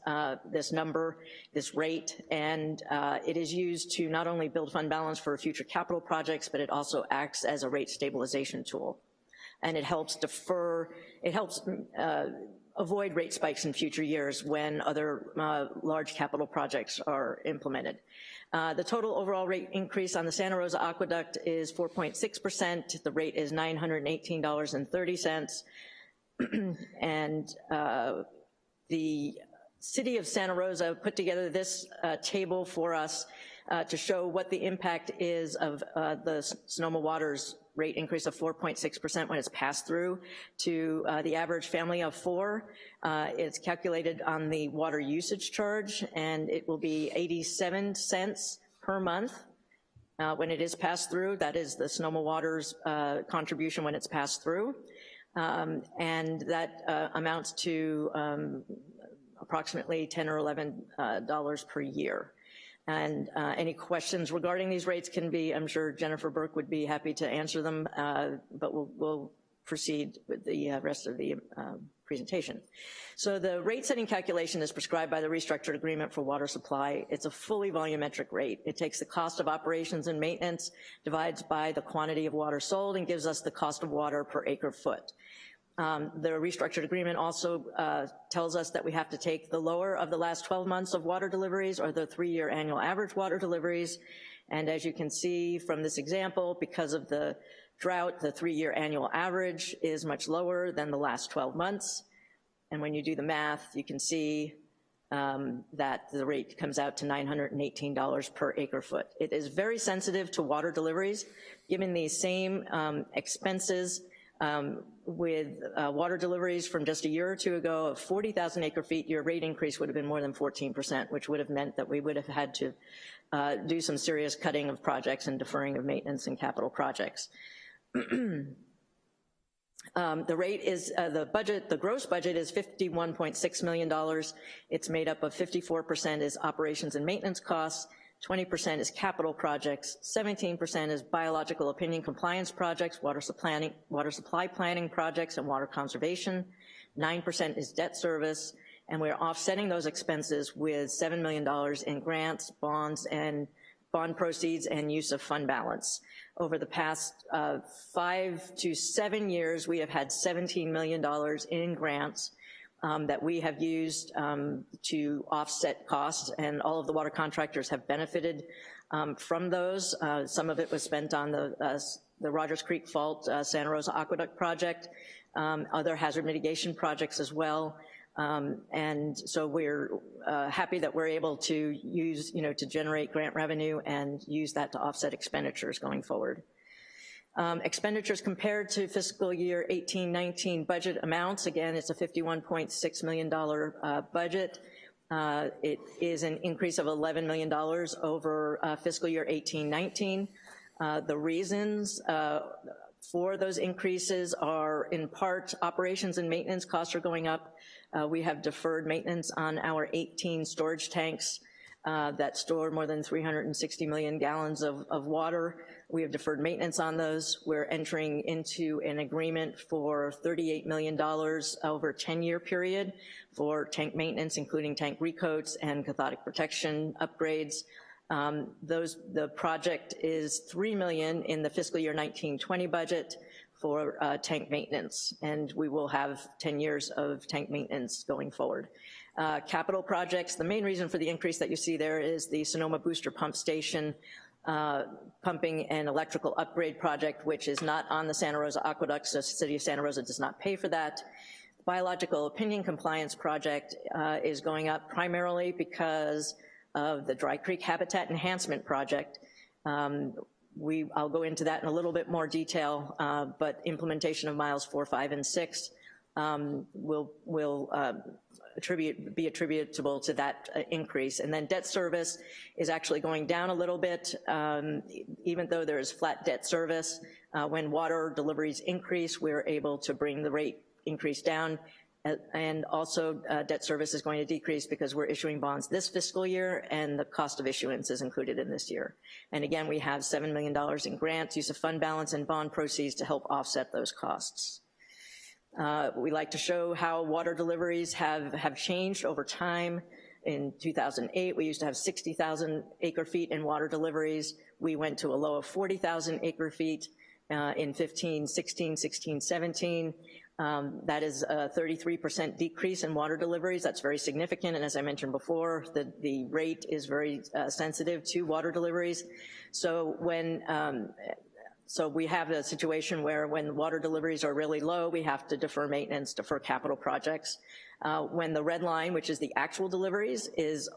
H: this number, this rate, and it is used to not only build fund balance for future capital projects, but it also acts as a rate stabilization tool. And it helps defer, it helps avoid rate spikes in future years when other large capital projects are implemented. The total overall rate increase on the Santa Rosa Aqueduct is 4.6%. The rate is $918.30. And the city of Santa Rosa put together this table for us to show what the impact is of the Sonoma Water's rate increase of 4.6% when it's passed through to the average family of 4. It's calculated on the water usage charge, and it will be 87 cents per month when it is passed through. That is the Sonoma Water's contribution when it's passed through. And that amounts to approximately $10 or $11 per year. And any questions regarding these rates can be, I'm sure Jennifer Burke would be happy to answer them, but we'll proceed with the rest of the presentation. So the rate setting calculation is prescribed by the restructured agreement for water supply. It's a fully volumetric rate. It takes the cost of operations and maintenance, divides by the quantity of water sold, and gives us the cost of water per acre foot. The restructured agreement also tells us that we have to take the lower of the last 12 months of water deliveries or the 3-year annual average water deliveries. And as you can see from this example, because of the drought, the 3-year annual average is much lower than the last 12 months. And when you do the math, you can see that the rate comes out to $918 per acre foot. It is very sensitive to water deliveries, given these same expenses with water deliveries from just a year or two ago of 40,000 acre feet, your rate increase would have been more than 14%, which would have meant that we would have had to do some serious cutting of projects and deferring of maintenance and capital projects. The rate is, the gross budget is $51.6 million. It's made up of 54% is operations and maintenance costs, 20% is capital projects, 17% is biological opinion compliance projects, water supply planning projects, and water conservation. 9% is debt service, and we're offsetting those expenses with $7 million in grants, bonds, and bond proceeds and use of fund balance. Over the past 5 to 7 years, we have had $17 million in grants that we have used to offset costs, and all of the water contractors have benefited from those. Some of it was spent on the Rogers Creek Fault Santa Rosa Aqueduct project, other hazard mitigation projects as well. And so we're happy that we're able to use, to generate grant revenue and use that to offset expenditures going forward. Expenditures compared to fiscal year 18-19 budget amounts, again, it's a $51.6 million budget. It is an increase of $11 million over fiscal year 18-19. The reasons for those increases are in part operations and maintenance costs are going up. We have deferred maintenance on our 18 storage tanks that store more than 360 million gallons of water. We have deferred maintenance on those. We're entering into an agreement for $38 million over a 10-year period for tank maintenance, including tank recoats and cathodic protection upgrades. The project is $3 million in the fiscal year 19-20 budget for tank maintenance, and we will have 10 years of tank maintenance going forward. Capital projects, the main reason for the increase that you see there is the Sonoma Booster Pump Station pumping and electrical upgrade project, which is not on the Santa Rosa Aqueduct, so the City of Santa Rosa does not pay for that. Biological opinion compliance project is going up primarily because of the Dry Creek Habitat Enhancement Project. I'll go into that in a little bit more detail, but implementation of miles 4, 5, and 6 will be attributable to that increase. And then debt service is actually going down a little bit, even though there is flat debt service. When water deliveries increase, we're able to bring the rate increase down. And also debt service is going to decrease because we're issuing bonds this fiscal year and the cost of issuance is included in this year. And again, we have $7 million in grants, use of fund balance and bond proceeds to help offset those costs. We like to show how water deliveries have changed over time. In 2008, we used to have 60,000 acre feet in water deliveries. We went to a low of 40,000 acre feet in 15-16, 16-17. That is a 33% decrease in water deliveries. That's very significant, and as I mentioned before, the rate is very sensitive to water deliveries. So we have a situation where when water deliveries are really low, we have to defer maintenance, defer capital projects. When the red line, which is the actual deliveries, is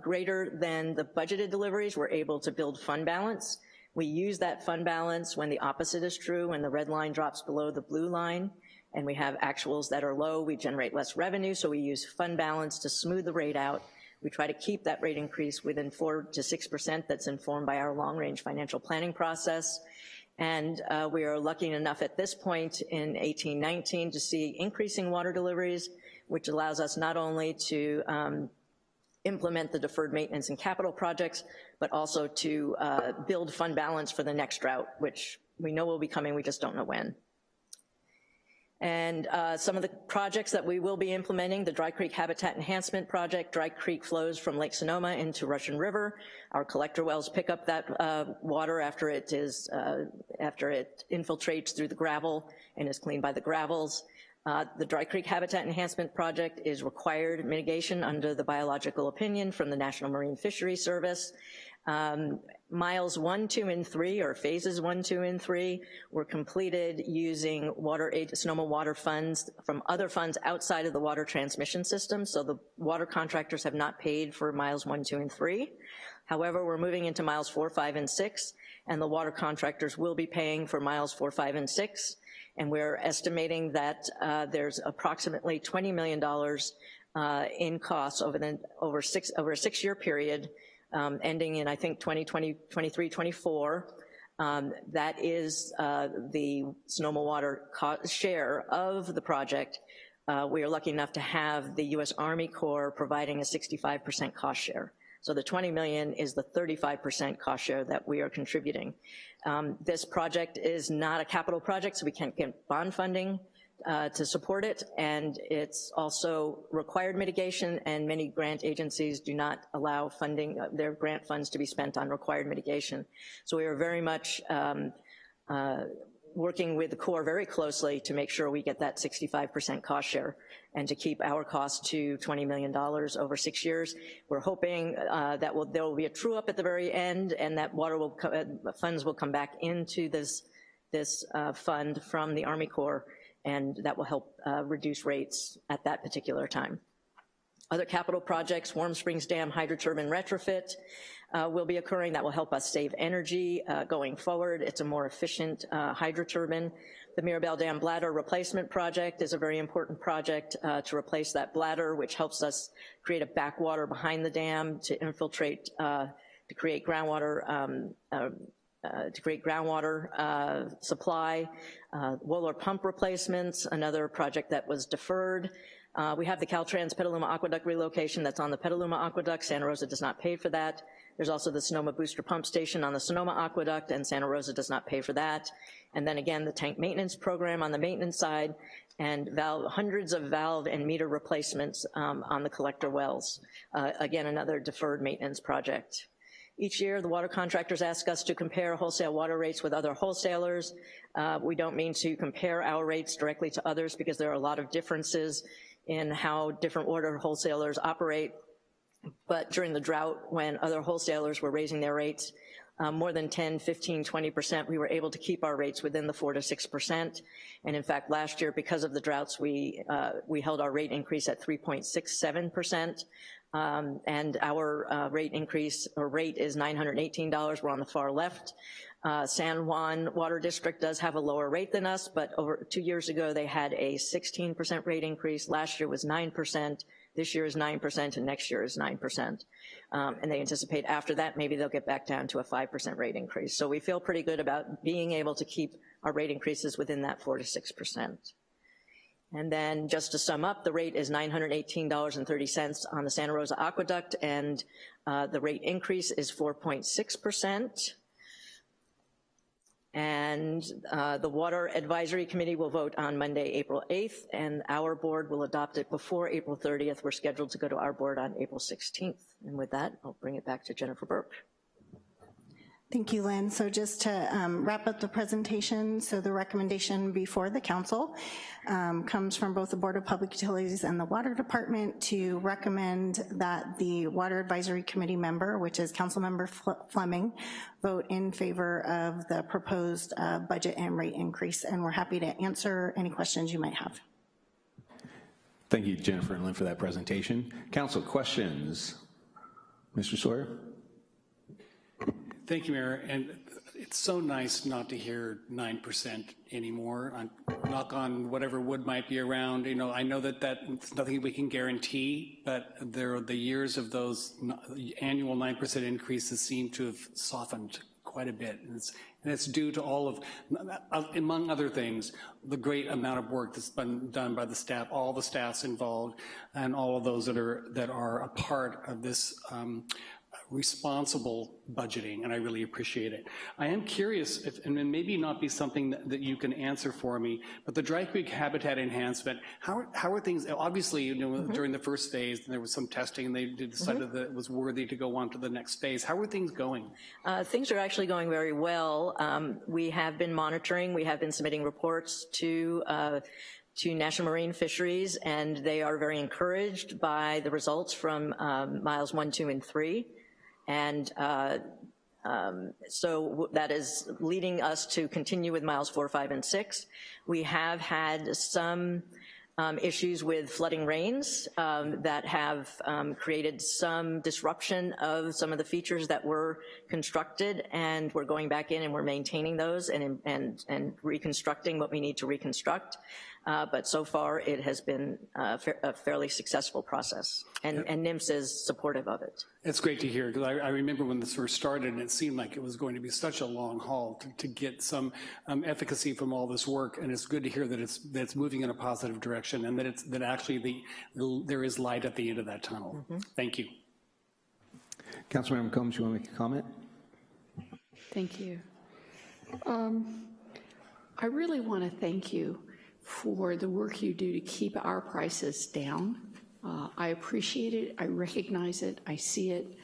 H: greater than the budgeted deliveries, we're able to build fund balance. We use that fund balance when the opposite is true, when the red line drops below the blue line, and we have actuals that are low, we generate less revenue, so we use fund balance to smooth the rate out. We try to keep that rate increase within 4 to 6% that's informed by our long-range financial planning process. And we are lucky enough at this point in 18-19 to see increasing water deliveries, which allows us not only to implement the deferred maintenance and capital projects, but also to build fund balance for the next drought, which we know will be coming, we just don't know when. And some of the projects that we will be implementing, the Dry Creek Habitat Enhancement Project. Dry Creek flows from Lake Sonoma into Russian River. Our collector wells pick up that water after it infiltrates through the gravel and is cleaned by the gravels. The Dry Creek Habitat Enhancement Project is required mitigation under the biological opinion from the National Marine Fisheries Service. Miles 1, 2, and 3, or phases 1, 2, and 3, were completed using Sonoma water funds from other funds outside of the water transmission system, so the water contractors have not paid for miles 1, 2, and 3. However, we're moving into miles 4, 5, and 6, and the water contractors will be paying for miles 4, 5, and 6, and we're estimating that there's approximately $20 million in costs over a 6-year period, ending in, I think, 2023, 24. That is the Sonoma Water share of the project. We are lucky enough to have the U.S. Army Corps providing a 65% cost share. So the $20 million is the 35% cost share that we are contributing. This project is not a capital project, so we can't get bond funding to support it, and it's also required mitigation, and many grant agencies do not allow funding, their grant funds to be spent on required mitigation. So we are very much working with the Corps very closely to make sure we get that 65% cost share and to keep our cost to $20 million over 6 years. We're hoping that there will be a true up at the very end, and that funds will come back into this fund from the Army Corps, and that will help reduce rates at that particular time. Other capital projects, Warm Springs Dam hydroturbine retrofit will be occurring. That will help us save energy going forward. It's a more efficient hydroturbine. The Mirabel Dam bladder replacement project is a very important project to replace that bladder, which helps us create a backwater behind the dam to infiltrate, to create groundwater supply. Wohler pump replacements, another project that was deferred. We have the Caltrans Petaluma Aqueduct relocation that's on the Petaluma Aqueduct. Santa Rosa does not pay for that. There's also the Sonoma Booster Pump Station on the Sonoma Aqueduct, and Santa Rosa does not pay for that. And then again, the tank maintenance program on the maintenance side, and hundreds of valve and meter replacements on the collector wells. Again, another deferred maintenance project. Each year, the water contractors ask us to compare wholesale water rates with other wholesalers. We don't mean to compare our rates directly to others because there are a lot of differences in how different water wholesalers operate. But during the drought, when other wholesalers were raising their rates more than 10, 15, 20%, we were able to keep our rates within the 4 to 6%. And in fact, last year, because of the droughts, we held our rate increase at 3.67%. And our rate increase, or rate, is $918. We're on the far left. San Juan Water District does have a lower rate than us, but over 2 years ago, they had a 16% rate increase. Last year was 9%. This year is 9%, and next year is 9%. And they anticipate after that, maybe they'll get back down to a 5% rate increase. So we feel pretty good about being able to keep our rate increases within that 4 to 6%. And then just to sum up, the rate is $918.30 on the Santa Rosa Aqueduct, and the rate increase is 4.6%. And the Water Advisory Committee will vote on Monday, April 8th, and our board will adopt it before April 30th. We're scheduled to go to our board on April 16th. And with that, I'll bring it back to Jennifer Burke.
U: Thank you, Lynn. So just to wrap up the presentation, so the recommendation before the council comes from both the Board of Public Utilities and the Water Department to recommend that the Water Advisory Committee member, which is Councilmember Fleming, vote in favor of the proposed budget and rate increase. And we're happy to answer any questions you might have.
A: Thank you, Jennifer and Lynn, for that presentation. Council, questions? Mr. Sawyer?
R: Thank you, Mayor. And it's so nice not to hear 9% anymore. Knock on whatever wood might be around. You know, I know that that's nothing we can guarantee, but the years of those annual 9% increases seem to have softened quite a bit. And it's due to all of, among other things, the great amount of work that's been done by the staff, all the staffs involved, and all of those that are a part of this responsible budgeting, and I really appreciate it. I am curious, and maybe not be something that you can answer for me, but the Dry Creek habitat enhancement, how are things, obviously, you know, during the first phase, there was some testing, and they decided that it was worthy to go on to the next phase. How are things going?
H: Things are actually going very well. We have been monitoring, we have been submitting reports to National Marine Fisheries, and they are very encouraged by the results from miles 1, 2, and 3. And so that is leading us to continue with miles 4, 5, and 6. We have had some issues with flooding rains that have created some disruption of some of the features that were constructed, and we're going back in and we're maintaining those and reconstructing what we need to reconstruct. But so far it has been a fairly successful process, and NIMS is supportive of it.
R: It's great to hear, because I remember when this first started, and it seemed like it was going to be such a long haul to get some efficacy from all this work, and it's good to hear that it's moving in a positive direction, and that actually there is light at the end of that tunnel. Thank you.
A: Councilmember Combs, you want to make a comment?
D: Thank you. I really want to thank you for the work you do to keep our prices down. I appreciate it, I recognize it, I see it.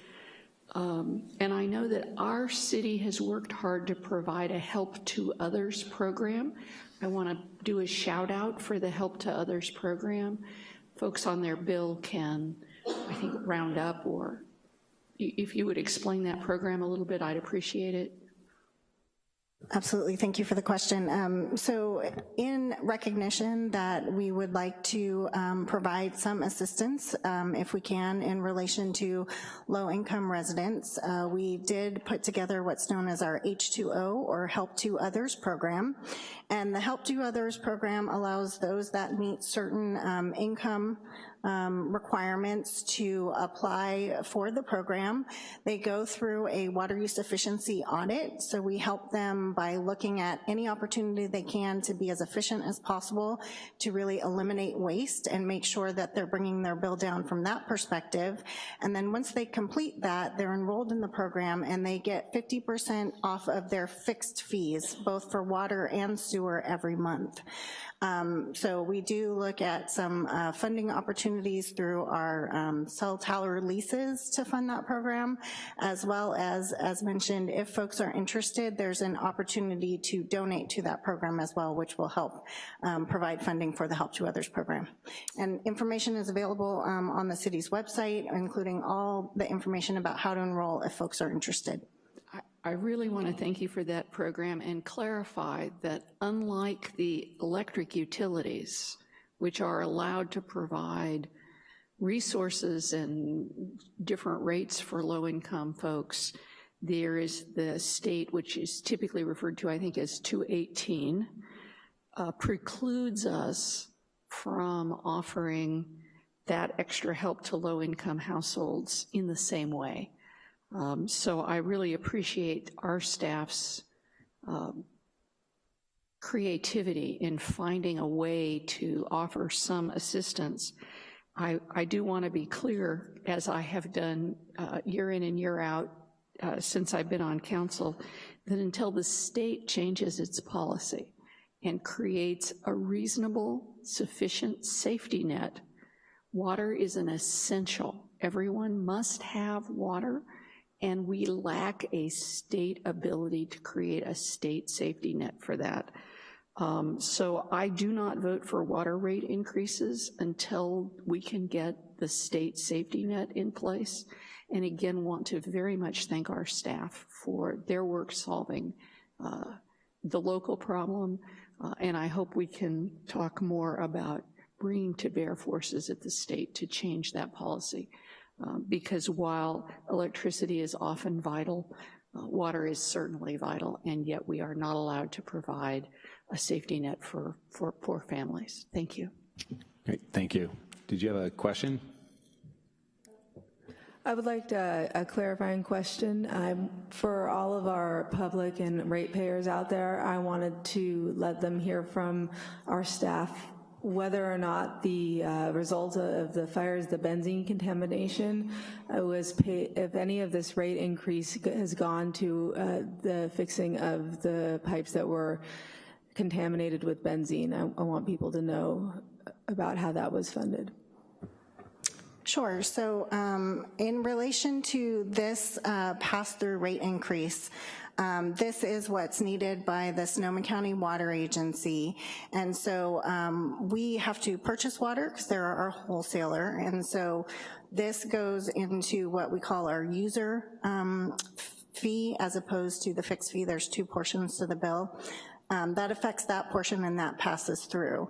D: And I know that our city has worked hard to provide a Help to Others program. I want to do a shout out for the Help to Others program. Folks on their bill can, I think, round up, or if you would explain that program a little bit, I'd appreciate it.
U: Absolutely, thank you for the question. So in recognition that we would like to provide some assistance, if we can, in relation to low-income residents, we did put together what's known as our H2O, or Help to Others program. And the Help to Others program allows those that meet certain income requirements to apply for the program. They go through a water use efficiency audit, so we help them by looking at any opportunity they can to be as efficient as possible to really eliminate waste and make sure that they're bringing their bill down from that perspective. And then once they complete that, they're enrolled in the program and they get 50% off of their fixed fees, both for water and sewer every month. So we do look at some funding opportunities through our cell tower leases to fund that program, as well as mentioned, if folks are interested, there's an opportunity to donate to that program as well, which will help provide funding for the Help to Others program. And information is available on the city's website, including all the information about how to enroll if folks are interested.
D: I really want to thank you for that program and clarify that unlike the electric utilities, which are allowed to provide resources and different rates for low-income folks, there is the state, which is typically referred to, I think, as 218, precludes us from offering that extra help to low-income households in the same way. So I really appreciate our staff's creativity in finding a way to offer some assistance. I do want to be clear, as I have done year in and year out since I've been on council, that until the state changes its policy and creates a reasonable, sufficient safety net, water is an essential. Everyone must have water, and we lack a state ability to create a state safety net for that. So I do not vote for water rate increases until we can get the state safety net in place. And again, want to very much thank our staff for their work solving the local problem, and I hope we can talk more about bringing to bear forces at the state to change that policy. Because while electricity is often vital, water is certainly vital, and yet we are not allowed to provide a safety net for poor families. Thank you.
A: Great, thank you. Did you have a question?
F: I would like a clarifying question. For all of our public and ratepayers out there, I wanted to let them hear from our staff whether or not the result of the fires, the benzene contamination, was paid, if any of this rate increase has gone to the fixing of the pipes that were contaminated with benzene. I want people to know about how that was funded.
U: Sure, so in relation to this pass-through rate increase, this is what's needed by the Sonoma County Water Agency, and so we have to purchase water because they're our wholesaler, and so this goes into what we call our user fee as opposed to the fixed fee. There's two portions to the bill. That affects that portion and that passes through.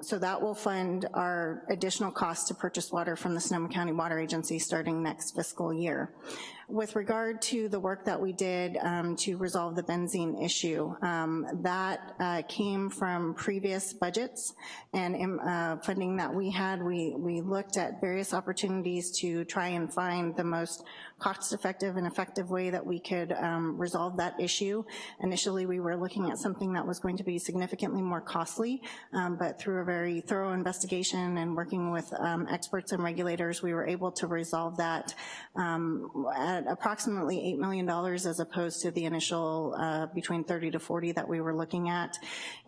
U: So that will fund our additional costs to purchase water from the Sonoma County Water Agency starting next fiscal year. With regard to the work that we did to resolve the benzene issue, that came from previous budgets and funding that we had. We looked at various opportunities to try and find the most cost-effective and effective way that we could resolve that issue. Initially, we were looking at something that was going to be significantly more costly, but through a very thorough investigation and working with experts and regulators, we were able to resolve that at approximately $8 million as opposed to the initial between 30 to 40 that we were looking at.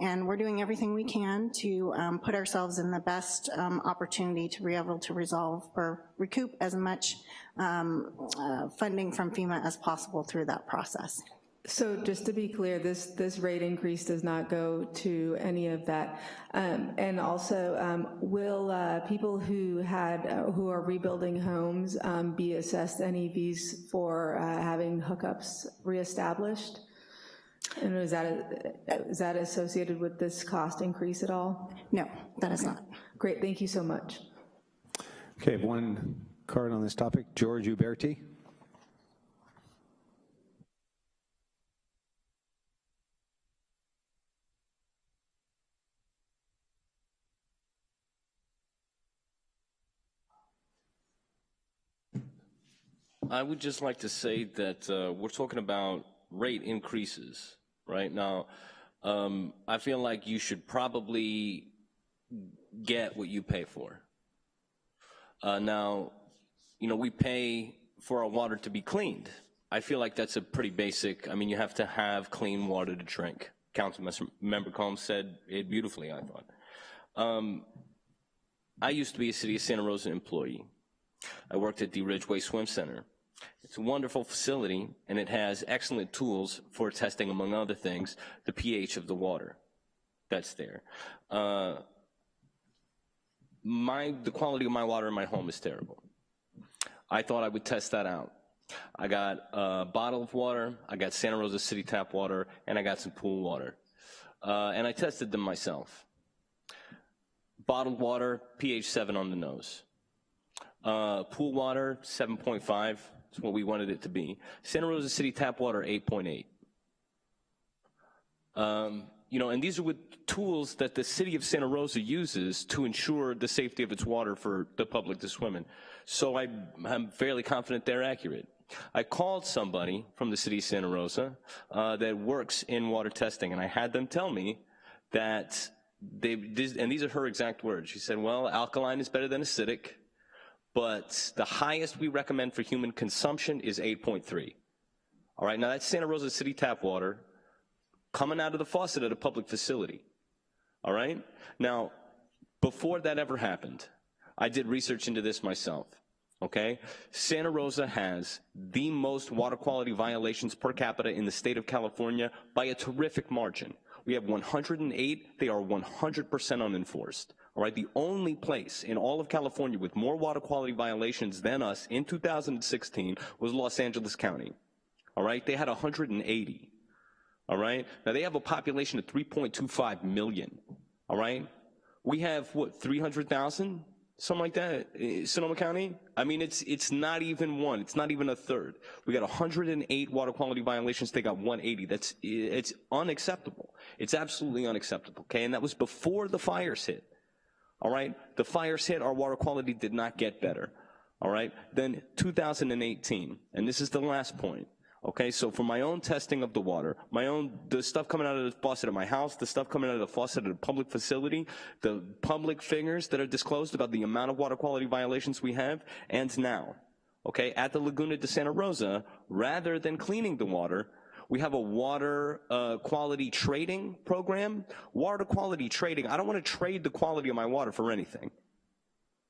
U: And we're doing everything we can to put ourselves in the best opportunity to be able to resolve or recoup as much funding from FEMA as possible through that process.
F: So just to be clear, this rate increase does not go to any of that. And also, will people who are rebuilding homes be assessed any fees for having hookups reestablished? And is that associated with this cost increase at all?
U: No, that is not.
F: Great, thank you so much.
A: Okay, one card on this topic. George Uberti.
M: I would just like to say that we're talking about rate increases right now. I feel like you should probably get what you pay for. Now, you know, we pay for our water to be cleaned. I feel like that's a pretty basic, I mean, you have to have clean water to drink. Councilmember Combs said it beautifully, I thought. I used to be a City of Santa Rosa employee. I worked at the Ridgeway Swim Center. It's a wonderful facility, and it has excellent tools for testing, among other things, the pH of the water that's there. The quality of my water in my home is terrible. I thought I would test that out. I got a bottle of water, I got Santa Rosa City tap water, and I got some pool water. And I tested them myself. Bottled water, pH 7 on the nose. Pool water, 7.5. That's what we wanted it to be. Santa Rosa City tap water, 8.8. You know, and these are with tools that the City of Santa Rosa uses to ensure the safety of its water for the public to swim in. So I'm fairly confident they're accurate. I called somebody from the City of Santa Rosa that works in water testing, and I had them tell me that and these are her exact words. She said, well, alkaline is better than acidic, but the highest we recommend for human consumption is 8.3. All right, now that's Santa Rosa City tap water coming out of the faucet at a public facility. All right? Now, before that ever happened, I did research into this myself. Okay? Santa Rosa has the most water quality violations per capita in the state of California by a terrific margin. We have 108. They are 100% unenforced. All right, the only place in all of California with more water quality violations than us in 2016 was Los Angeles County. All right, they had 180. All right, now they have a population of 3.25 million. All right, we have what, 300,000, something like that, Sonoma County. I mean, it's not even one. It's not even a third. We got 108 water quality violations. They got 180. It's unacceptable. It's absolutely unacceptable. Okay, and that was before the fires hit. All right, the fires hit, our water quality did not get better. All right, then 2018, and this is the last point. Okay, so for my own testing of the water, the stuff coming out of the faucet at my house, the stuff coming out of the faucet at a public facility, the public figures that are disclosed about the amount of water quality violations we have, and now, okay, at the Laguna de Santa Rosa, rather than cleaning the water, we have a water quality trading program. Water quality trading, I don't want to trade the quality of my water for anything,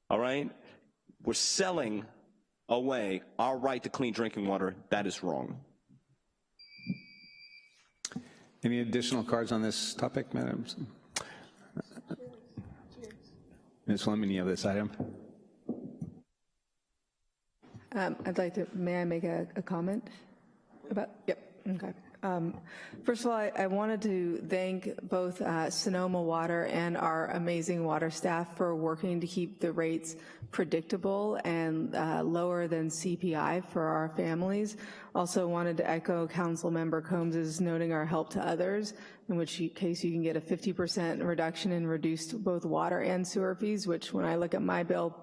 M: all right? We're selling away our right to clean drinking water. That is wrong.
A: Any additional cards on this topic, Madam? Ms. Fleming, you have this item.
F: I'd like to, may I make a comment about, yep, okay. First of all, I wanted to thank both Sonoma Water and our amazing water staff for working to keep the rates predictable and lower than CPI for our families. Also wanted to echo Councilmember Combs's noting our help to others, in which case you can get a 50% reduction in reduced both water and sewer fees, which when I look at my bill,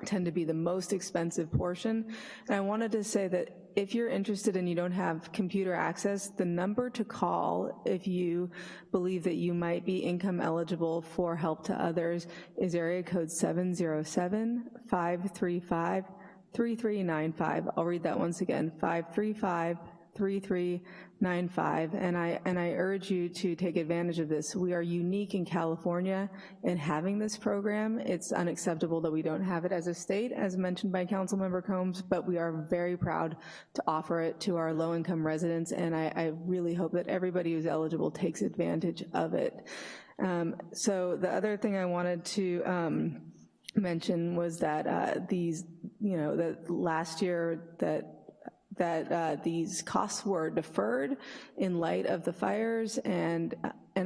F: tend to be the most expensive portion. And I wanted to say that if you're interested and you don't have computer access, the number to call if you believe that you might be income eligible for help to others is area code 707-535-3395. I'll read that once again, 535-3395, and I urge you to take advantage of this. We are unique in California in having this program. It's unacceptable that we don't have it as a state, as mentioned by Councilmember Combs, but we are very proud to offer it to our low-income residents, and I really hope that everybody who's eligible takes advantage of it. So the other thing I wanted to mention was that that last year that that these costs were deferred in light of the fires, and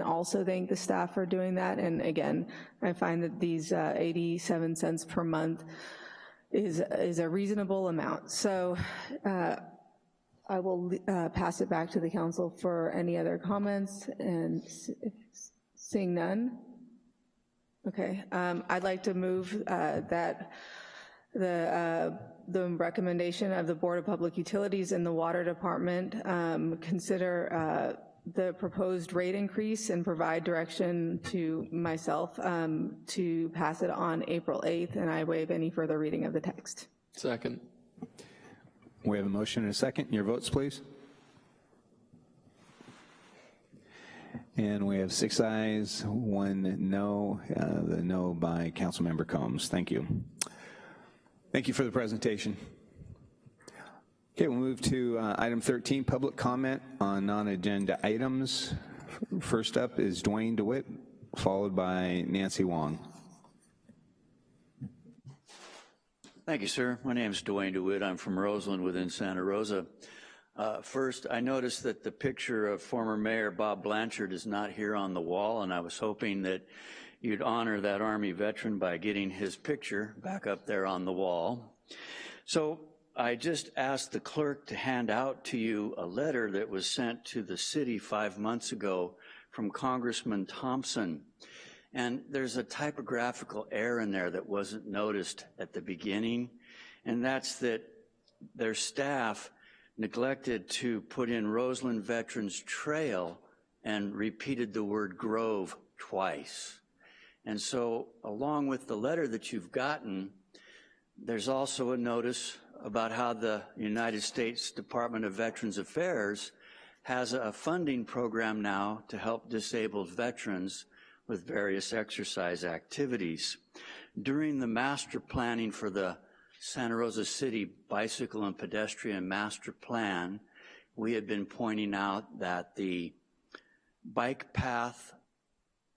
F: also thank the staff for doing that. And again, I find that these 87 cents per month is a reasonable amount. So I will pass it back to the council for any other comments, and seeing none. Okay, I'd like to move that the recommendation of the Board of Public Utilities and the Water Department consider the proposed rate increase and provide direction to myself to pass it on April 8th, and I waive any further reading of the text.
E: Second.
A: We have a motion and a second. Your votes, please. And we have 6 ayes, 1 no, the no by Councilmember Combs. Thank you. Thank you for the presentation. Okay, we'll move to item 13, public comment on non-agenda items. First up is Dwayne DeWitt, followed by Nancy Wong.
K: Thank you, sir. My name is Dwayne DeWitt. I'm from Roseland within Santa Rosa. First, I noticed that the picture of former Mayor Bob Blanchard is not here on the wall, and I was hoping that you'd honor that Army veteran by getting his picture back up there on the wall. So I just asked the clerk to hand out to you a letter that was sent to the city 5 months ago from Congressman Thompson. And there's a typographical error in there that wasn't noticed at the beginning, and that's that their staff neglected to put in Roseland Veterans Trail and repeated the word Grove twice. And so along with the letter that you've gotten, there's also a notice about how the United States Department of Veterans Affairs has a funding program now to help disabled veterans with various exercise activities. During the master planning for the Santa Rosa City Bicycle and Pedestrian Master Plan, we had been pointing out that the bike path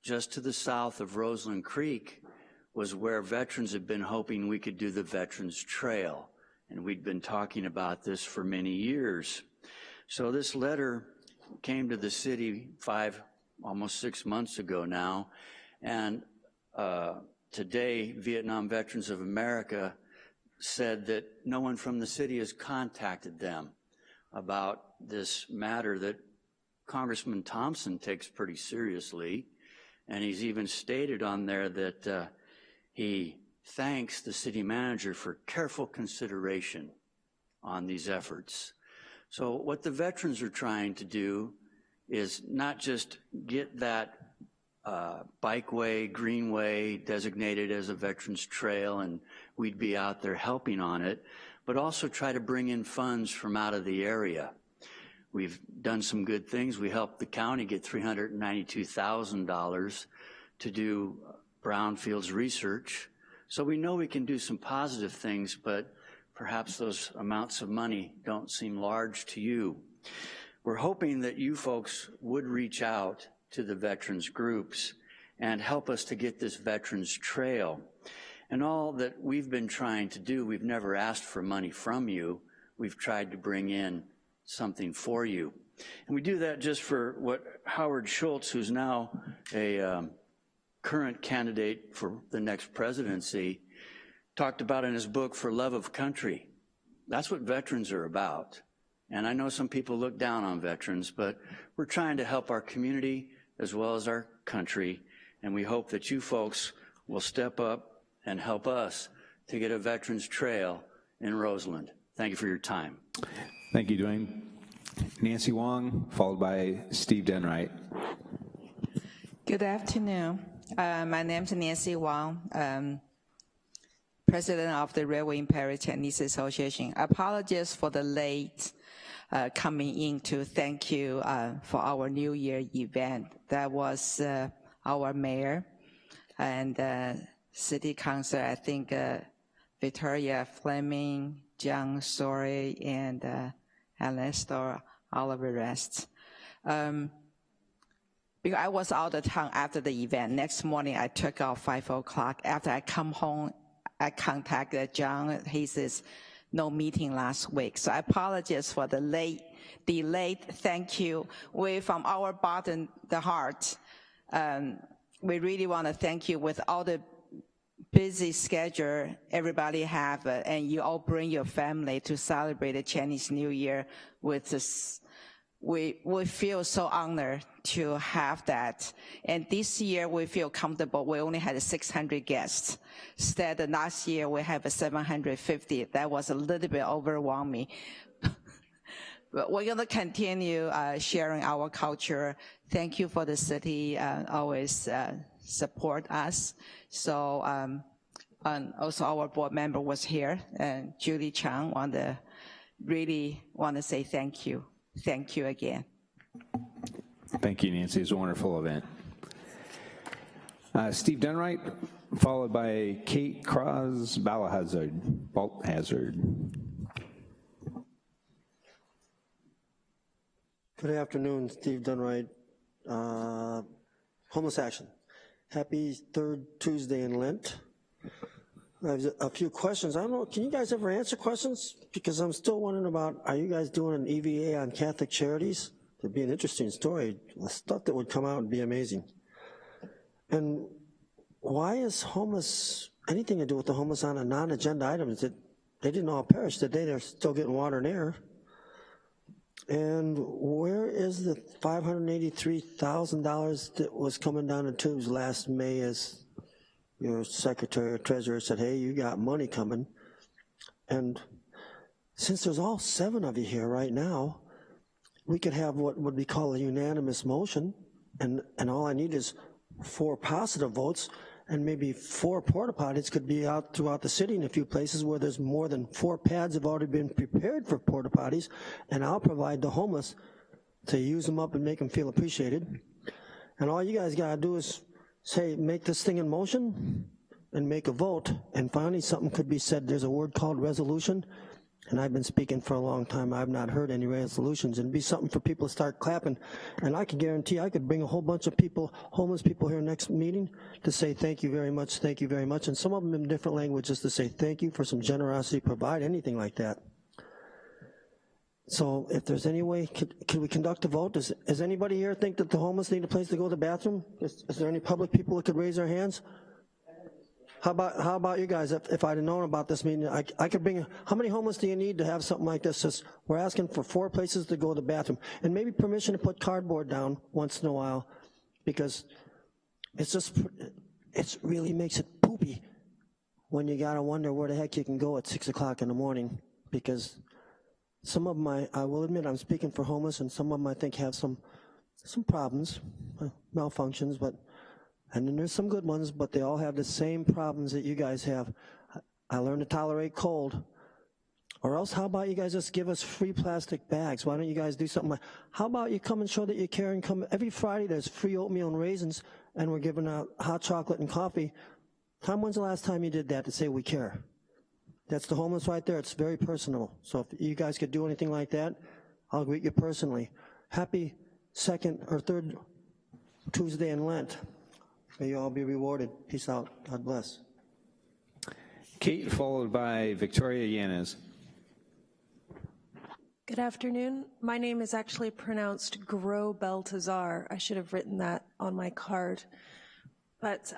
K: just to the south of Roseland Creek was where veterans had been hoping we could do the Veterans Trail. And we'd been talking about this for many years. So this letter came to the city almost 6 months ago now, and today Vietnam Veterans of America said that no one from the city has contacted them about this matter that Congressman Thompson takes pretty seriously, and he's even stated on there that he thanks the city manager for careful consideration on these efforts. So what the veterans are trying to do is not just get that bikeway, greenway designated as a veterans trail and we'd be out there helping on it, but also try to bring in funds from out of the area. We've done some good things. We helped the county get $392,000 to do brownfields research. So we know we can do some positive things, but perhaps those amounts of money don't seem large to you. We're hoping that you folks would reach out to the veterans groups and help us to get this veterans trail. And all that we've been trying to do, we've never asked for money from you. We've tried to bring in something for you. And we do that just for what Howard Schultz, who's now a current candidate for the next presidency, talked about in his book, For Love of Country. That's what veterans are about. And I know some people look down on veterans, but we're trying to help our community as well as our country, and we hope that you folks will step up and help us to get a veterans trail in Roseland. Thank you for your time.
A: Thank you, Dwayne. Nancy Wong, followed by Steve Denwright.
I: Good afternoon. My name is Nancy Wong, President of the Railway Impaired Chinese Association. Apologies for the late coming in to thank you for our New Year event. That was our mayor and city council, I think Victoria Fleming, John Story, and Ernesto, all of the rest. Because I was out of town after the event. Next morning, I took off 5 o'clock. After I come home, I contacted John. He says, no meeting last week. So I apologize for the delayed thank you. From our bottom, the heart, we really want to thank you with all the busy schedule everybody have, and you all bring your family to celebrate the Chinese New Year with us. We feel so honored to have that. And this year we feel comfortable. We only had 600 guests. Instead of last year we have 750. That was a little bit overwhelming. But we're going to continue sharing our culture. Thank you for the city always support us. So, and also our board member was here, and Julie Chang really want to say thank you. Thank you again.
A: Thank you, Nancy. It's a wonderful event. Steve Dunright, followed by Kate Balthazard.
J: Good afternoon, Steve Dunright, Homeless Action. Happy third Tuesday in Lent. I have a few questions. I don't know, can you guys ever answer questions? Because I'm still wondering about, are you guys doing an EVA on Catholic Charities? It'd be an interesting story. The stuff that would come out would be amazing. And why is homeless, anything to do with the homeless on a non-agenda item? Is it, they didn't all perish today, they're still getting water and air. And where is the $583,000 that was coming down the tubes last May as your secretary or treasurer said, hey, you got money coming? And since there's all 7 of you here right now, we could have what would be called a unanimous motion, and all I need is 4 positive votes, and maybe 4 porta potties could be out throughout the city in a few places where there's more than 4 pads have already been prepared for porta potties, and I'll provide the homeless to use them up and make them feel appreciated. And all you guys gotta do is say, make this thing in motion and make a vote, and finally something could be said. There's a word called resolution, and I've been speaking for a long time. I've not heard any resolutions, and it'd be something for people to start clapping. And I can guarantee I could bring a whole bunch of people, homeless people here next meeting to say thank you very much, and some of them in different languages to say thank you for some generosity, provide anything like that. So if there's any way, could we conduct a vote? Does anybody here think that the homeless need a place to go to the bathroom? Is there any public people that could raise their hands? How about you guys? If I'd have known about this meeting, I could bring, how many homeless do you need to have something like this? Just, we're asking for 4 places to go to the bathroom, and maybe permission to put cardboard down once in a while, because it's just, it really makes it poopy when you gotta wonder where the heck you can go at 6 o'clock in the morning, because some of them, I will admit I'm speaking for homeless, and some of them I think have some problems, malfunctions, and then there's some good ones, but they all have the same problems that you guys have. I learned to tolerate cold. Or else, how about you guys just give us free plastic bags? Why don't you guys do something like, how about you come and show that you care, and come, every Friday there's free oatmeal and raisins, and we're giving out hot chocolate and coffee. Tom, when's the last time you did that to say we care? That's the homeless right there. It's very personal. So if you guys could do anything like that, I'll greet you personally. Happy 2nd or 3rd Tuesday in Lent. May you all be rewarded. Peace out. God bless.
A: Kate, followed by Victoria Yanez.
V: Good afternoon. My name is actually pronounced Gro Beltazar. I should have written that on my card. But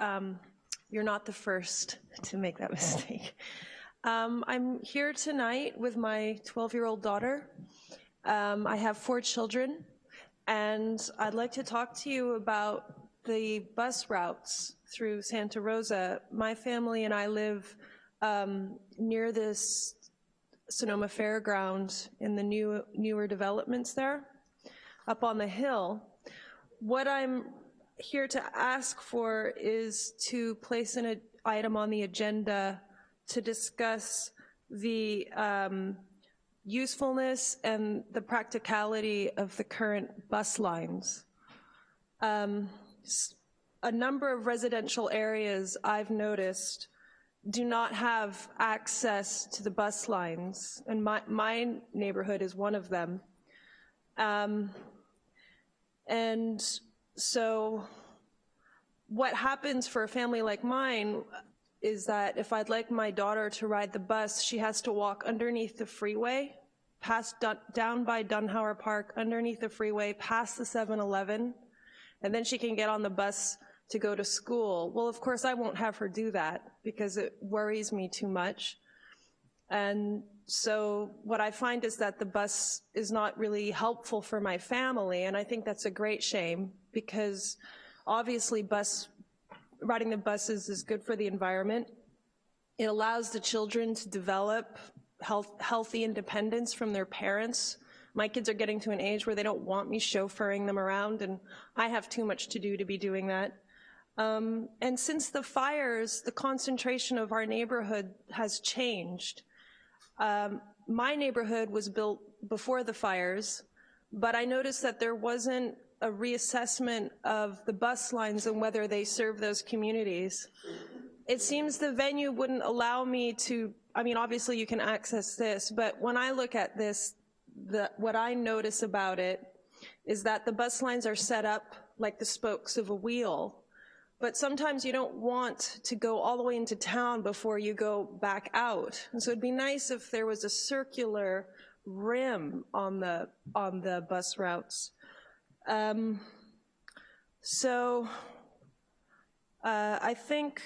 V: you're not the first to make that mistake. I'm here tonight with my 12-year-old daughter. I have 4 children, and I'd like to talk to you about the bus routes through Santa Rosa. My family and I live near this Sonoma Fairground in the newer developments there, up on the hill. What I'm here to ask for is to place an item on the agenda to discuss the usefulness and the practicality of the current bus lines. A number of residential areas I've noticed do not have access to the bus lines, and my neighborhood is one of them. And so what happens for a family like mine is that if I'd like my daughter to ride the bus, she has to walk underneath the freeway, down by Dunhauer Park, underneath the freeway, past the 7-Eleven, and then she can get on the bus to go to school. Well, of course, I won't have her do that because it worries me too much. And so what I find is that the bus is not really helpful for my family, and I think that's a great shame because obviously riding the buses is good for the environment. It allows the children to develop healthy independence from their parents. My kids are getting to an age where they don't want me chauffeuring them around, and I have too much to do to be doing that. And since the fires, the concentration of our neighborhood has changed. My neighborhood was built before the fires, but I noticed that there wasn't a reassessment of the bus lines and whether they serve those communities. It seems the venue wouldn't allow me to, I mean, obviously you can access this, but when I look at this, what I notice about it is that the bus lines are set up like the spokes of a wheel, but sometimes you don't want to go all the way into town before you go back out. And so it'd be nice if there was a circular rim on the bus routes. I think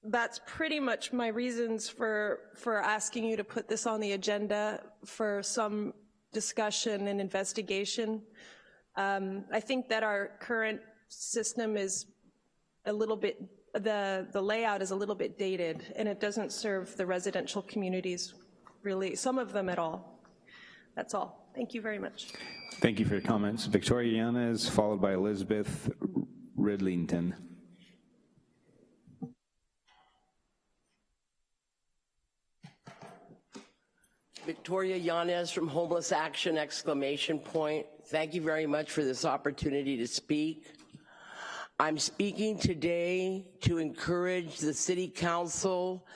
V: that's pretty much my reasons for asking you to put this on the agenda for some discussion and investigation. I think that our current system is a little bit, the layout is a little bit dated, and it doesn't serve the residential communities really, some of them at all. That's all. Thank you very much.
A: Thank you for your comments. Victoria Yanez, followed by Elizabeth Ridlington.
C: Victoria Yanez from Homeless Action, ! Thank you very much for this opportunity to speak. I'm speaking today to encourage the City Council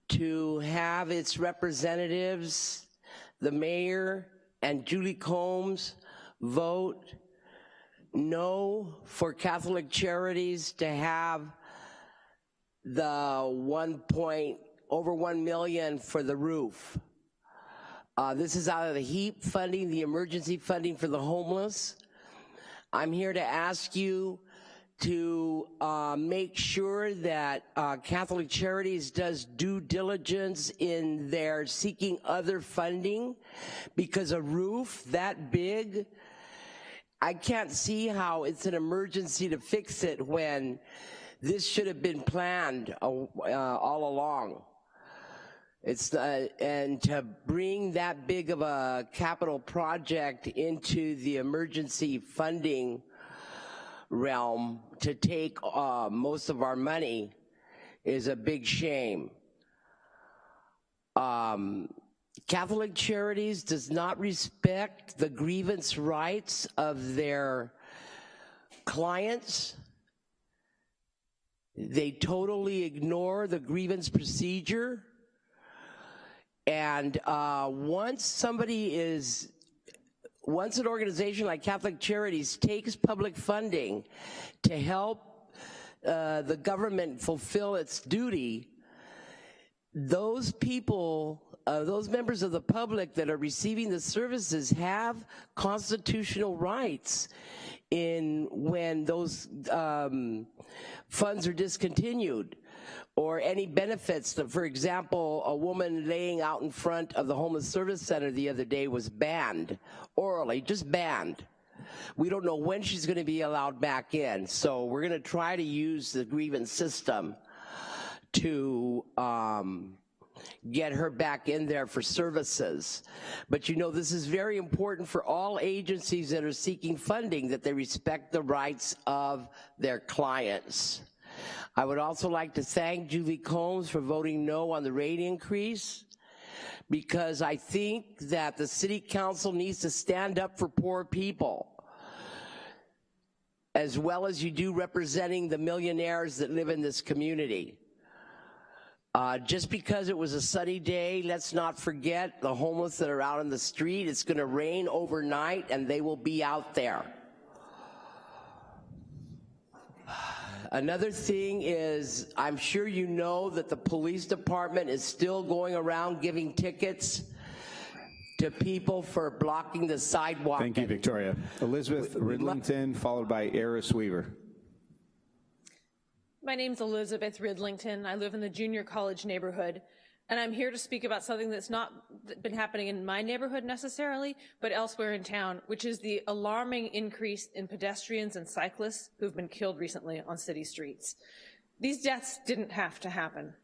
C: to have its representatives, the mayor and Julie Combs, vote no for Catholic Charities to have the over $1 million for the roof. This is out of the HEAP funding, the emergency funding for the homeless. I'm here to ask you to make sure that Catholic Charities does due diligence in their seeking other funding, because a roof that big, I can't see how it's an emergency to fix it when this should have been planned all along. And to bring that big of a capital project into the emergency funding realm to take most of our money is a big shame. Catholic Charities does not respect the grievance rights of their clients. They totally ignore the grievance procedure. And once an organization like Catholic Charities takes public funding to help the government fulfill its duty, those people, those members of the public that are receiving the services have constitutional rights when those funds are discontinued, or any benefits. For example, a woman laying out in front of the Homeless Service Center the other day was banned, orally, just banned. We don't know when she's gonna be allowed back in, so we're gonna try to use the grievance system to get her back in there for services. But you know, this is very important for all agencies that are seeking funding, that they respect the rights of their clients. I would also like to thank Julie Combs for voting no on the rate increase, because I think that the City Council needs to stand up for poor people, as well as you do representing the millionaires that live in this community. Just because it was a sunny day, let's not forget the homeless that are out on the street. It's gonna rain overnight and they will be out there. Another thing is, I'm sure you know that the police department is still going around giving tickets to people for blocking the sidewalk.
A: Thank you, Victoria. Elizabeth Ridlington, followed by Eris Weaver.
L: My name's Elizabeth Ridlington. I live in the junior college neighborhood, and I'm here to speak about something that's not been happening in my neighborhood necessarily, but elsewhere in town, which is the alarming increase in pedestrians and cyclists who've been killed recently on city streets. These deaths didn't have to happen.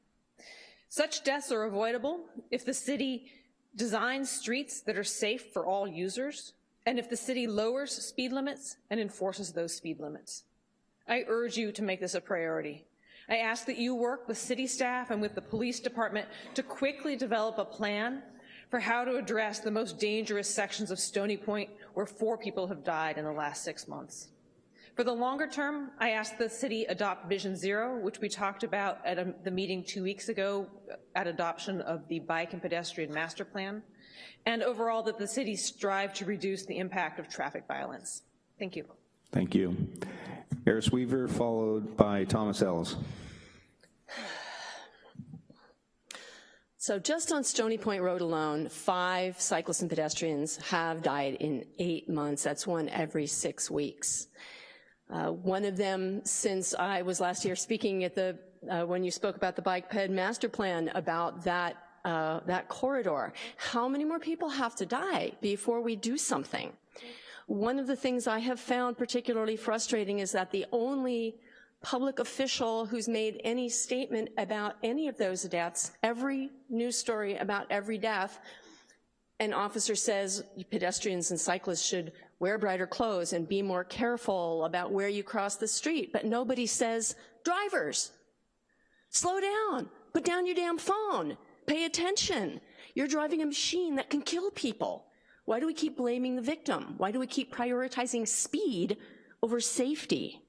L: Such deaths are avoidable if the city designs streets that are safe for all users, and if the city lowers speed limits and enforces those speed limits. I urge you to make this a priority. I ask that you work with city staff and with the police department to quickly develop a plan for how to address the most dangerous sections of Stony Point, where 4 people have died in the last 6 months. For the longer term, I ask the city adopt Vision Zero, which we talked about at the meeting 2 weeks ago at adoption of the Bike and Pedestrian Master Plan, and overall that the city strive to reduce the impact of traffic violence. Thank you.
A: Thank you. Eris Weaver, followed by Thomas Ellis.
O: So just on Stony Point Road alone, 5 cyclists and pedestrians have died in 8 months. That's one every 6 weeks. One of them, since I was last year speaking at the, when you spoke about the Bike Ped Master Plan, about that corridor, how many more people have to die before we do something? One of the things I have found particularly frustrating is that the only public official who's made any statement about any of those deaths, every news story about every death, an officer says pedestrians and cyclists should wear brighter clothes and be more careful about where you cross the street, but nobody says, drivers, slow down, put down your damn phone, pay attention. You're driving a machine that can kill people. Why do we keep blaming the victim? Why do we keep prioritizing speed over safety?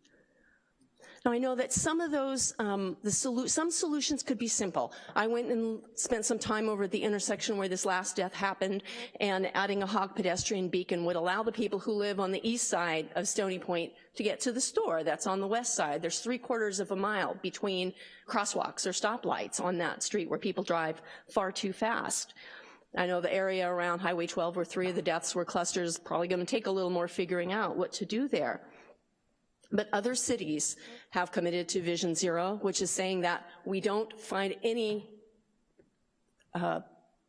O: Now, I know that some of those, some solutions could be simple. I went and spent some time over at the intersection where this last death happened, and adding a hog pedestrian beacon would allow the people who live on the east side of Stony Point to get to the store that's on the west side. There's 3/4 of a mile between crosswalks or stoplights on that street where people drive far too fast. I know the area around Highway 12 where 3 of the deaths were clusters, probably gonna take a little more figuring out what to do there. But other cities have committed to Vision Zero, which is saying that we don't find any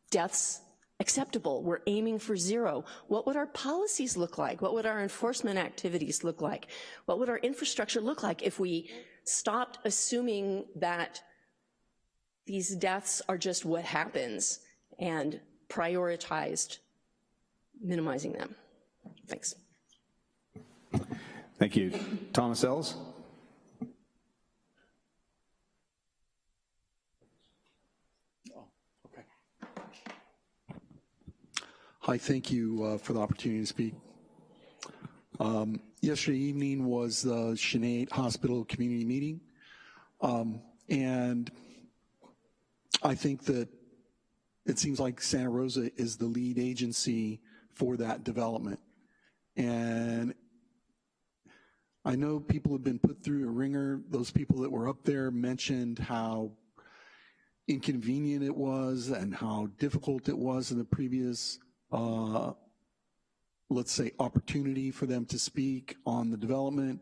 O: deaths acceptable. We're aiming for 0. What would our policies look like? What would our enforcement activities look like? What would our infrastructure look like if we stopped assuming that these deaths are just what happens and prioritized minimizing them? Thanks.
A: Thank you. Thomas Ellis.
N: Hi, thank you for the opportunity to speak. Yesterday evening was the Sinead Hospital community meeting, and I think that it seems like Santa Rosa is the lead agency for that development. And I know people have been put through a ringer. Those people that were up there mentioned how inconvenient it was and how difficult it was in the previous, let's say, opportunity for them to speak on the development.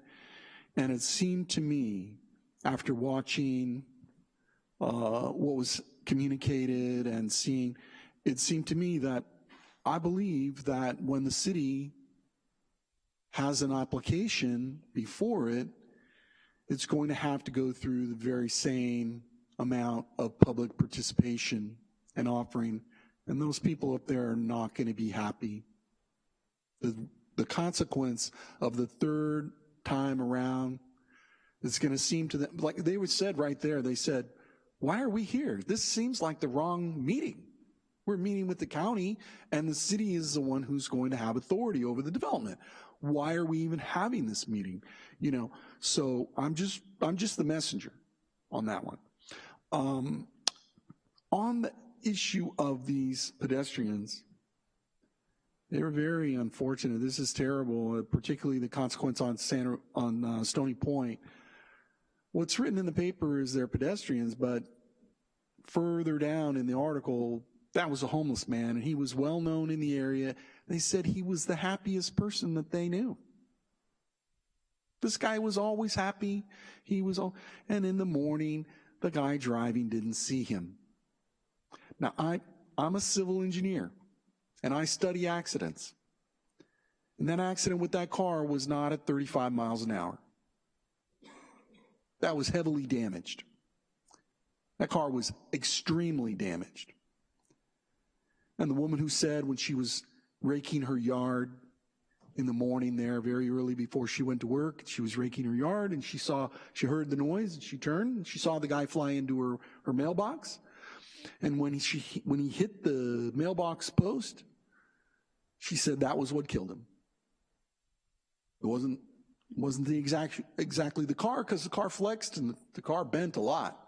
N: And it seemed to me, after watching what was communicated and seeing, it seemed to me that I believe that when the city has an application before it, it's going to have to go through the very same amount of public participation and offering, and those people up there are not going to be happy. The consequence of the third time around is going to seem to them, like they said right there, they said, why are we here? This seems like the wrong meeting. We're meeting with the county, and the city is the one who's going to have authority over the development. Why are we even having this meeting? You know, so I'm just the messenger on that one. On the issue of these pedestrians, they're very unfortunate. This is terrible, particularly the consequence on Stony Point. what's written in the paper is they're pedestrians, but further down in the article, that was a homeless man, and he was well known in the area. They said he was the happiest person that they knew. This guy was always happy. And in the morning, the guy driving didn't see him. Now, I'm a civil engineer, and I study accidents. And that accident with that car was not at 35 miles an hour. That was heavily damaged. That car was extremely damaged. And the woman who said when she was raking her yard in the morning there, very early before she went to work, she was raking her yard and she heard the noise and she turned and she saw the guy fly into her mailbox. And when he hit the mailbox post, she said that was what killed him. It wasn't exactly the car, because the car flexed and the car bent a lot.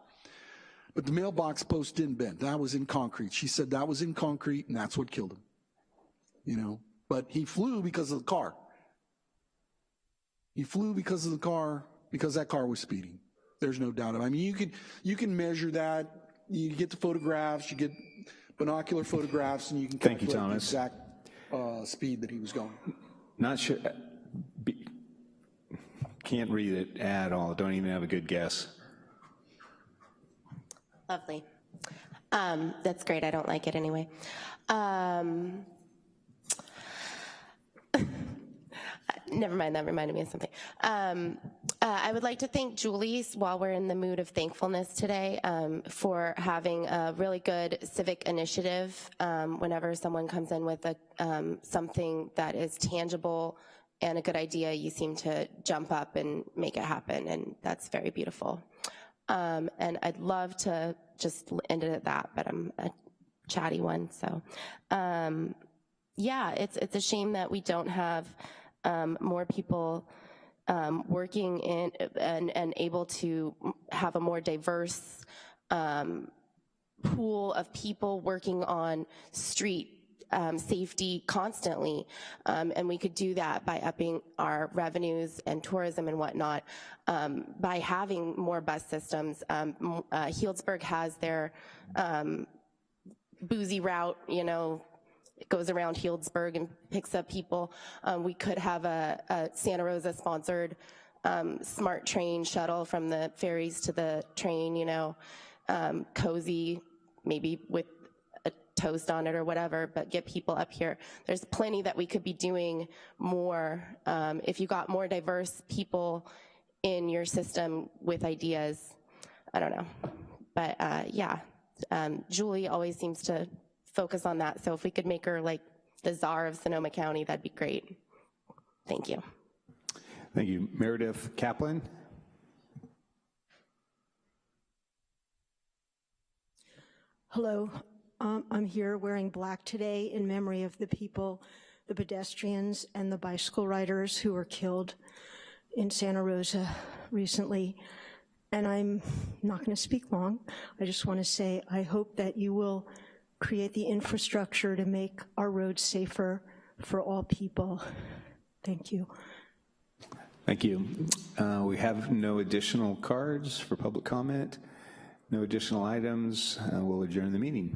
N: But the mailbox post didn't bend. That was in concrete. She said that was in concrete, and that's what killed him. You know, but he flew because of the car. He flew because of the car, because that car was speeding. There's no doubt about it. I mean, you can measure that. You get the photographs, you get binocular photographs, and you can calculate the exact speed that he was going.
A: Not sure. Can't read it at all. Don't even have a good guess.
Q: Lovely. That's great. I don't like it anyway. Never mind, that reminded me of something. I would like to thank Julie, while we're in the mood of thankfulness today, for having a really good civic initiative. Whenever someone comes in with something that is tangible and a good idea, you seem to jump up and make it happen, and that's very beautiful. And I'd love to just end it at that, but I'm a chatty one, so. Yeah, it's a shame that we don't have more people working in and able to have a more diverse pool of people working on street safety constantly, and we could do that by upping our revenues and tourism and whatnot, by having more bus systems. Healdsburg has their boozy route, you know, it goes around Healdsburg and picks up people. We could have a Santa Rosa sponsored smart train shuttle from the ferries to the train, you know, cozy, maybe with a toast on it or whatever, but get people up here. There's plenty that we could be doing more if you got more diverse people in your system with ideas. I don't know, but yeah, Julie always seems to focus on that, so if we could make her like the czar of Sonoma County, that'd be great. Thank you.
A: Thank you. Meredith Kaplan.
B: Hello, I'm here wearing black today in memory of the people, the pedestrians and the bicycle riders who were killed in Santa Rosa recently. And I'm not going to speak long. I just want to say I hope that you will create the infrastructure to make our roads safer for all people. Thank you.
A: Thank you. We have no additional cards for public comment, no additional items. We'll adjourn the meeting.